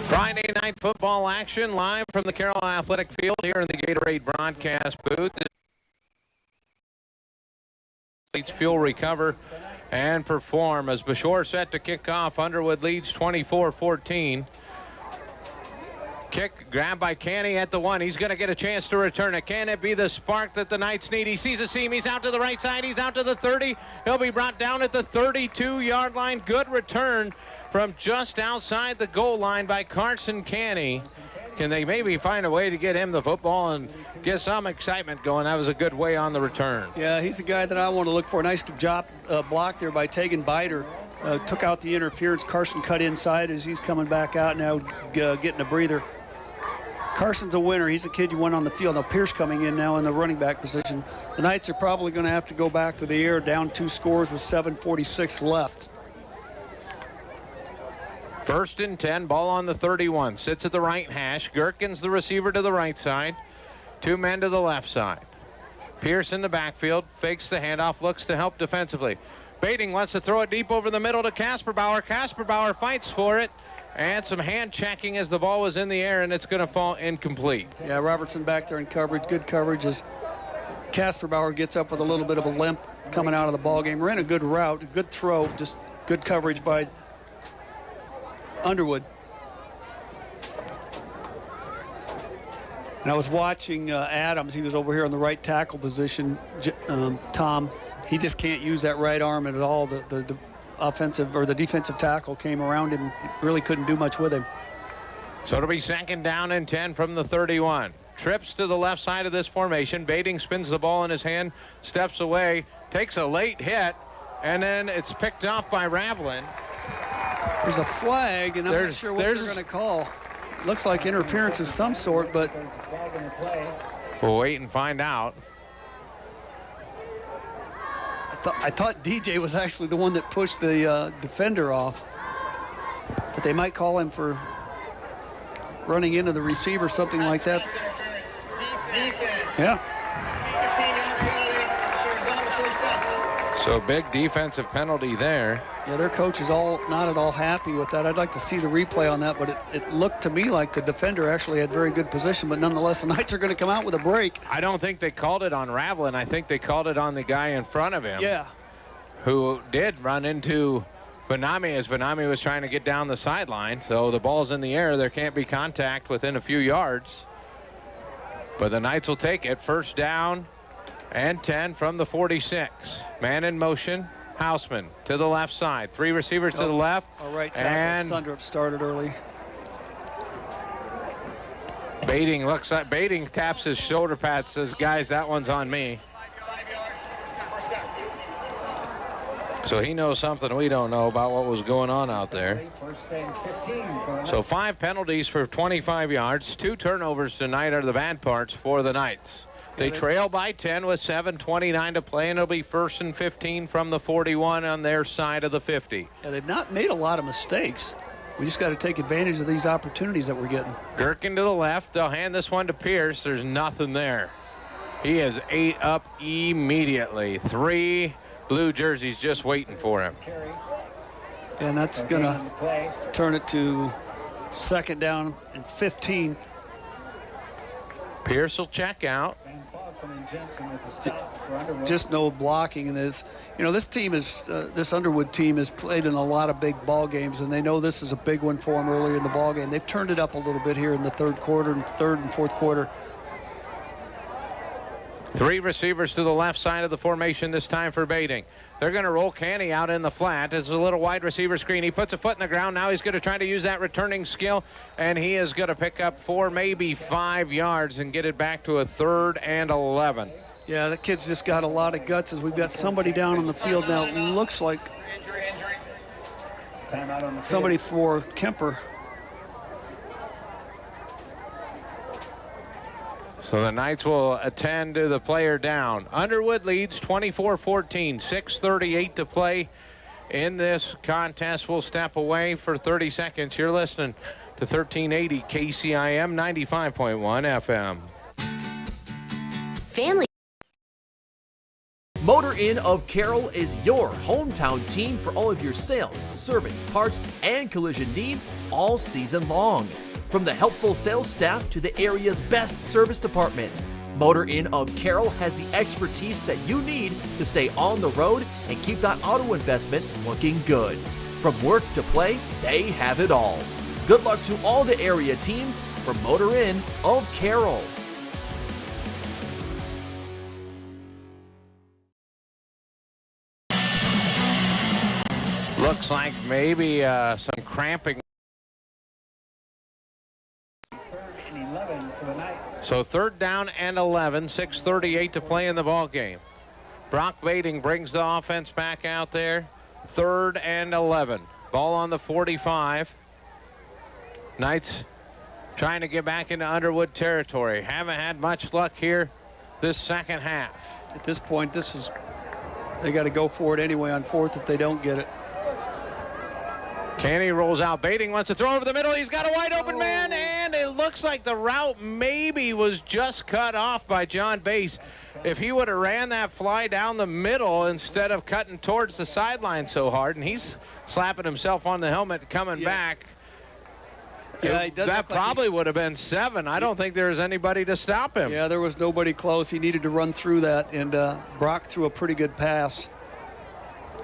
Friday night football action live from the Carroll Athletic Field here in the Gatorade broadcast booth. Fuel recover and perform as Bashore set to kick off. Underwood leads 24-14. Kick grabbed by Canny at the 1. He's going to get a chance to return it. Can it be the spark that the Knights need? He sees a seam. He's out to the right side. He's out to the 30. He'll be brought down at the 32-yard line. Good return from just outside the goal line by Carson Canny. Can they maybe find a way to get him the football and get some excitement going? That was a good way on the return. Yeah, he's the guy that I want to look for. Nice job block there by Tegan Biter. Took out the interference. Carson cut inside as he's coming back out now, getting a breather. Carson's a winner. He's a kid you want on the field. Now Pierce coming in now in the running back position. The Knights are probably going to have to go back to the air, down 2 scores with 7:46 left. First and 10, ball on the 31. Sits at the right hash. Gherkin's the receiver to the right side. 2 men to the left side. Pierce in the backfield. Fakes the handoff. Looks to help defensively. Baiting wants to throw it deep over the middle to Kasperbauer. Kasperbauer fights for it. And some hand checking as the ball was in the air, and it's going to fall incomplete. Yeah, Robertson back there in coverage. Good coverage as Kasperbauer gets up with a little bit of a limp coming out of the ball game. Ran a good route, a good throw, just good coverage by Underwood. And I was watching Adams. He was over here on the right tackle position. Tom, he just can't use that right arm at all. The offensive or the defensive tackle came around him, really couldn't do much with him. So it'll be second down and 10 from the 31. Trips to the left side of this formation. Baiting spins the ball in his hand, steps away, takes a late hit, and then it's picked off by Ravlin. There's a flag, and I'm not sure what they're going to call. Looks like interference of some sort, but we'll wait and find out. I thought DJ was actually the one that pushed the defender off, but they might call him for running into the receiver, something like that. Yeah. So big defensive penalty there. Yeah, their coach is not at all happy with that. I'd like to see the replay on that, but it looked to me like the defender actually had very good position, but nonetheless, the Knights are going to come out with a break. I don't think they called it on Ravlin. I think they called it on the guy in front of him. Yeah. Who did run into Vanami as Vanami was trying to get down the sideline. So the ball's in the air. There can't be contact within a few yards. But the Knights will take it. First down and 10 from the 46. Man in motion. Houseman to the left side. 3 receivers to the left. All right, tackle. And Sundrup started early. Baiting taps his shoulder pad, says, guys, that one's on me. So he knows something we don't know about what was going on out there. So 5 penalties for 25 yards. 2 turnovers tonight are the bad parts for the Knights. They trail by 10 with 7:29 to play, and it'll be 1st and 15 from the 41 on their side of the 50. Yeah, they've not made a lot of mistakes. We just got to take advantage of these opportunities that we're getting. Gherkin to the left. They'll hand this one to Pierce. There's nothing there. He is 8 up immediately. 3 blue jerseys just waiting for him. And that's going to turn it to 2nd down and 15. Pierce will check out. Just no blocking in this. You know, this team is, this Underwood team has played in a lot of big ball games, and they know this is a big one for them early in the ball game. They've turned it up a little bit here in the third and fourth quarter. 3 receivers to the left side of the formation this time for Baiting. They're going to roll Canny out in the flat. It's a little wide receiver screen. He puts a foot in the ground. Now he's going to try to use that returning skill, and he is going to pick up 4, maybe 5 yards and get it back to a 3rd and 11. Yeah, the kid's just got a lot of guts as we've got somebody down on the field now. It looks like somebody for Kuemper. So the Knights will attend to the player down. Underwood leads 24-14, 6:38 to play in this contest. We'll step away for 30 seconds. You're listening to 1380 KCIM 95.1 FM. Family. Motor Inn of Carroll is your hometown team for all of your sales, service, parts, and collision needs all season long. From the helpful sales staff to the area's best service department, Motor Inn of Carroll has the expertise that you need to stay on the road and keep that auto investment looking good. From work to play, they have it all. Good luck to all the area teams from Motor Inn of Carroll. Looks like maybe some cramping. So 3rd down and 11, 6:38 to play in the ball game. Brock Baiting brings the offense back out there. 3rd and 11. Ball on the 45. Knights trying to get back into Underwood territory. Haven't had much luck here this second half. At this point, they got to go for it anyway on 4th if they don't get it. Canny rolls out. Baiting wants to throw over the middle. He's got a wide open man, and it looks like the route maybe was just cut off by John Bass. If he would have ran that fly down the middle instead of cutting towards the sideline so hard, and he's slapping himself on the helmet coming back. Yeah, that probably would have been 7. I don't think there was anybody to stop him. Yeah, there was nobody close. He needed to run through that, and Brock threw a pretty good pass.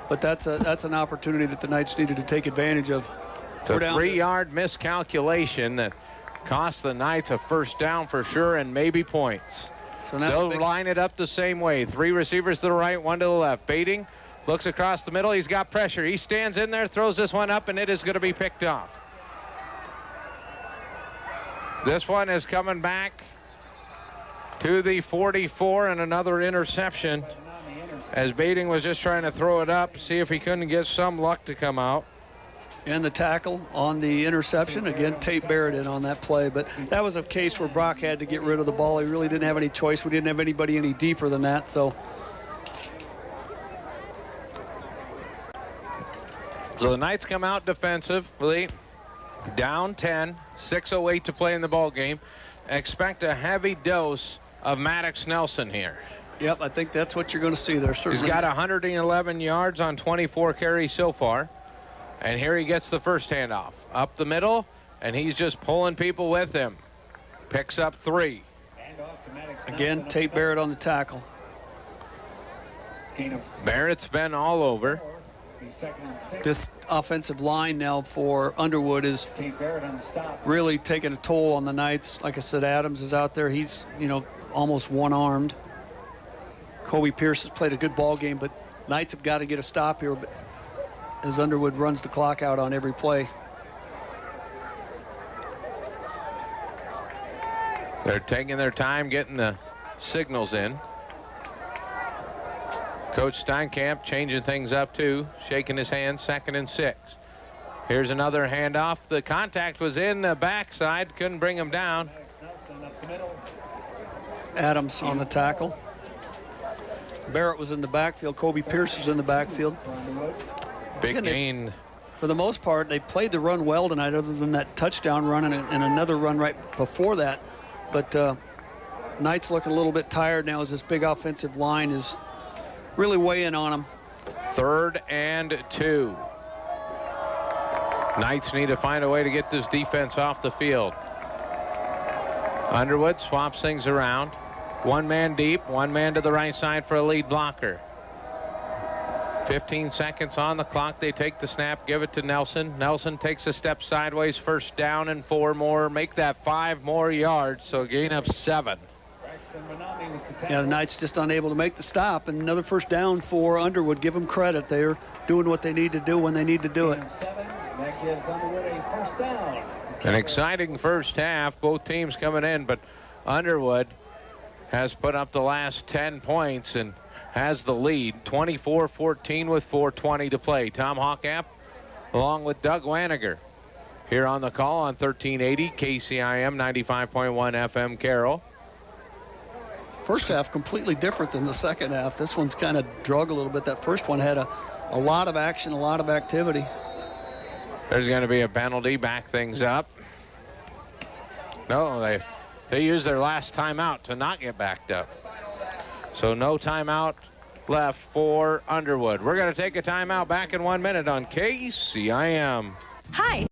But that's an opportunity that the Knights needed to take advantage of. It's a 3-yard miscalculation that cost the Knights a first down for sure and maybe points. So now they'll line it up the same way. 3 receivers to the right, 1 to the left. Baiting looks across the middle. He's got pressure. He stands in there, throws this one up, and it is going to be picked off. This one is coming back to the 44 and another interception, as Baiting was just trying to throw it up, see if he couldn't get some luck to come out. And the tackle on the interception. Again, Tate Barrett in on that play. But that was a case where Brock had to get rid of the ball. He really didn't have any choice. We didn't have anybody any deeper than that. So the Knights come out defensively. Down 10, 6:08 to play in the ball game. Expect a heavy dose of Maddox Nelson here. Yep, I think that's what you're going to see there. Certainly. He's got 111 yards on 24 carries so far. And here he gets the first handoff. Up the middle, and he's just pulling people with him. Picks up 3. Again, Tate Barrett on the tackle. Barrett's been all over. This offensive line now for Underwood is really taking a toll on the Knights. Like I said, Adams is out there. He's, almost one-armed. Kobe Pierce has played a good ball game, but Knights have got to get a stop here as Underwood runs the clock out on every play. They're taking their time getting the signals in. Coach Steinkamp changing things up too, shaking his hand, 2nd and 6. Here's another handoff. The contact was in the backside, couldn't bring him down. Adams on the tackle. Barrett was in the backfield. Kobe Pierce was in the backfield. Big gain. For the most part, they played the run well tonight, other than that touchdown run and another run right before that. But Knights looking a little bit tired now as this big offensive line is really weighing on them. 3rd and 2. Knights need to find a way to get this defense off the field. Underwood swaps things around. 1 man deep, 1 man to the right side for a lead blocker. 15 seconds on the clock. They take the snap, give it to Nelson. Nelson takes a step sideways, 1st down and 4 more. Make that 5 more yards, so gain of 7. Yeah, the Knights just unable to make the stop, and another 1st down for Underwood. Give them credit. They're doing what they need to do when they need to do it. That gives Underwood a 1st down. An exciting first half, both teams coming in, but Underwood has put up the last 10 points and has the lead, 24-14 with 4:20 to play. Tom Haukap along with Doug Waniger here on the call on 1380 KCIM 95.1 FM Carroll. First half completely different than the second half. This one's kind of drug a little bit. That first one had a lot of action, a lot of activity. There's going to be a penalty, back things up. No, they used their last timeout to not get backed up. So no timeout left for Underwood. We're going to take a timeout, back in 1 minute on KCIM. Hi.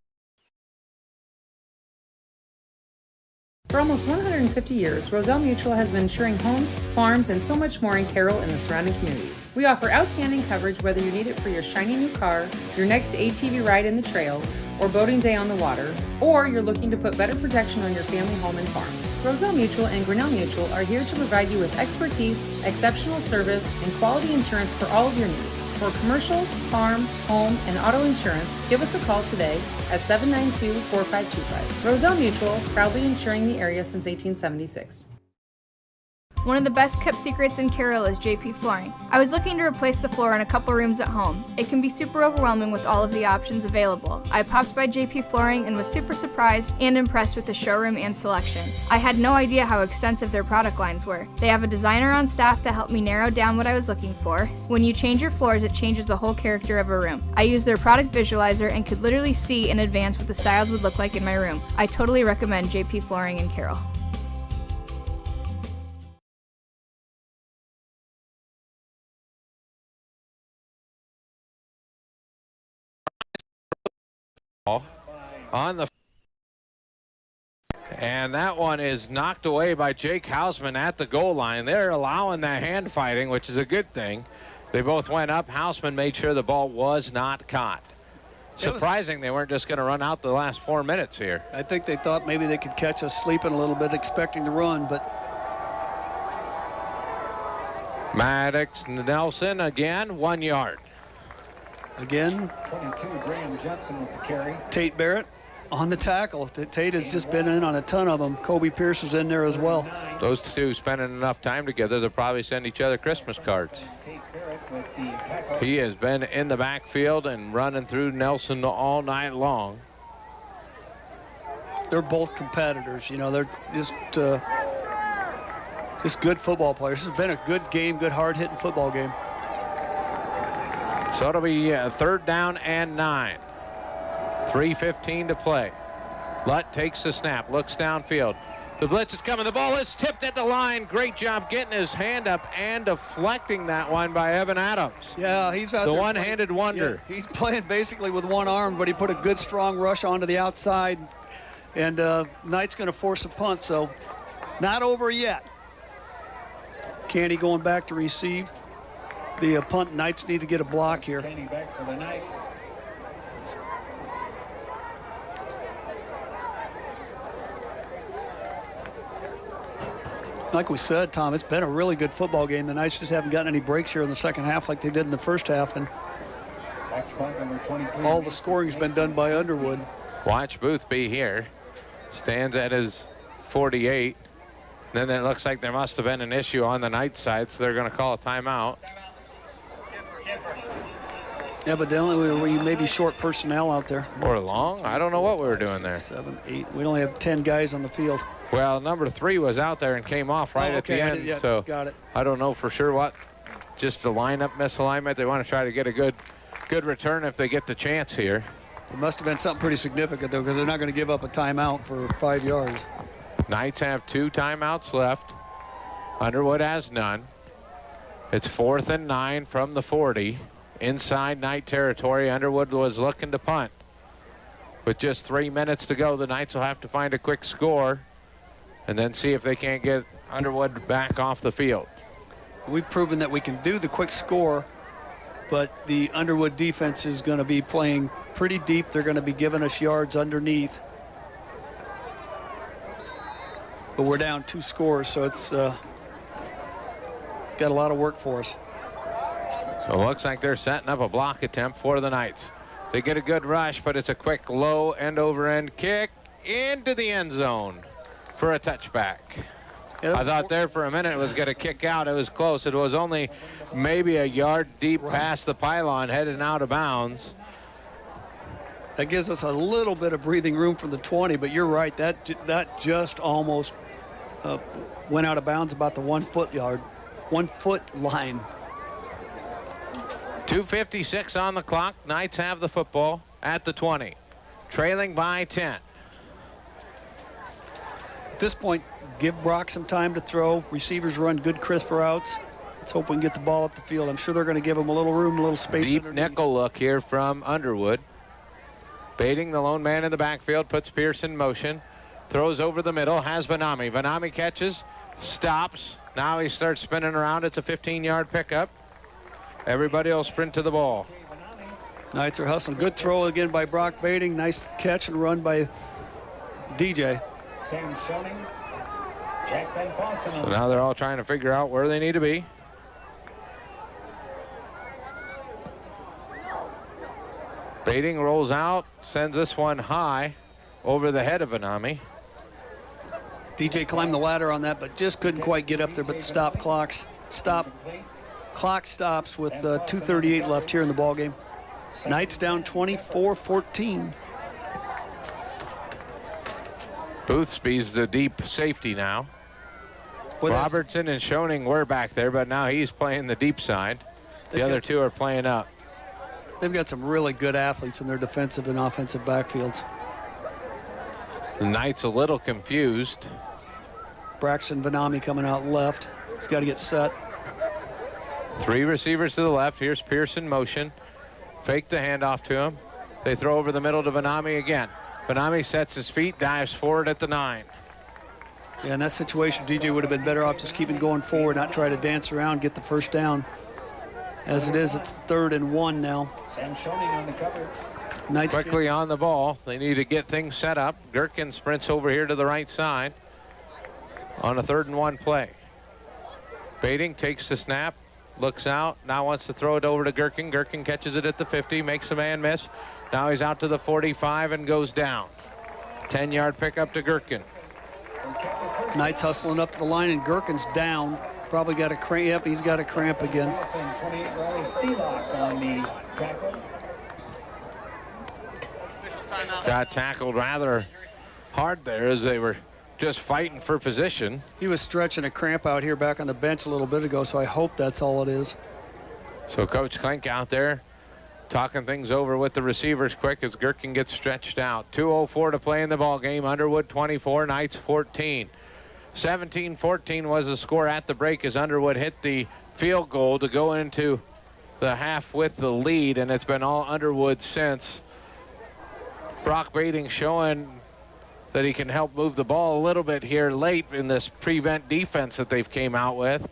For almost 150 years, Roselle Mutual has been insuring homes, farms, and so much more in Carroll and the surrounding communities. We offer outstanding coverage whether you need it for your shiny new car, your next ATV ride in the trails, or boating day on the water, or you're looking to put better protection on your family home and farm. Roselle Mutual and Grinnell Mutual are here to provide you with expertise, exceptional service, and quality insurance for all of your needs. For commercial, farm, home, and auto insurance, give us a call today at 792-4525. Roselle Mutual, proudly insuring the area since 1876. One of the best kept secrets in Carroll is JP Flooring. I was looking to replace the floor in a couple rooms at home. It can be super overwhelming with all of the options available. I popped by JP Flooring and was super surprised and impressed with the showroom and selection. I had no idea how extensive their product lines were. They have a designer on staff that helped me narrow down what I was looking for. When you change your floors, it changes the whole character of a room. I used their product visualizer and could literally see in advance what the styles would look like in my room. I totally recommend JP Flooring in Carroll. On the and that one is knocked away by Jake Hausman at the goal line. They're allowing that hand fighting, which is a good thing. They both went up. Hausman made sure the ball was not caught. Surprising they weren't just going to run out the last 4 minutes here. I think they thought maybe they could catch us sleeping a little bit, expecting to run, but Maddox Nelson again, 1 yard. Again, 22, Graham Johnson with the carry. Tate Barrett on the tackle. Tate has just been in on a ton of them. Kobe Pierce was in there as well. Those two spending enough time together, they'll probably send each other Christmas cards. He has been in the backfield and running through Nelson all night long. They're both competitors. You know, they're just good football players. This has been a good game, good hard-hitting football game. So it'll be 3rd down and 9. 3:15 to play. Lutt takes the snap, looks downfield. The blitz is coming. The ball is tipped at the line. Great job getting his hand up and deflecting that one by Evan Adams. Yeah, he's out there. The one-handed wonder. Yeah, he's playing basically with one arm, but he put a good, strong rush onto the outside. And Knight's going to force a punt, so not over yet. Candy going back to receive. the punt. Knights need to get a block here. Back for the Knights. Like we said, Tom, it's been a really good football game. The Knights just haven't gotten any breaks here in the second half like they did in the first half, and all the scoring's been done by Underwood. Watch Boothby here. Stands at his 48. Then it looks like there must have been an issue on the Knights side, so they're going to call a timeout. Evidently, we may be short personnel out there. Or long? I don't know what we were doing there. 7, 8. We only have 10 guys on the field. Well, number 3 was out there and came off right at the end. So got it. I don't know for sure what. Just a lineup misalignment. They want to try to get a good return if they get the chance here. It must have been something pretty significant, though, because they're not going to give up a timeout for 5 yards. Knights have 2 timeouts left. Underwood has none. It's 4th and 9 from the 40. Inside Knight territory. Underwood was looking to punt. With just 3 minutes to go, the Knights will have to find a quick score and then see if they can't get Underwood back off the field. We've proven that we can do the quick score, but the Underwood defense is going to be playing pretty deep. They're going to be giving us yards underneath. But we're down 2 scores, so it's got a lot of work for us. So it looks like they're setting up a block attempt for the Knights. They get a good rush, but it's a quick low end-over-end kick into the end zone for a touchback. Yeah, I thought there for a minute it was going to kick out. It was close. It was only maybe a yard deep past the pylon, heading out of bounds. That gives us a little bit of breathing room from the 20, but you're right. That just almost went out of bounds about the 1 foot line. 2:56 on the clock. Knights have the football at the 20, trailing by 10. At this point, give Brock some time to throw. Receivers run good, crisp routes. Let's hope we can get the ball up the field. I'm sure they're going to give him a little room, a little space. Deep underneath. nickel look here from Underwood. Baiting the lone man in the backfield, puts Pierce in motion. Throws over the middle, has Vanami. Vanami catches, stops. Now he starts spinning around. It's a 15-yard pickup. Everybody will sprint to the ball. Knights are hustling. Good throw again by Brock Baiting. Nice catch and run by DJ. Sam Schoening. Jack Van Fossen. So now they're all trying to figure out where they need to be. Baiting rolls out, sends this one high over the head of Vanami. DJ climbed the ladder on that, but just couldn't quite get up there. But clock stops with 2:38 left here in the ball game. Knights down 24-14. Boothby's the deep safety now. Robertson and Schoening were back there, but now he's playing the deep side. The other two are playing up. They've got some really good athletes in their defensive and offensive backfields. The Knights a little confused. Braxton Vanami coming out left. He's got to get set. 3 receivers to the left. Here's Pearson motion. Fake the handoff to him. They throw over the middle to Vanami again. Vanami sets his feet, dives forward at the 9. Yeah, in that situation, DJ would have been better off just keeping going forward, not try to dance around, get the first down. As it is, it's 3rd and 1 now. Sam Schoening on the cover. Knights quickly on the ball. They need to get things set up. Gherkin sprints over here to the right side on a 3rd and 1 play. Baiting takes the snap, looks out, now wants to throw it over to Gherkin. Gherkin catches it at the 50, makes a man miss. Now he's out to the 45 and goes down. 10-yard pickup to Gherkin. Knights hustling up to the line, and Gherkin's down. Probably got a cramp. Yep, he's got a cramp again. 28 Riley Sealock on the tackle. Got tackled rather hard there as they were just fighting for position. He was stretching a cramp out here back on the bench a little bit ago, so I hope that's all it is. So Coach Klink out there talking things over with the receivers quick as Gherkin gets stretched out. 2:04 to play in the ball game. Underwood 24, Knights 14. 17-14 was the score at the break as Underwood hit the field goal to go into the half with the lead, and it's been all Underwood since. Brock Baiting showing that he can help move the ball a little bit here late in this prevent defense that they've came out with.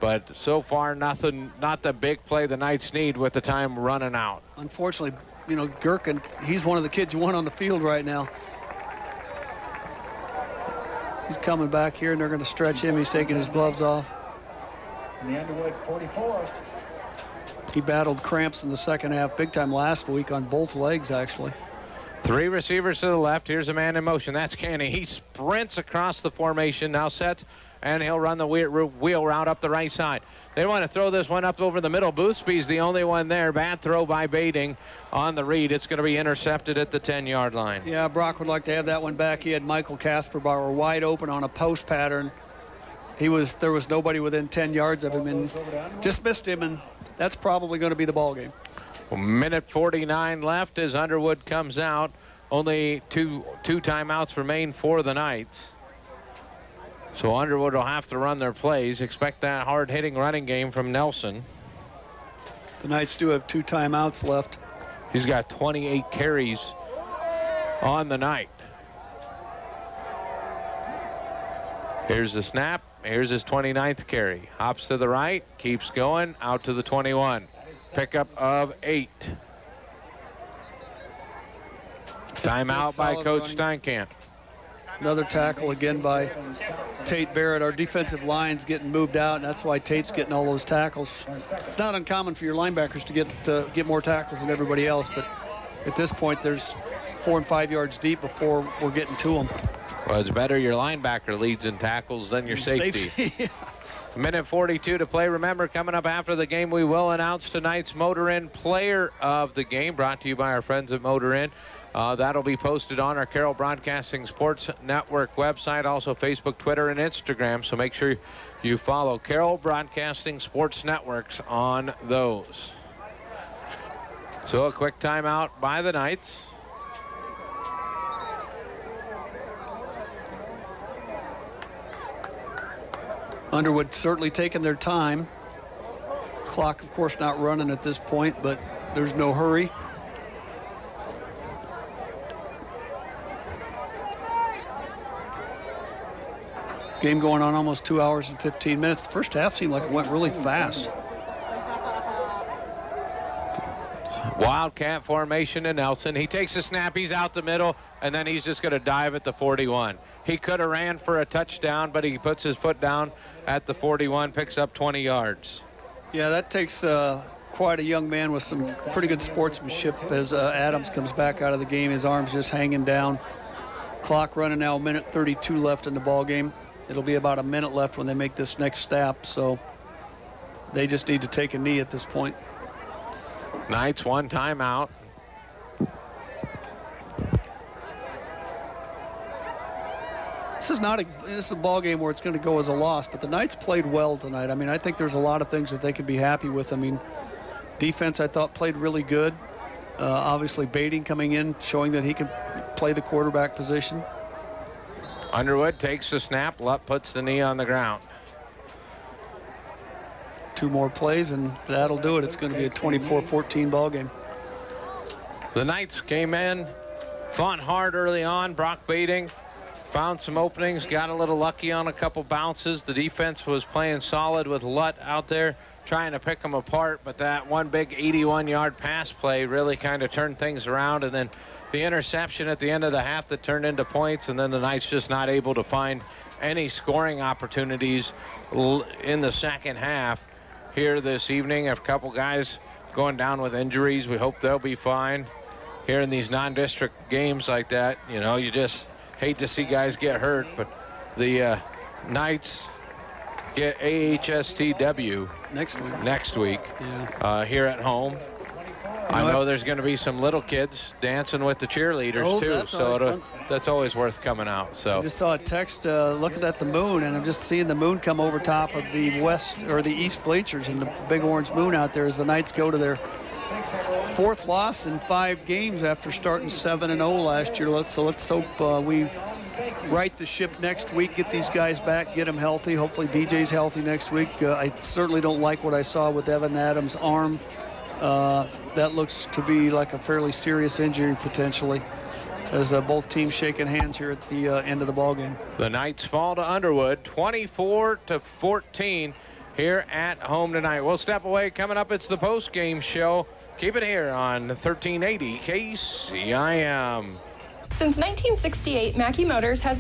But so far, nothing, not the big play the Knights need with the time running out. Unfortunately, you know, Gherkin, he's one of the kids you want on the field right now. He's coming back here, and they're going to stretch him. He's taking his gloves off. And the Underwood 44. He battled cramps in the second half big time last week on both legs, actually. 3 receivers to the left. Here's a man in motion. That's Canny. He sprints across the formation, now sets, and he'll run the wheel route up the right side. They want to throw this one up over the middle. Boothby's the only one there. Bad throw by Bading on the read. It's going to be intercepted at the 10-yard line. Yeah, Brock would like to have that one back. He had Michael Kasperbauer wide open on a post pattern. There was nobody within 10 yards of him, and just missed him, and that's probably going to be the ball game. Minute 49 left as Underwood comes out. Only two timeouts remain for the Knights. So Underwood will have to run their plays. Expect that hard-hitting running game from Nelson. The Knights do have 2 timeouts left. He's got 28 carries on the night. Here's the snap. Here's his 29th carry. Hops to the right, keeps going, out to the 21. Pickup of 8. Timeout by Coach Steinkamp. Another tackle again by Tate Barrett. Our defensive line's getting moved out, and that's why Tate's getting all those tackles. It's not uncommon for your linebackers to get more tackles than everybody else, but at this point, there's 4 and 5 yards deep before we're getting to them. Well, it's better your linebacker leads in tackles than your safety. Minute 42 to play. Remember, coming up after the game, we will announce tonight's Motor Inn Player of the Game, brought to you by our friends at Motor Inn. That'll be posted on our Carroll Broadcasting Sports Network website, also Facebook, Twitter, and Instagram. So make sure you follow Carroll Broadcasting Sports Networks on those. So a quick timeout by the Knights. Underwood certainly taking their time. Clock, of course, not running at this point, but there's no hurry. Game going on almost 2 hours and 15 minutes. The first half seemed like it went really fast. Wildcat formation to Nelson. He takes a snap, he's out the middle, and then he's just going to dive at the 41. He could have ran for a touchdown, but he puts his foot down at the 41, picks up 20 yards. Yeah, that takes quite a young man with some pretty good sportsmanship as Adams comes back out of the game. His arm's just hanging down. Clock running now, 1:32 left in the ball game. It'll be about a minute left when they make this next stop, so they just need to take a knee at this point. Knights 1 timeout. This is a ball game where it's going to go as a loss, but the Knights played well tonight. I mean, I think there's a lot of things that they could be happy with. I mean, defense I thought played really good. Obviously, Bading coming in, showing that he can play the quarterback position. Underwood takes the snap, Lutt puts the knee on the ground. 2 more plays, and that'll do it. It's going to be a 24-14 ball game. The Knights came in, fought hard early on. Brock Bading found some openings, got a little lucky on a couple bounces. The defense was playing solid with Lutt out there trying to pick them apart, but that one big 81-yard pass play really kind of turned things around, and then the interception at the end of the half that turned into points, and then the Knights just not able to find any scoring opportunities in the second half here this evening. A couple guys going down with injuries. We hope they'll be fine here in these non-district games like that. You know, you just hate to see guys get hurt, but the Knights get AHSTW next week here at home. I know there's going to be some little kids dancing with the cheerleaders too, so that's always worth coming out. So I just saw a text looking at the moon, and I'm just seeing the moon come over top of the west or the east bleachers, and the big orange moon out there as the Knights go to their 4th loss in 5 games after starting 7-0 last year. Let's hope we right the ship next week, get these guys back, get them healthy. Hopefully DJ's healthy next week. I certainly don't like what I saw with Evan Adams' arm. That looks to be like a fairly serious injury potentially, as both teams shaking hands here at the end of the ball game. The Knights fall to Underwood 24-14 here at home tonight. We'll step away. Coming up, it's the post-game show. Keep it here on 1380 KCIM. Since 1968, Mackey Motors has